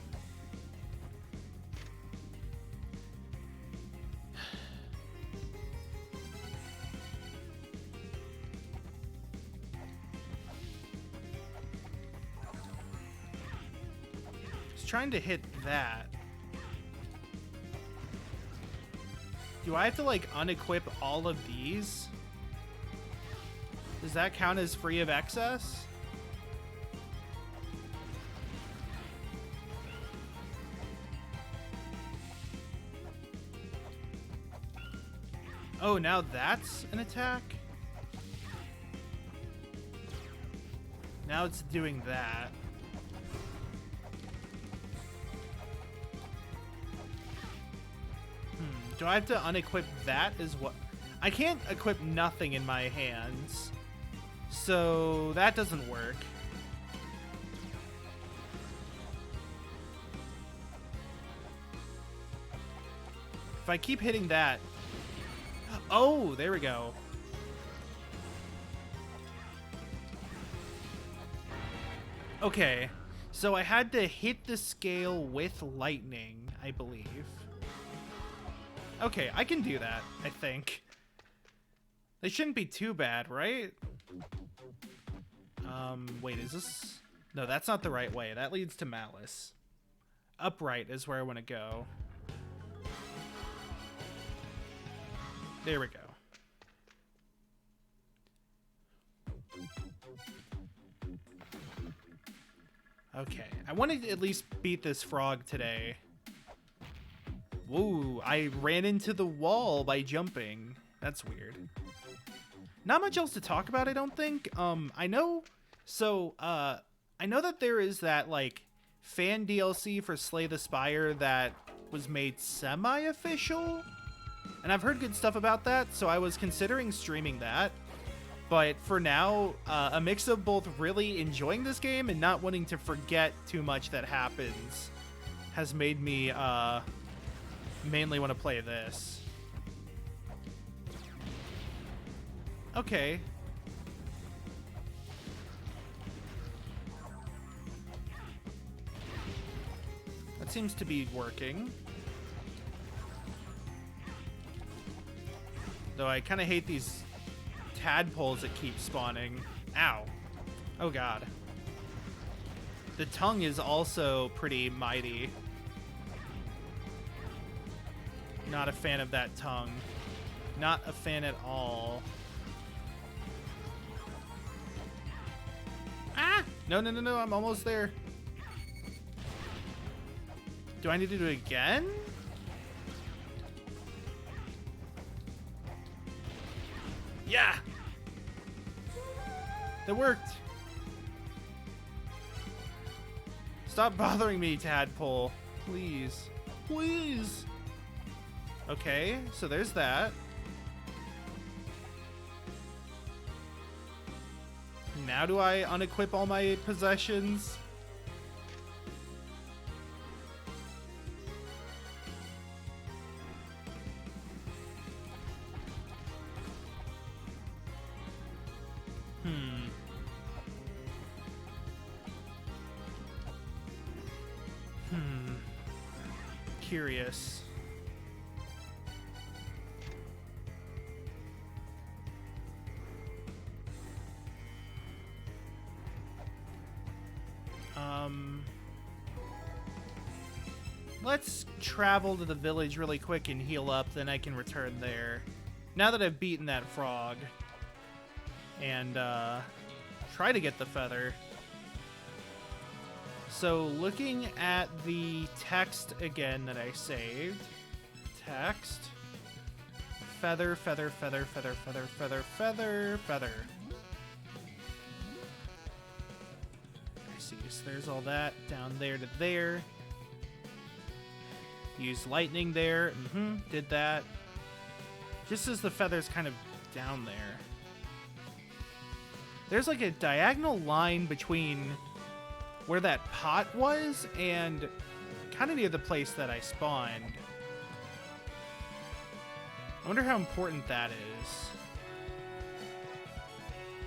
Speaker 1: just trying to hit that. Do I have to, like, unequip all of these? Does that count as free of excess? Oh, now that's an attack? Now it's doing that. Do I have to unequip that as well? I can't equip nothing in my hands. So that doesn't work. If I keep hitting that... Oh, there we go. Okay, so I had to hit the scale with lightning, I believe. Okay, I can do that, I think. They shouldn't be too bad, right? Wait, is this... No, that's not the right way. That leads to Malice. Upright is where I want to go. There we go. Okay, I want to at least beat this frog today. Whoa, I ran into the wall by jumping. That's weird. Not much else to talk about, I don't think. I know that there is that, like, fan DLC for Slay the Spire that was made semi-official. And I've heard good stuff about that, so I was considering streaming that. But for now, a mix of both really enjoying this game and not wanting to forget too much that happens has made me mainly want to play this. Okay. That seems to be working. Though I kind of hate these tadpoles that keep spawning. Ow. Oh god. The tongue is also pretty mighty. Not a fan of that tongue. Not a fan at all. Ah! No, no, no, no, I'm almost there. Do I need to do it again? Yeah! That worked. Stop bothering me, tadpole. Please. Please. Okay, so there's that. Now do I unequip all my possessions? Curious. Let's travel to the village really quick and heal up, then I can return there. Now that I've beaten that frog. And, try to get the feather. So, looking at the text again that I saved. Text. Feather, feather, feather, feather, feather, feather, feather, feather. I see, so there's all that down there to there. Use lightning there. Did that. Just as the feather's kind of down there. There's like a diagonal line between where that pot was and kind of near the place that I spawned. I wonder how important that is.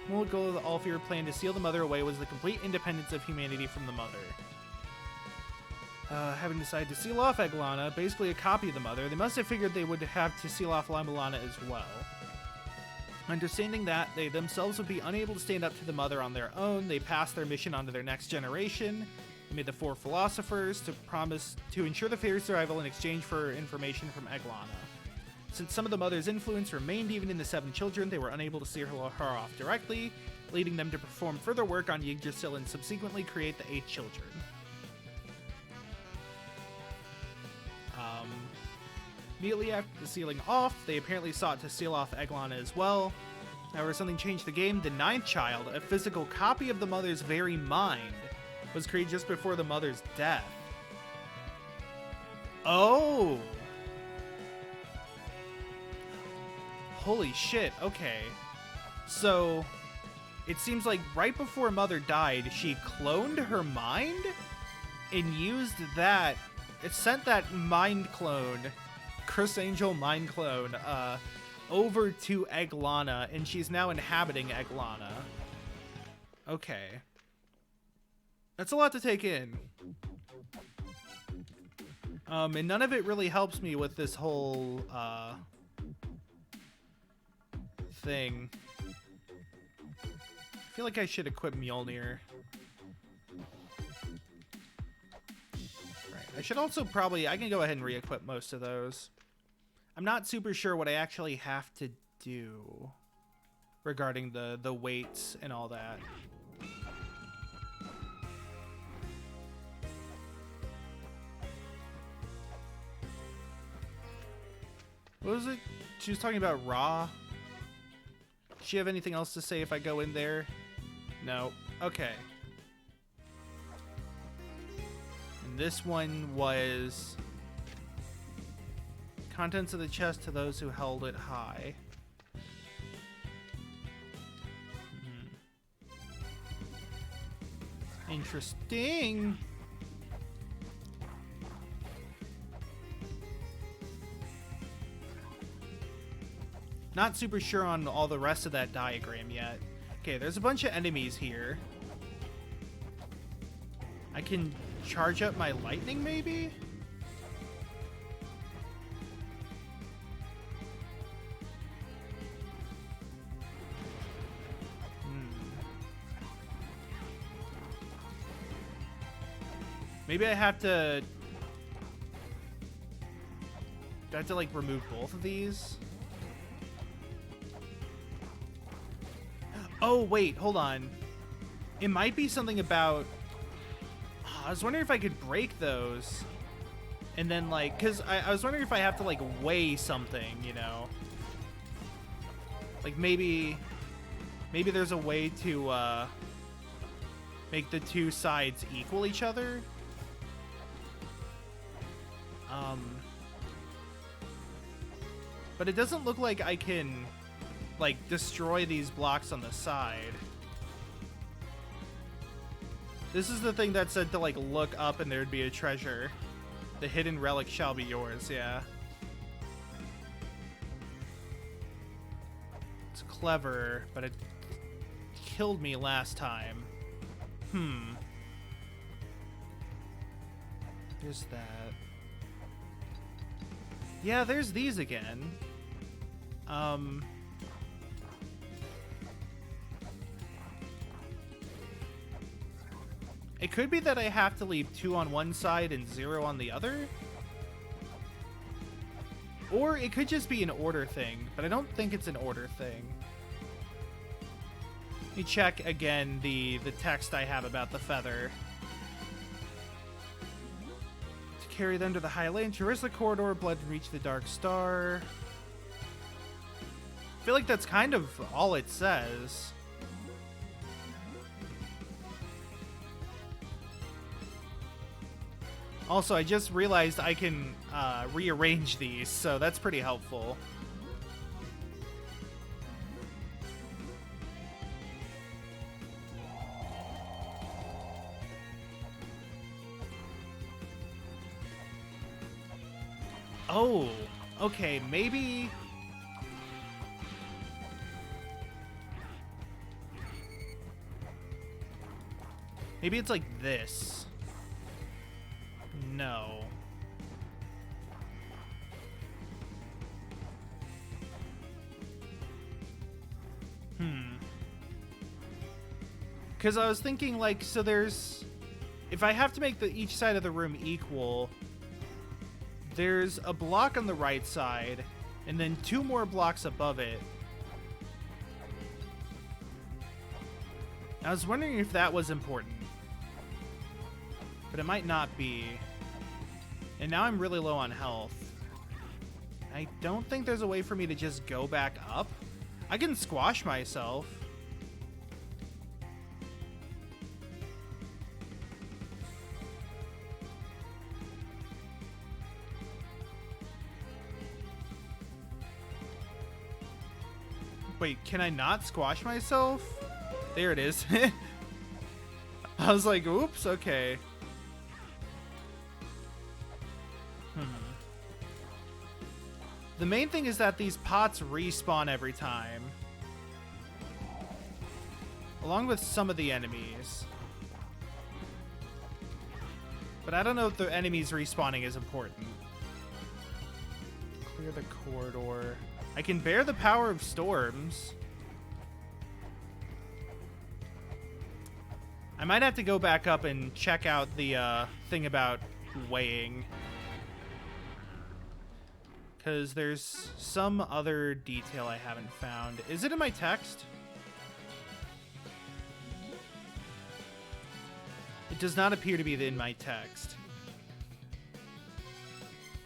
Speaker 1: The whole goal of the All-Fear plan to seal the Mother away was the complete independence of humanity from the Mother. Having decided to seal off La-Mulana, basically a copy of the Mother, they must have figured they would have to seal off La-Mulana as well. Understanding that they themselves would be unable to stand up to the Mother on their own, they passed their mission on to their next generation. They made the 4 philosophers to promise to ensure the Fairy's survival in exchange for information from La-Mulana. Since some of the Mother's influence remained even in the 7 children, they were unable to steer her off directly, leading them to perform further work on Yggdrasil and subsequently create the 8 children. Immediately after the sealing off, they apparently sought to seal off La-Mulana as well. However, something changed the game. The 9th child, a physical copy of the Mother's very mind, was created just before the Mother's death. Oh! Holy shit, okay. So, it seems like right before Mother died, she cloned her mind and used that. It sent that mind clone, Chris Angel mind clone, over to La-Mulana, and she's now inhabiting La-Mulana. Okay. That's a lot to take in. And none of it really helps me with this whole, thing. I feel like I should equip Mjolnir. Right. I should also probably... I can go ahead and re-equip most of those. I'm not super sure what I actually have to do regarding the weights and all that. What was it? She was talking about Ra. Does she have anything else to say if I go in there? No. Okay. And this one was... contents of the chest to those who held it high. Interesting. Not super sure on all the rest of that diagram yet. Okay, there's a bunch of enemies here. I can charge up my lightning, maybe? Maybe I have to... do I have to, like, remove both of these? Oh, wait, hold on. It might be something about... I was wondering if I could break those. And then, like... because I was wondering if I have to, like, weigh something, you know? Like, maybe there's a way to, make the two sides equal each other? But it doesn't look like I can, like, destroy these blocks on the side. This is the thing that said to, like, look up and there'd be a treasure. The hidden relic shall be yours, yeah. It's clever, but it killed me last time. There's that. Yeah, there's these again. It could be that I have to leave 2 on one side and 0 on the other. Or it could just be an order thing, but I don't think it's an order thing. Let me check again the text I have about the feather. To carry them to the High Land, traverse the corridor, blood, and reach the Dark Star. I feel like that's kind of all it says. Also, I just realized I can rearrange these, so that's pretty helpful. Oh, okay, maybe... Maybe it's like this. No. Because I was thinking, like, so there's... If I have to make each side of the room equal, there's a block on the right side, and then 2 more blocks above it. I was wondering if that was important. But it might not be. And now I'm really low on health. I don't think there's a way for me to just go back up. I can squash myself. Wait, can I not squash myself? There it is. I was like, oops, okay. The main thing is that these pots respawn every time. Along with some of the enemies. But I don't know if the enemies respawning is important. Clear the corridor. I can bear the power of storms. I might have to go back up and check out the thing about weighing. Because there's some other detail I haven't found. Is it in my text? It does not appear to be in my text.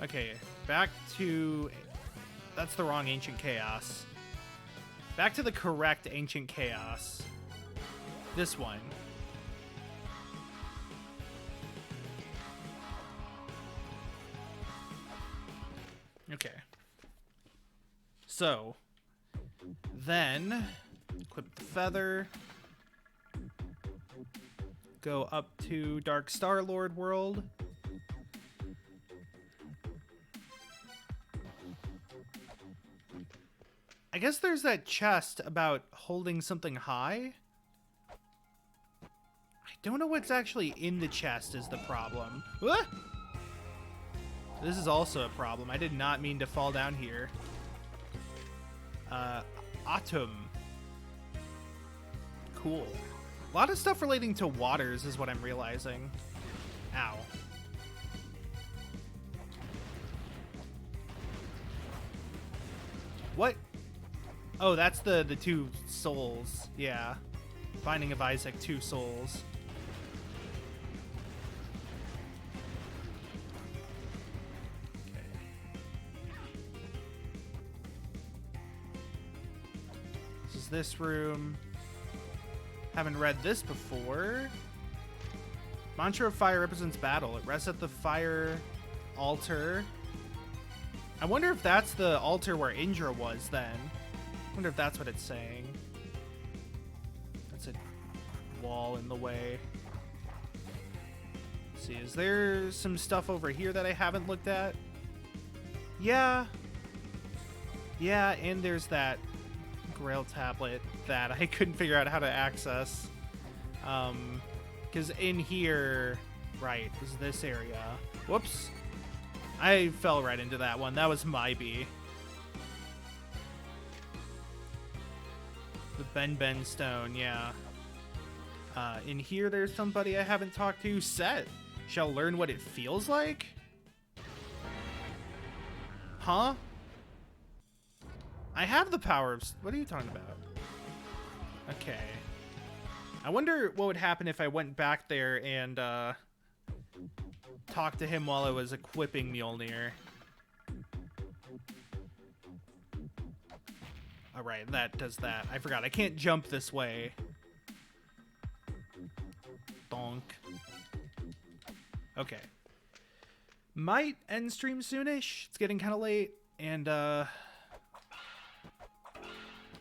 Speaker 1: Okay, back to... That's the wrong Ancient Chaos. Back to the correct Ancient Chaos. This one. Okay. So, then, equip the feather. Go up to Dark Star-Lord world. I guess there's that chest about holding something high. I don't know what's actually in the chest is the problem. Ah! This is also a problem. I did not mean to fall down here. Autumn. Cool. A lot of stuff relating to waters is what I'm realizing. Ow. What? Oh, that's the 2 souls. Yeah. Binding of Isaac, 2 souls. This room. Haven't read this before. Mantra of Fire represents battle. It rests at the fire altar. I wonder if that's the altar where Indra was then. I wonder if that's what it's saying. That's a wall in the way. Let's see, is there some stuff over here that I haven't looked at? Yeah. Yeah, and there's that Grail tablet that I couldn't figure out how to access. Because in here, right, is this area. Whoops. I fell right into that one. That was my B. The Ben Stone, yeah. In here, there's somebody I haven't talked to. Set. Shall learn what it feels like? Huh? I have the power of... What are you talking about? Okay. I wonder what would happen if I went back there and talked to him while I was equipping Mjolnir. Alright, that does that. I forgot. I can't jump this way. Donk. Okay. Might end stream soonish. It's getting kind of late. And,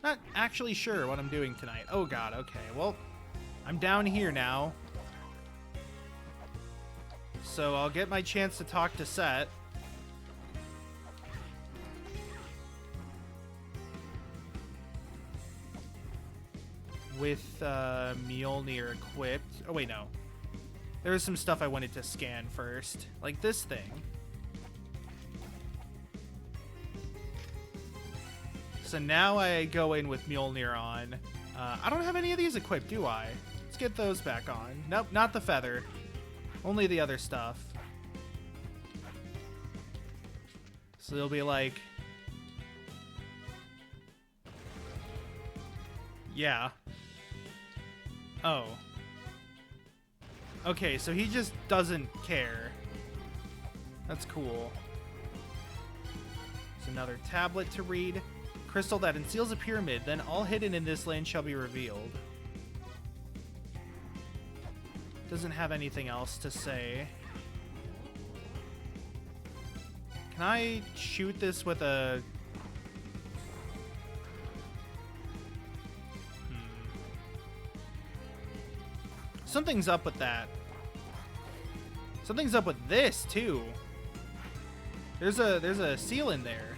Speaker 1: not actually sure what I'm doing tonight. Oh god, okay. Well, I'm down here now. So I'll get my chance to talk to Set. with Mjolnir equipped. Oh, wait, no. There was some stuff I wanted to scan first, like this thing. So now I go in with Mjolnir on. I don't have any of these equipped, do I? Let's get those back on. Nope, not the feather. Only the other stuff. So they'll be like... Yeah. Oh. Okay, so he just doesn't care. That's cool. There's another tablet to read. Crystal that unseals a pyramid, then all hidden in this land shall be revealed. Doesn't have anything else to say. Can I shoot this with a... Something's up with that. Something's up with this, too. There's a seal in there.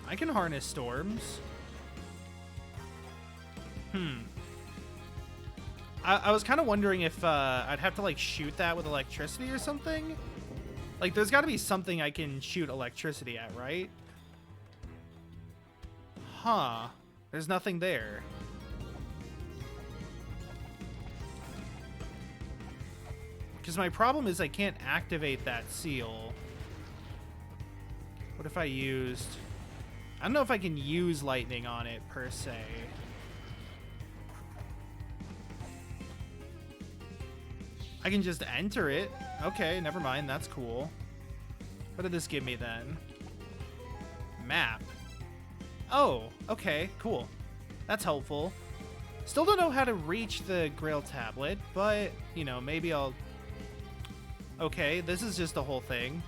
Speaker 1: I can harness storms. I was kind of wondering if I'd have to, like, shoot that with electricity or something. Like, there's got to be something I can shoot electricity at, right? Huh. There's nothing there. Because my problem is I can't activate that seal. What if I used... I don't know if I can use lightning on it, per se. I can just enter it. Okay, never mind. That's cool. What did this give me, then? Map. Oh, okay, cool. That's helpful. Still don't know how to reach the Grail tablet, but, you know, maybe I'll... Okay, this is just the whole thing.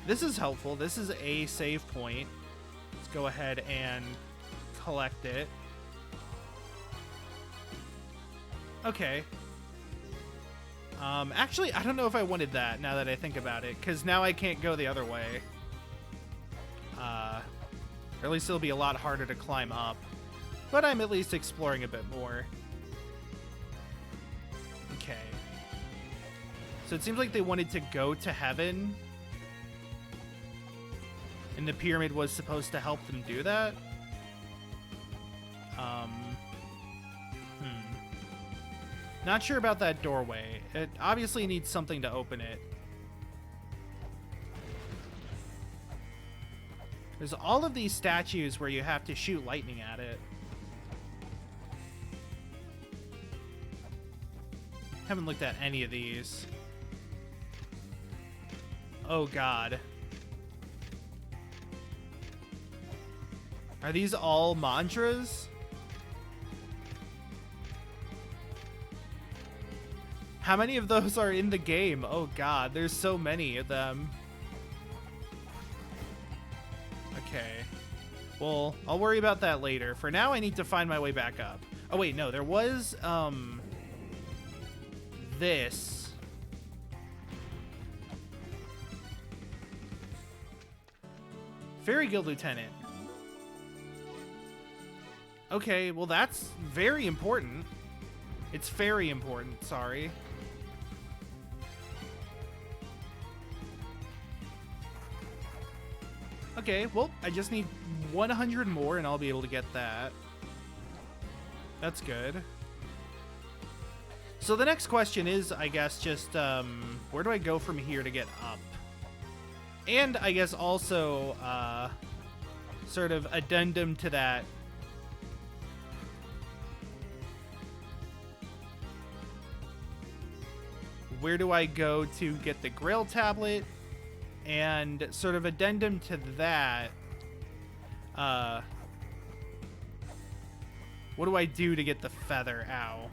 Speaker 1: This is helpful. This is a save point. Let's go ahead and collect it. Okay. Actually, I don't know if I wanted that now that I think about it, because now I can't go the other way. Or at least it'll be a lot harder to climb up. But I'm at least exploring a bit more. Okay. So it seems like they wanted to go to heaven. And the pyramid was supposed to help them do that? Not sure about that doorway. It obviously needs something to open it. There's all of these statues where you have to shoot lightning at it. Haven't looked at any of these. Oh god. Are these all mantras? How many of those are in the game? Oh god, there's so many of them. Okay. Well, I'll worry about that later. For now, I need to find my way back up. Oh wait, no, there was, this. Fairy Guild Lieutenant. Okay, well that's very important. It's very important, sorry. Okay, well, I just need 100 more and I'll be able to get that. That's good. So the next question is, I guess, just, where do I go from here to get up? And I guess also, sort of addendum to that. Where do I go to get the Grail tablet? And sort of addendum to that, what do I do to get the feather owl?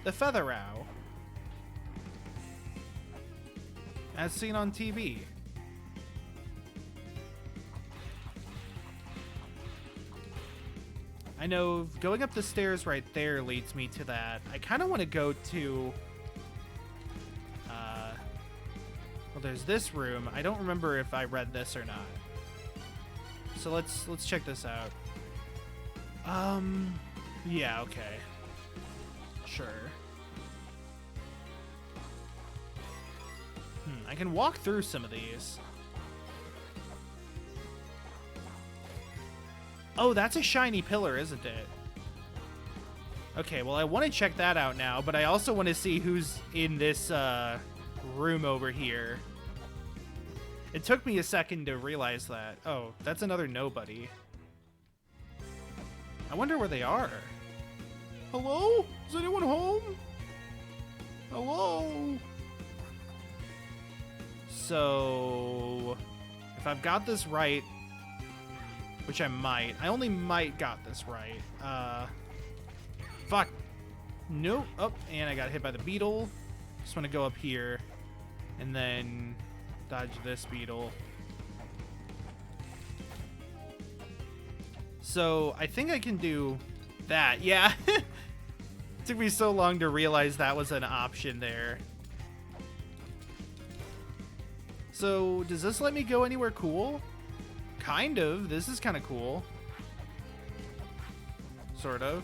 Speaker 1: The feather owl. As seen on TV. I know going up the stairs right there leads me to that. I kind of want to go to... Well, there's this room. I don't remember if I read this or not. So let's check this out. Yeah, okay. Sure. I can walk through some of these. Oh, that's a shiny pillar, isn't it? Okay, well, I want to check that out now, but I also want to see who's in this room over here. It took me a second to realize that. Oh, that's another nobody. I wonder where they are. Hello? Is anyone home? Hello? So, if I've got this right, which I might. I only might got this right. Fuck. Nope. Oh, and I got hit by the beetle. Just want to go up here and then dodge this beetle. So I think I can do that. Yeah. It took me so long to realize that was an option there. So does this let me go anywhere cool? Kind of. This is kind of cool. Sort of.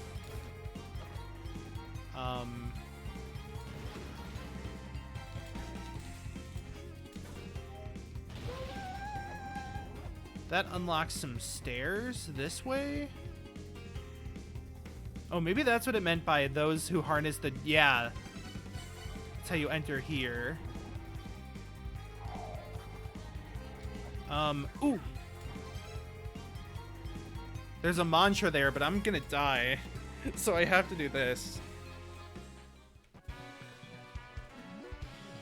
Speaker 1: That unlocks some stairs this way. Oh, maybe that's what it meant by those who harness the... Yeah. That's how you enter here. Ooh. There's a mantra there, but I'm gonna die. So I have to do this.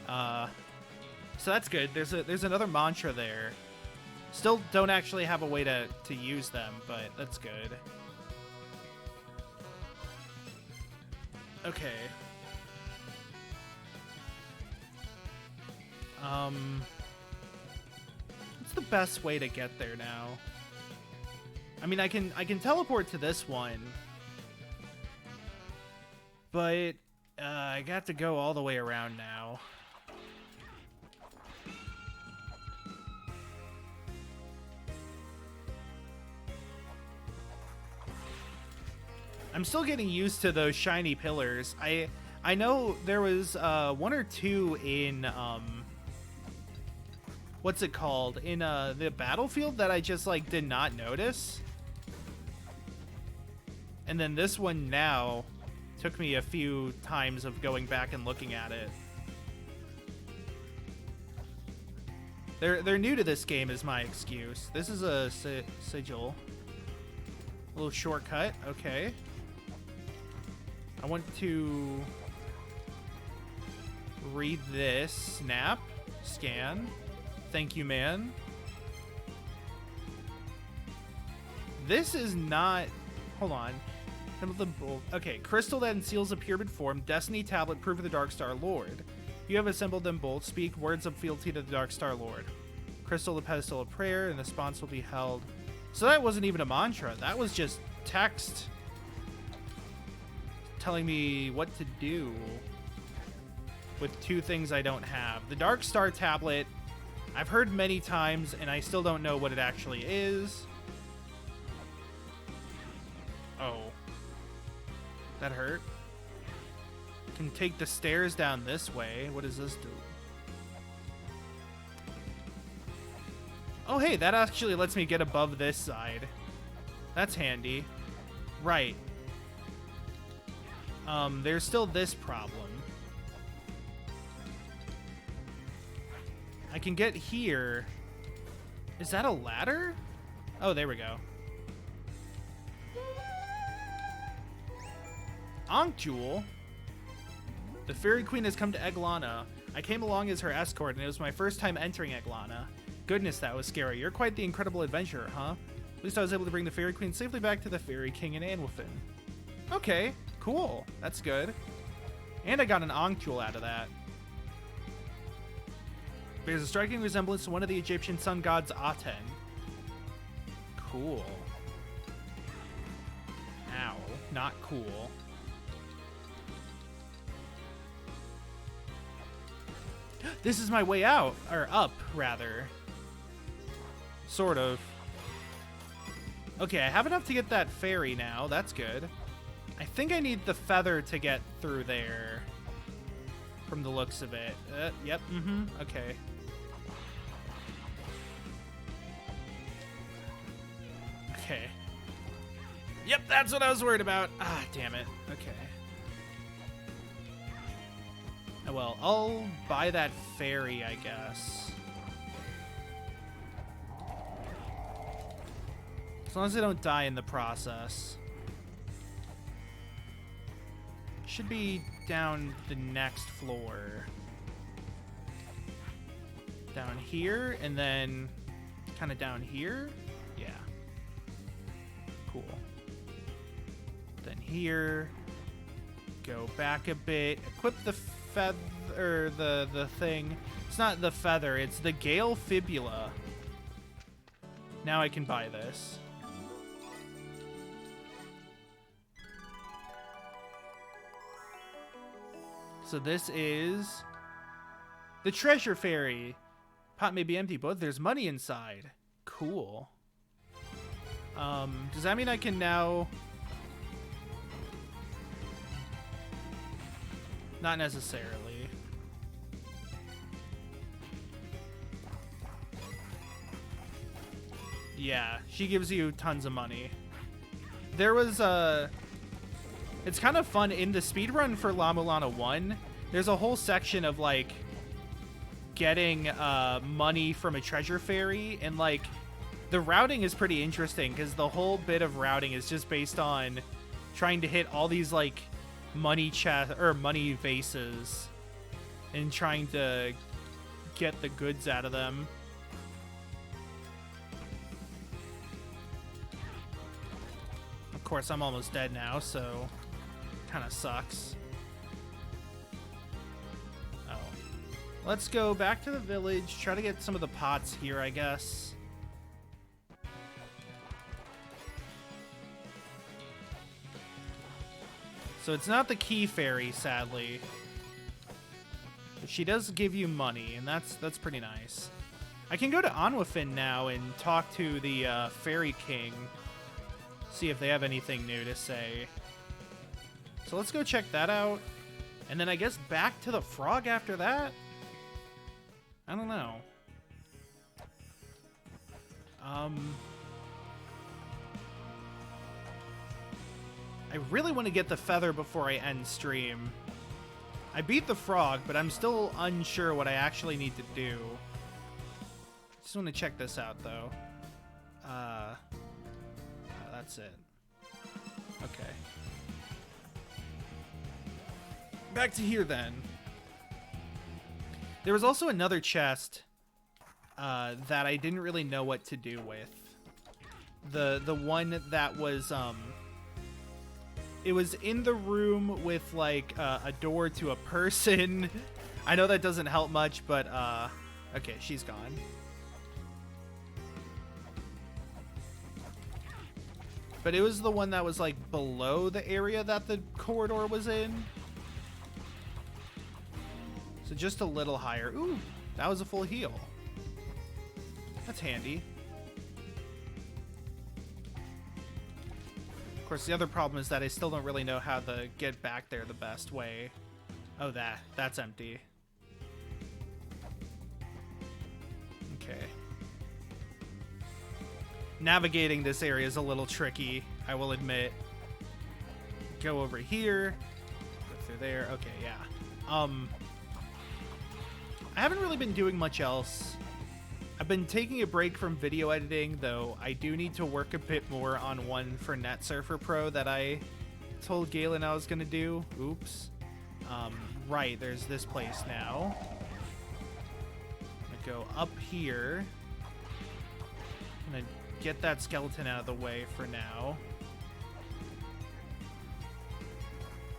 Speaker 1: So that's good. There's another mantra there. Still don't actually have a way to use them, but that's good. Okay. What's the best way to get there now? I mean, I can teleport to this one, but I got to go all the way around now. I'm still getting used to those shiny pillars. I know there was one or two in what's it called? In the battlefield that I just like did not notice. And then this one now took me a few times of going back and looking at it. They're new to this game is my excuse. This is a sigil. A little shortcut. Okay. I want to read this. Snap. Scan. Thank you, man. This is not... Hold on. Okay, crystal that unseals a pyramid form. Destiny tablet, proof of the Dark Star Lord. You have assembled them both. Speak words of fealty to the Dark Star Lord. Crystal, the pedestal of prayer, and the response will be held. So that wasn't even a mantra. That was just text telling me what to do with two things I don't have. The Dark Star tablet, I've heard many times, and I still don't know what it actually is. Oh. That hurt. Can take the stairs down this way. What does this do? Oh, hey, that actually lets me get above this side. That's handy. Right. There's still this problem. I can get here. Is that a ladder? Oh, there we go. Ankh Jewel. The Fairy Queen has come to La-Mulana. I came along as her escort, and it was my first time entering La-Mulana. Goodness, that was scary. You're quite the incredible adventurer, huh? At least I was able to bring the Fairy Queen safely back to the Fairy King in Anwilfin. Okay, cool. That's good. And I got an Ankh Jewel out of that. There's a striking resemblance to one of the Egyptian sun gods, Aten. Cool. Ow. Not cool. This is my way out, or up, rather. Sort of. Okay, I have enough to get that ferry now. That's good. I think I need the feather to get through there. From the looks of it. Yep, okay. Okay. Yep, that's what I was worried about. Ah, damn it. Okay. Oh, well, I'll buy that ferry, I guess. As long as I don't die in the process. Should be down the next floor. Down here, and then kind of down here. Yeah. Cool. Then here. Go back a bit. Equip the feather, the thing. It's not the feather, it's the Gale Fibula. Now I can buy this. So this is the treasure fairy. Pot may be empty, but there's money inside. Cool. Does that mean I can now... Not necessarily. Yeah, she gives you tons of money. There was a... It's kind of fun in the speedrun for La-Mulana 1. There's a whole section of, like, getting money from a treasure fairy, and, like, the routing is pretty interesting because the whole bit of routing is just based on trying to hit all these, like, money money vases and trying to get the goods out of them. Of course, I'm almost dead now, so kind of sucks. Oh. Let's go back to the village, try to get some of the pots here, I guess. So it's not the key fairy, sadly. But she does give you money, and that's pretty nice. I can go to Anwafin now and talk to the Fairy King. See if they have anything new to say. So let's go check that out. And then I guess back to the frog after that? I don't know. I really want to get the feather before I end stream. I beat the frog, but I'm still unsure what I actually need to do. Just want to check this out, though. Oh, that's it. Okay. Back to here, then. There was also another chest that I didn't really know what to do with. The one that was, it was in the room with, like, a door to a person. I know that doesn't help much, but, okay, she's gone. But it was the one that was, like, below the area that the corridor was in. So just a little higher. Ooh, that was a full heal. That's handy. Of course, the other problem is that I still don't really know how to get back there the best way. Oh, that's empty. Okay. Navigating this area is a little tricky, I will admit. Go over here. Go through there. Okay, yeah. I haven't really been doing much else. I've been taking a break from video editing, though I do need to work a bit more on one for Net Surfer Pro that I told Galen I was going to do. Oops. Right, there's this place now. I'm going to go up here. I'm going to get that skeleton out of the way for now.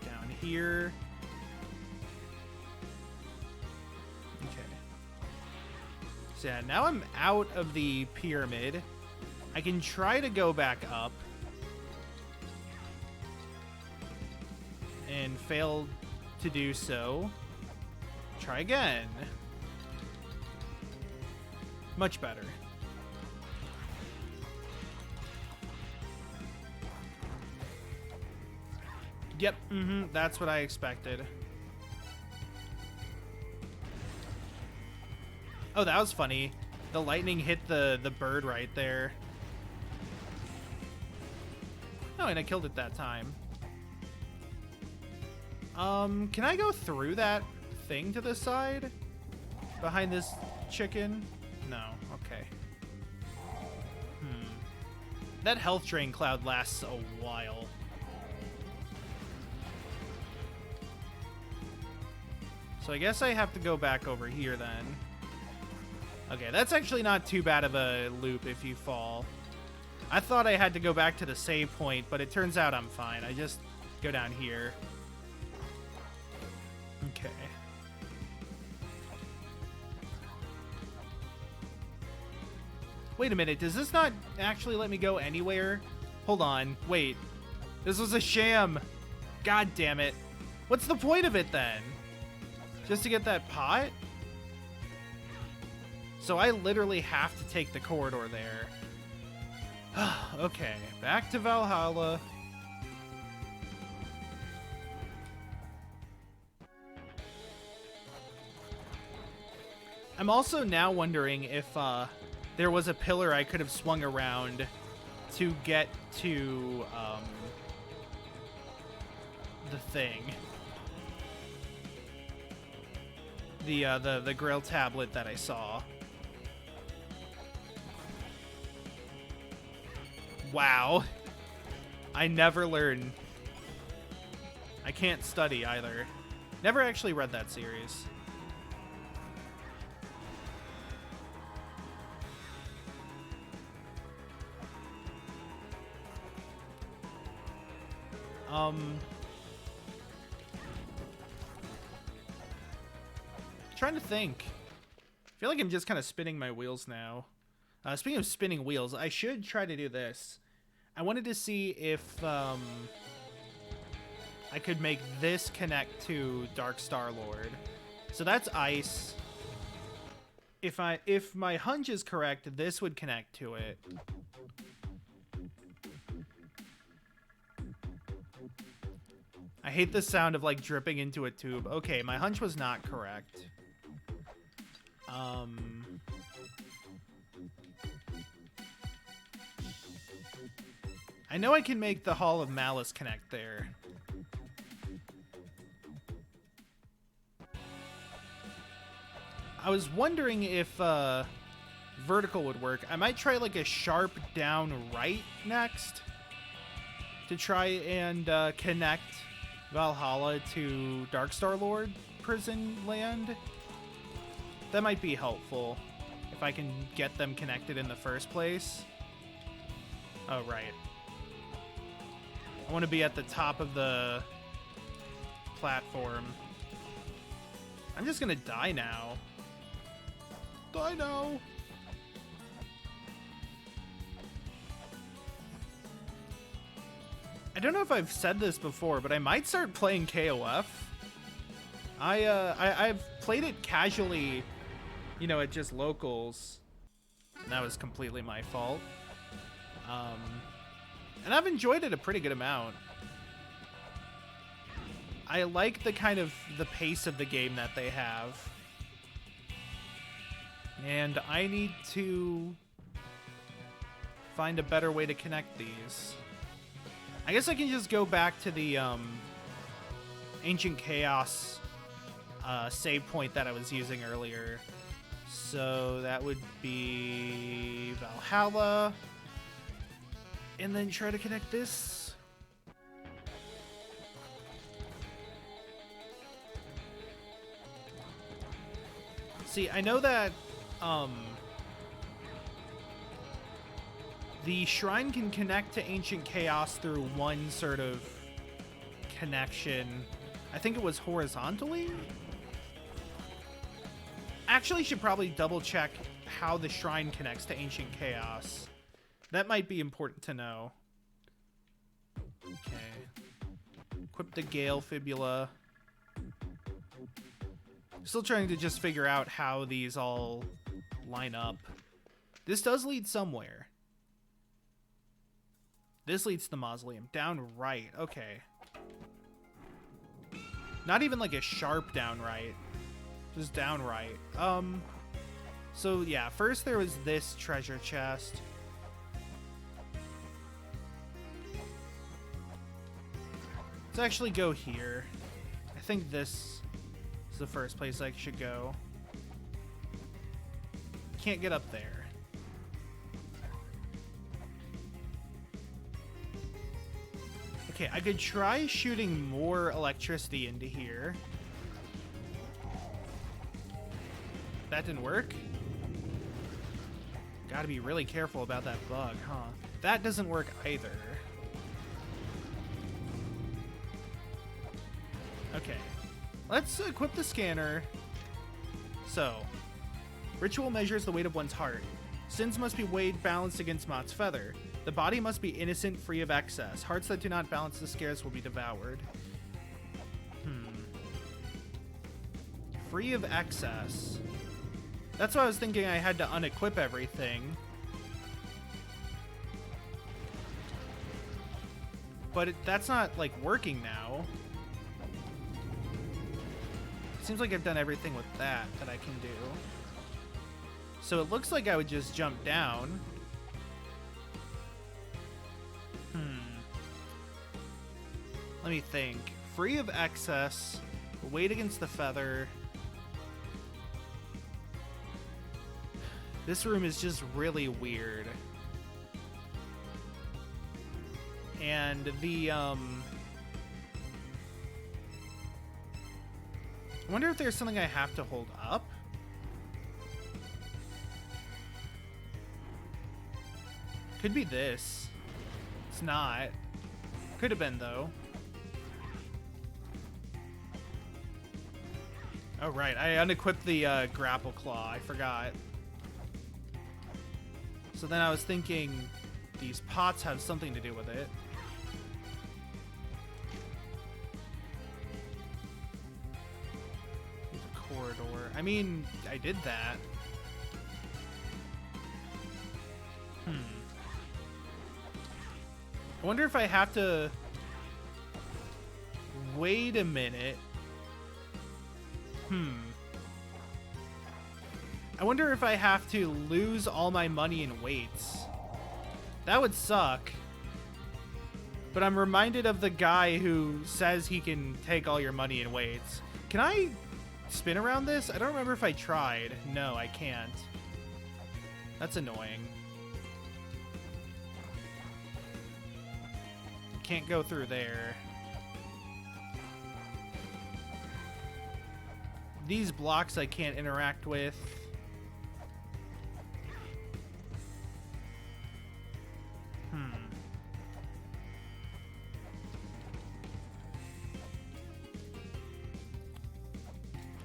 Speaker 1: Down here. So yeah, now I'm out of the pyramid. I can try to go back up. And fail to do so. Try again. Much better. Yep, that's what I expected. Oh, that was funny. The lightning hit the bird right there. Oh, and I killed it that time. Can I go through that thing to the side? Behind this chicken? No, okay. That health drain cloud lasts a while. So I guess I have to go back over here then. Okay, that's actually not too bad of a loop if you fall. I thought I had to go back to the save point, but it turns out I'm fine. I just go down here. Okay. Wait a minute, does this not actually let me go anywhere? Hold on, wait. This was a sham. God damn it. What's the point of it then? Just to get that pot? So I literally have to take the corridor there. Okay, back to Valhalla. I'm also now wondering if there was a pillar I could have swung around to get to the thing. The Grail tablet that I saw. Wow. I never learn. I can't study either. Never actually read that series. Trying to think. I feel like I'm just kind of spinning my wheels now. Speaking of spinning wheels, I should try to do this. I wanted to see if I could make this connect to Dark Star Lord. So that's ice. If my hunch is correct, this would connect to it. I hate the sound of like dripping into a tube. Okay, my hunch was not correct. I know I can make the Hall of Malice connect there. I was wondering if vertical would work. I might try like a sharp down right next to try and connect Valhalla to Darkstar Lord prison land. That might be helpful if I can get them connected in the first place. Oh, right. I want to be at the top of the platform. I'm just gonna die now. Die now! I don't know if I've said this before, but I might start playing KOF. I've played it casually, you know, at just locals. And that was completely my fault. And I've enjoyed it a pretty good amount. I like the kind of the pace of the game that they have. And I need to find a better way to connect these. I guess I can just go back to the Ancient Chaos save point that I was using earlier. So that would be Valhalla. And then try to connect this. See, I know that the shrine can connect to Ancient Chaos through one sort of connection. I think it was horizontally? Actually, should probably double check how the shrine connects to Ancient Chaos. That might be important to know. Okay. Equip the Gale Fibula. Still trying to just figure out how these all line up. This does lead somewhere. This leads to the mausoleum. Down right. Okay. Not even like a sharp down right. Just down right. So yeah, first there was this treasure chest. Let's actually go here. I think this is the first place I should go. Can't get up there. Okay, I could try shooting more electricity into here. That didn't work? Gotta be really careful about that bug, huh? That doesn't work either. Okay. Let's equip the scanner. So, ritual measures the weight of one's heart. Sins must be weighed balanced against Mot's feather. The body must be innocent, free of excess. Hearts that do not balance the scales will be devoured. Free of excess. That's why I was thinking I had to unequip everything. But that's not, like, working now. Seems like I've done everything with that I can do. So it looks like I would just jump down. Let me think. Free of excess. Weight against the feather. This room is just really weird. And the, I wonder if there's something I have to hold up? Could be this. It's not. Could have been, though. Oh, right. I unequipped the grapple claw. I forgot. So then I was thinking these pots have something to do with it. There's a corridor. I mean, I did that. I wonder if I have to... Wait a minute. I wonder if I have to lose all my money in weights. That would suck. But I'm reminded of the guy who says he can take all your money in weights. Can I spin around this? I don't remember if I tried. No, I can't. That's annoying. Can't go through there. These blocks I can't interact with.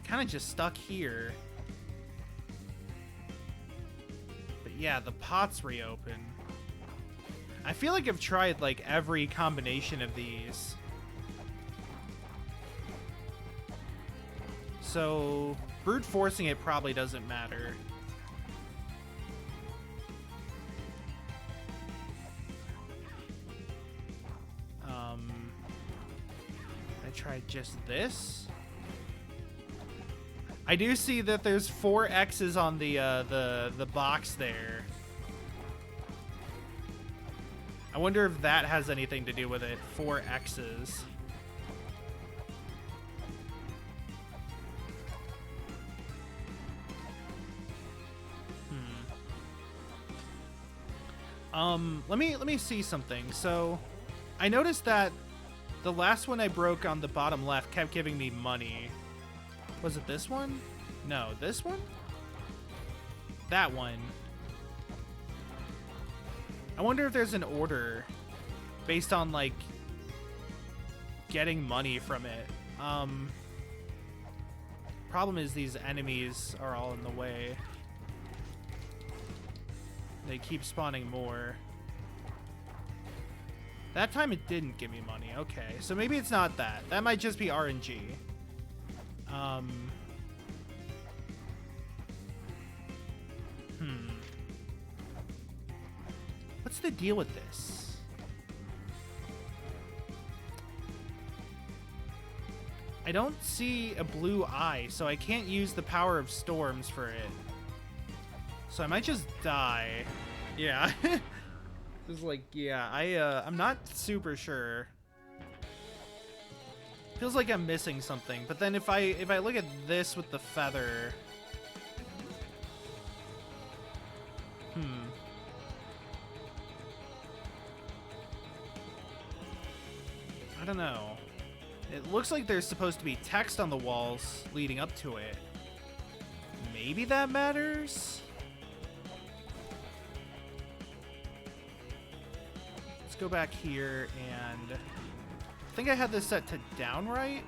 Speaker 1: Kind of just stuck here. But yeah, the pots reopen. I feel like I've tried like every combination of these. So brute forcing it probably doesn't matter. I tried just this. I do see that there's 4 X's on the box there. I wonder if that has anything to do with it. 4 X's. Let me see something. So, I noticed that the last one I broke on the bottom left kept giving me money. Was it this one? No, this one? That one. I wonder if there's an order based on, like, getting money from it. Problem is these enemies are all in the way. They keep spawning more. That time it didn't give me money. Okay, so maybe it's not that. That might just be RNG. What's the deal with this? I don't see a blue eye, so I can't use the power of storms for it. So I might just die. Yeah. Just like, yeah, I'm not super sure. Feels like I'm missing something, but then if I look at this with the feather, I don't know. It looks like there's supposed to be text on the walls leading up to it. Maybe that matters? Let's go back here and I think I had this set to downright.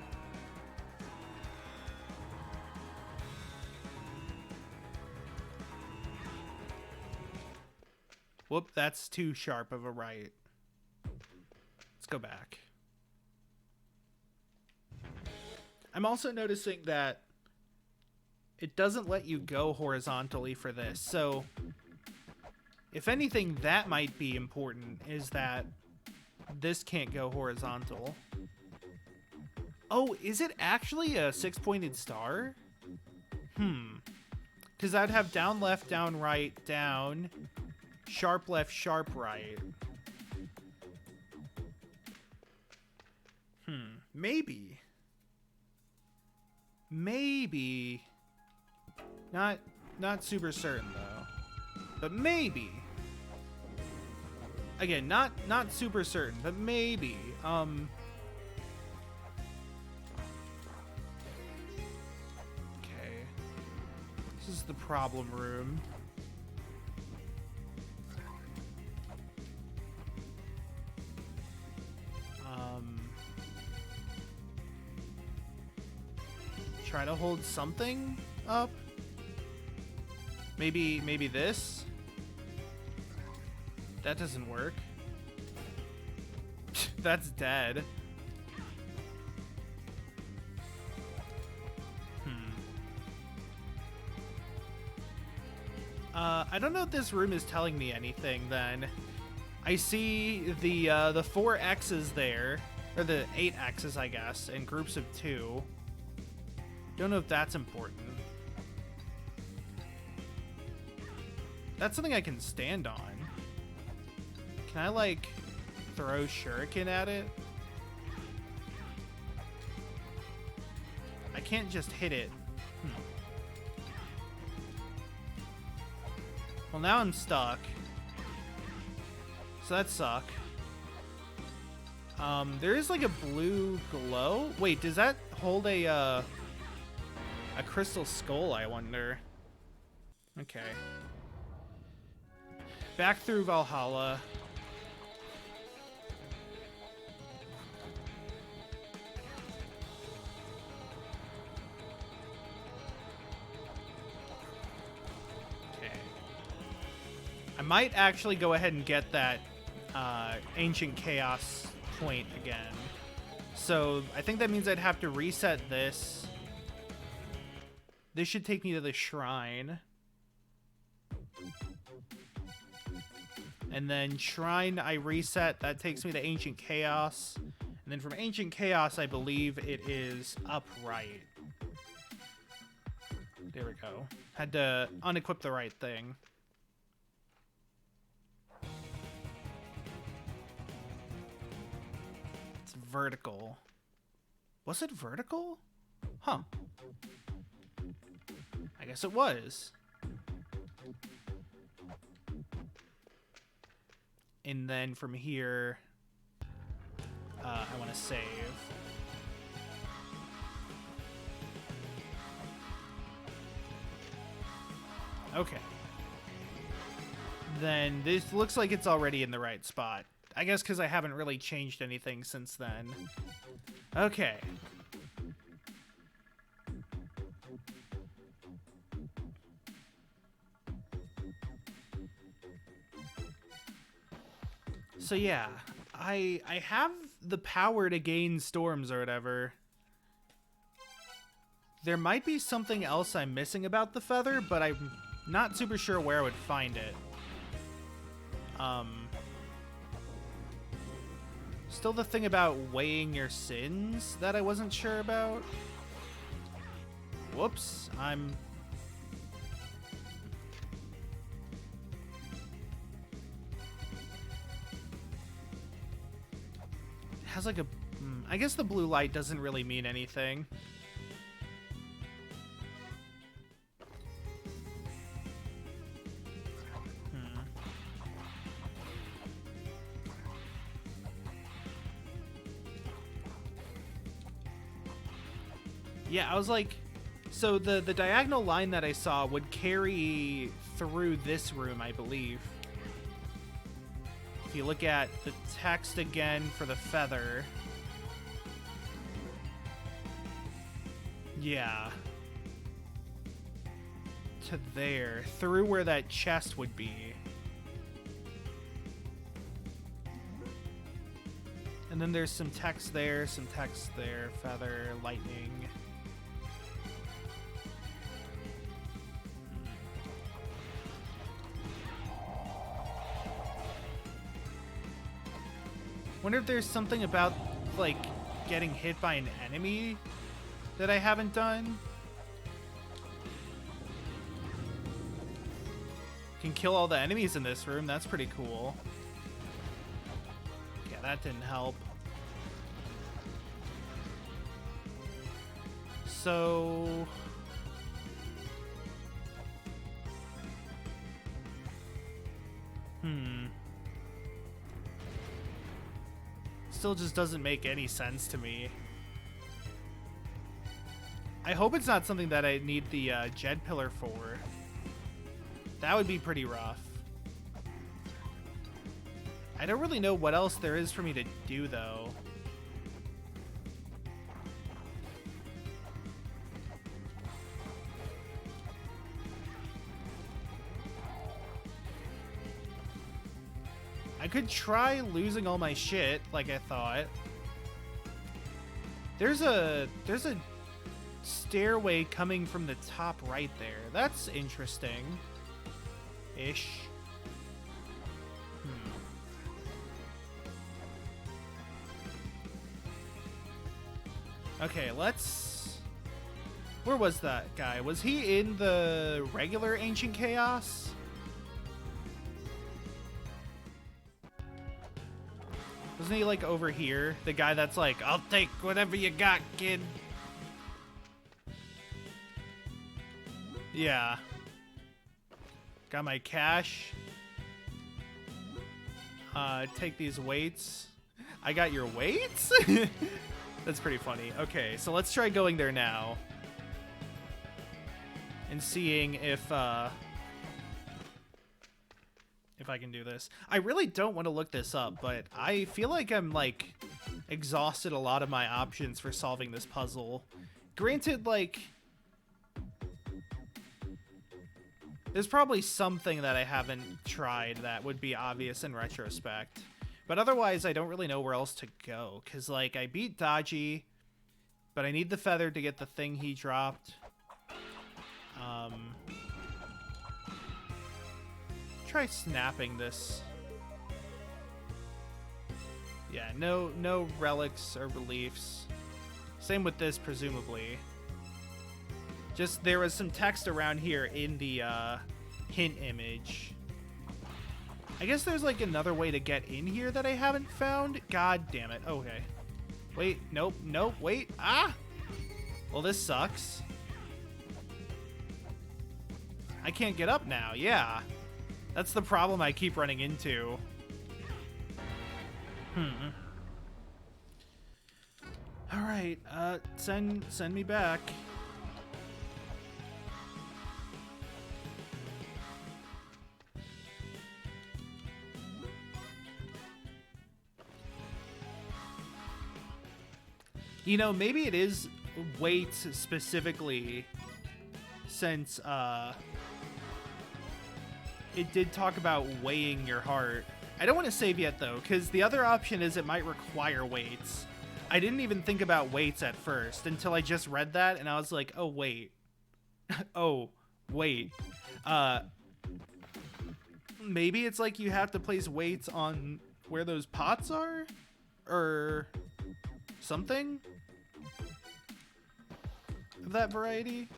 Speaker 1: Whoop, that's too sharp of a right. Let's go back. I'm also noticing that it doesn't let you go horizontally for this. So if anything, that might be important, is that this can't go horizontal. Oh, is it actually a 6-pointed star? Because I'd have down left, down right, down, sharp left, sharp right. Maybe. Maybe. Not super certain though. But maybe. Again, not super certain, but maybe. Okay. This is the problem room. Try to hold something up. Maybe this. That doesn't work. That's dead. I don't know if this room is telling me anything then. I see the 4 X's there, or the 8 X's I guess, in groups of 2. Don't know if that's important. That's something I can stand on. Can I, like, throw shuriken at it? I can't just hit it. Well, now I'm stuck. So that suck. There is, like, a blue glow. Wait, does that hold a crystal skull, I wonder? Okay. Back through Valhalla. Okay. I might actually go ahead and get that Ancient Chaos point again. So I think that means I'd have to reset this. This should take me to the shrine. And then shrine, I reset. That takes me to Ancient Chaos. And then from Ancient Chaos, I believe it is upright. There we go. Had to unequip the right thing. It's vertical. Was it vertical? Huh. I guess it was. And then from here, I want to save. Okay. Then this looks like it's already in the right spot. I guess because I haven't really changed anything since then. Okay. So yeah, I have the power to gain storms or whatever. There might be something else I'm missing about the feather, but I'm not super sure where I would find it. Still the thing about weighing your sins that I wasn't sure about. Whoops, It has like a... I guess the blue light doesn't really mean anything. Yeah, I was like, so the diagonal line that I saw would carry through this room, I believe. If you look at the text again for the feather. Yeah. To there, through where that chest would be. And then there's some text there, feather, lightning. Wonder if there's something about, like, getting hit by an enemy that I haven't done. Can kill all the enemies in this room. That's pretty cool. Yeah, that didn't help. So... Still just doesn't make any sense to me. I hope it's not something that I need the Jed Pillar for. That would be pretty rough. I don't really know what else there is for me to do, though. I could try losing all my shit, like I thought. There's a stairway coming from the top right there. That's interesting. Ish. Okay, let's... Where was that guy? Was he in the regular Ancient Chaos? Wasn't he, like, over here? The guy that's like, I'll take whatever you got, kid. Yeah. Got my cash. Take these weights. I got your weights? That's pretty funny. Okay, so let's try going there now. And seeing if I can do this. I really don't want to look this up, but I feel like I'm, like, exhausted a lot of my options for solving this puzzle. Granted, like, there's probably something that I haven't tried that would be obvious in retrospect. But otherwise, I don't really know where else to go. Because, like, I beat Dodgy, but I need the feather to get the thing he dropped. Try snapping this. Yeah, no relics or reliefs. Same with this, presumably. Just there was some text around here in the hint image. I guess there's like another way to get in here that I haven't found. God damn it. Okay. Wait, nope, wait. Ah! Well, this sucks. I can't get up now, yeah. That's the problem I keep running into. Alright, send me back. You know, maybe it is weights specifically, since, it did talk about weighing your heart. I don't want to save yet, though, because the other option is it might require weights. I didn't even think about weights at first until I just read that, and I was like, oh, wait. Oh, wait. Maybe it's like you have to place weights on where those pots are? or something of that variety.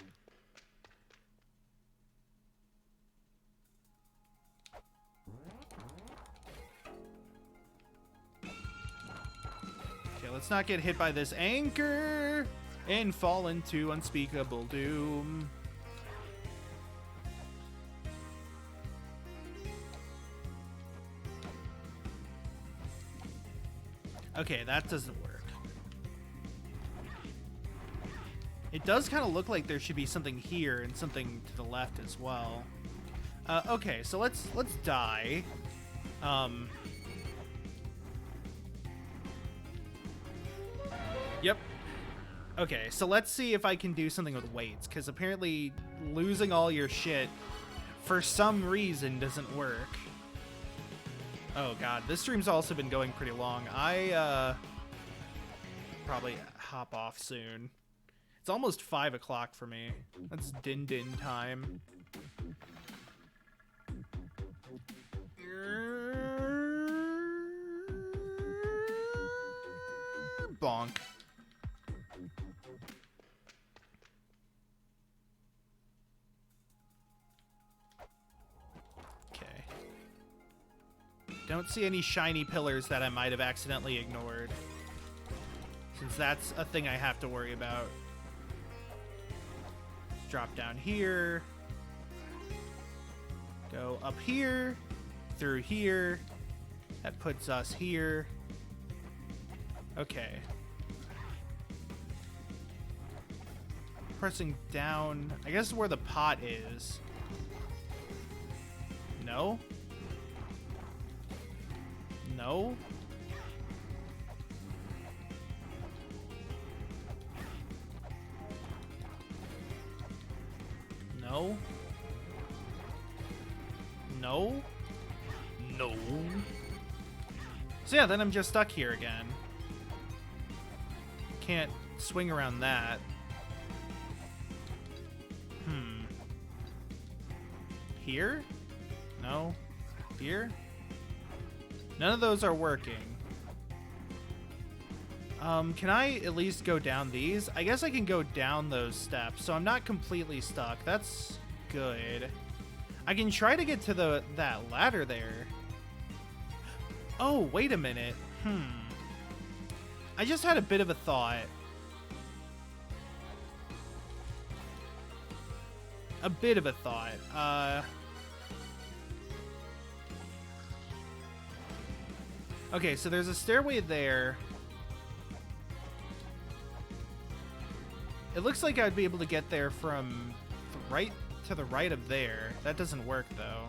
Speaker 1: Okay, let's not get hit by this anchor and fall into unspeakable doom. Okay, that doesn't work. It does kind of look like there should be something here and something to the left as well. Okay, so let's die. Yep. Okay, so let's see if I can do something with weights, because apparently losing all your shit for some reason doesn't work. Oh god, this stream's also been going pretty long. I probably hop off soon. It's almost 5 o'clock for me. That's din time. Bonk. Okay. Don't see any shiny pillars that I might have accidentally ignored, since that's a thing I have to worry about. Drop down here. Go up here. Through here. That puts us here. Okay. Pressing down. I guess where the pot is. No? No? No? No? No? So yeah, then I'm just stuck here again. Can't swing around that. Here? No. Here? None of those are working. Can I at least go down these? I guess I can go down those steps, so I'm not completely stuck. That's good. I can try to get to that ladder there. Oh, wait a minute. I just had a bit of a thought. A bit of a thought. Okay, so there's a stairway there. It looks like I'd be able to get there from right to the right of there. That doesn't work, though.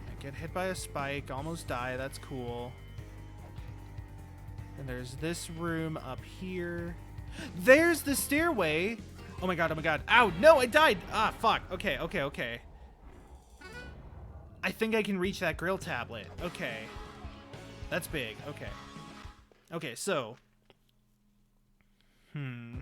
Speaker 1: I get hit by a spike, almost die. That's cool. And there's this room up here. There's the stairway. Oh my god, oh my god. Ow, no, I died. Ah, fuck. Okay, okay, okay. I think I can reach that grill tablet. Okay. That's big. Okay. Okay, so. I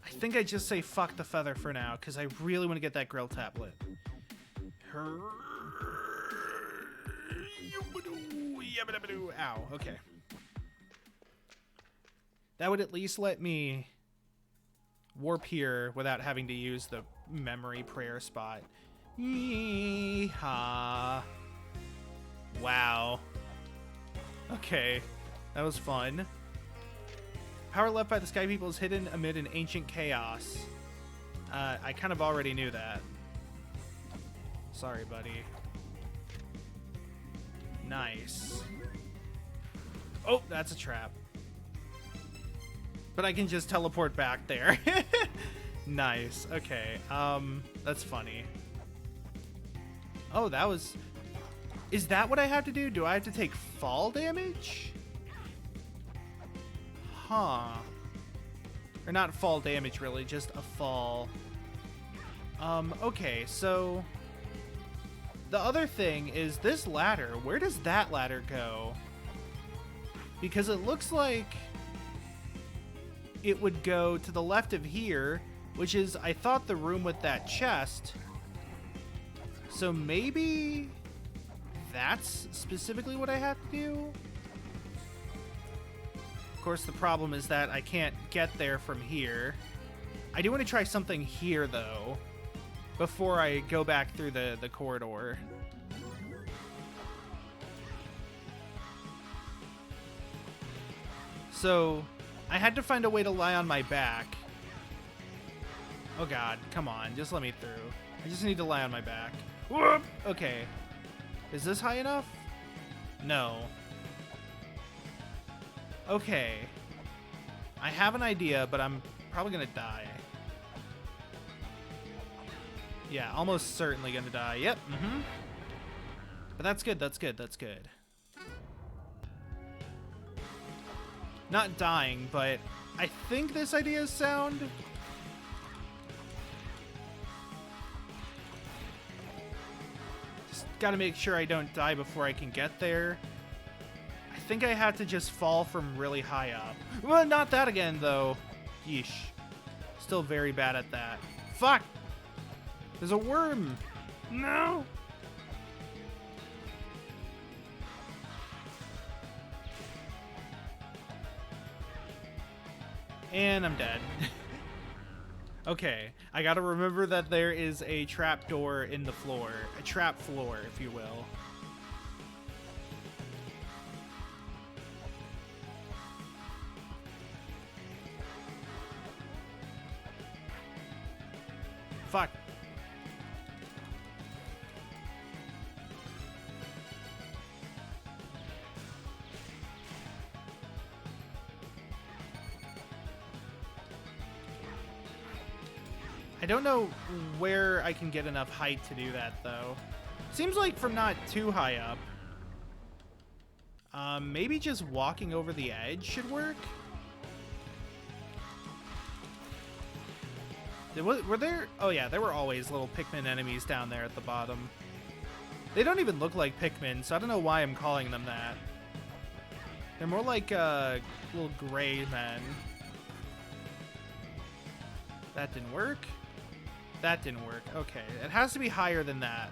Speaker 1: think I just say fuck the feather for now, because I really want to get that grill tablet. Ow, okay. That would at least let me warp here without having to use the memory prayer spot. Yeehaw. Wow. Okay. That was fun. Power left by the Sky People is hidden amid an ancient chaos. I kind of already knew that. Sorry, buddy. Nice. Oh, that's a trap. But I can just teleport back there. Nice. Okay. That's funny. Oh, that was... Is that what I have to do? Do I have to take fall damage? Huh. Or not fall damage, really. Just a fall. Okay, so... The other thing is this ladder. Where does that ladder go? Because it looks like it would go to the left of here, which is, I thought, the room with that chest. So maybe that's specifically what I have to do? Of course, the problem is that I can't get there from here. I do want to try something here, though, before I go back through the corridor. So, I had to find a way to lie on my back. Oh god, come on, just let me through. I just need to lie on my back. Whoop! Okay. Is this high enough? No. Okay. I have an idea, but I'm probably gonna die. Yeah, almost certainly gonna die. Yep, But that's good, that's good, that's good. Not dying, but I think this idea is sound. Just gotta make sure I don't die before I can get there. I think I have to just fall from really high up. Well, not that again, though. Yeesh. Still very bad at that. Fuck! There's a worm! No! And I'm dead. Okay, I gotta remember that there is a trap door in the floor. A trap floor, if you will. Fuck. I don't know where I can get enough height to do that, though. Seems like from not too high up. Maybe just walking over the edge should work? Were there... Oh yeah, there were always little Pikmin enemies down there at the bottom. They don't even look like Pikmin, so I don't know why I'm calling them that. They're more like little gray men. That didn't work. That didn't work. Okay, it has to be higher than that.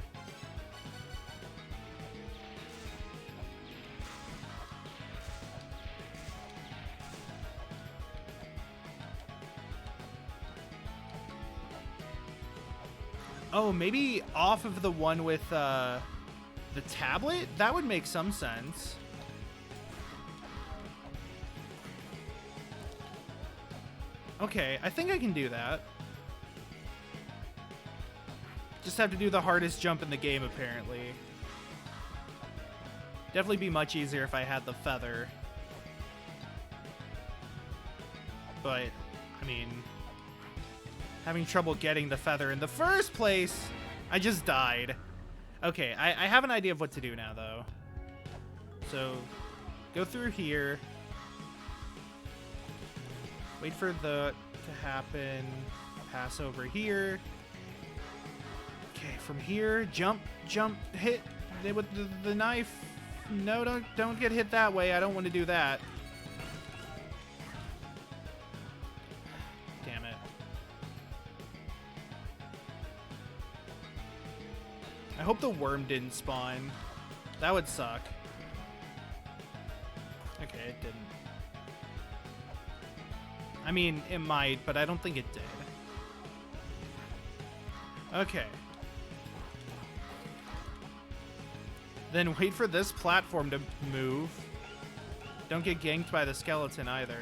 Speaker 1: Oh, maybe off of the one with the tablet? That would make some sense. Okay, I think I can do that. Just have to do the hardest jump in the game, apparently. Definitely be much easier if I had the feather. But, I mean, having trouble getting the feather in the first place, I just died. Okay, I have an idea of what to do now, though. So, go through here. Wait for the to happen. Pass over here. Okay, from here, jump, hit with the knife. No, don't get hit that way. I don't want to do that. Damn it. I hope the worm didn't spawn. That would suck. Okay, it didn't. I mean, it might, but I don't think it did. Okay. Then wait for this platform to move. Don't get ganked by the skeleton either.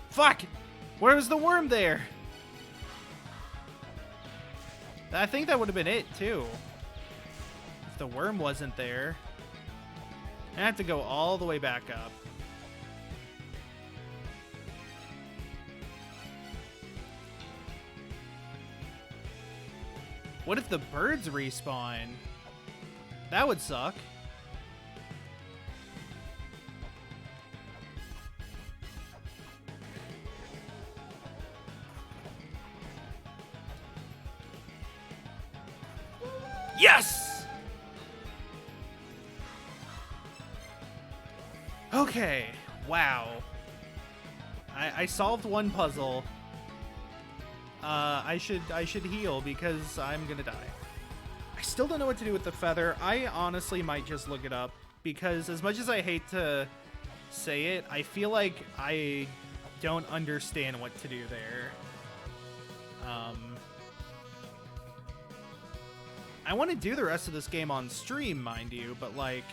Speaker 1: Fuck! Where was the worm there? I think that would have been it, too. If the worm wasn't there. I have to go all the way back up. What if the birds respawn? That would suck. Yes! Okay. Wow. I solved one puzzle. I should heal because I'm gonna die. I still don't know what to do with the feather. I honestly might just look it up because as much as I hate to say it, I feel like I don't understand what to do there. I want to do the rest of this game on stream, mind you, but like,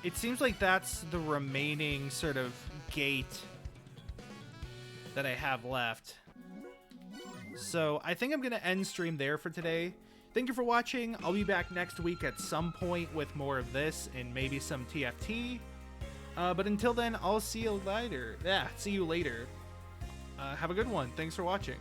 Speaker 1: it seems like that's the remaining sort of gate that I have left. So I think I'm going to end stream there for today. Thank you for watching. I'll be back next week at some point with more of this and maybe some TFT. But until then, I'll see you later. Yeah, see you later. Have a good one. Thanks for watching.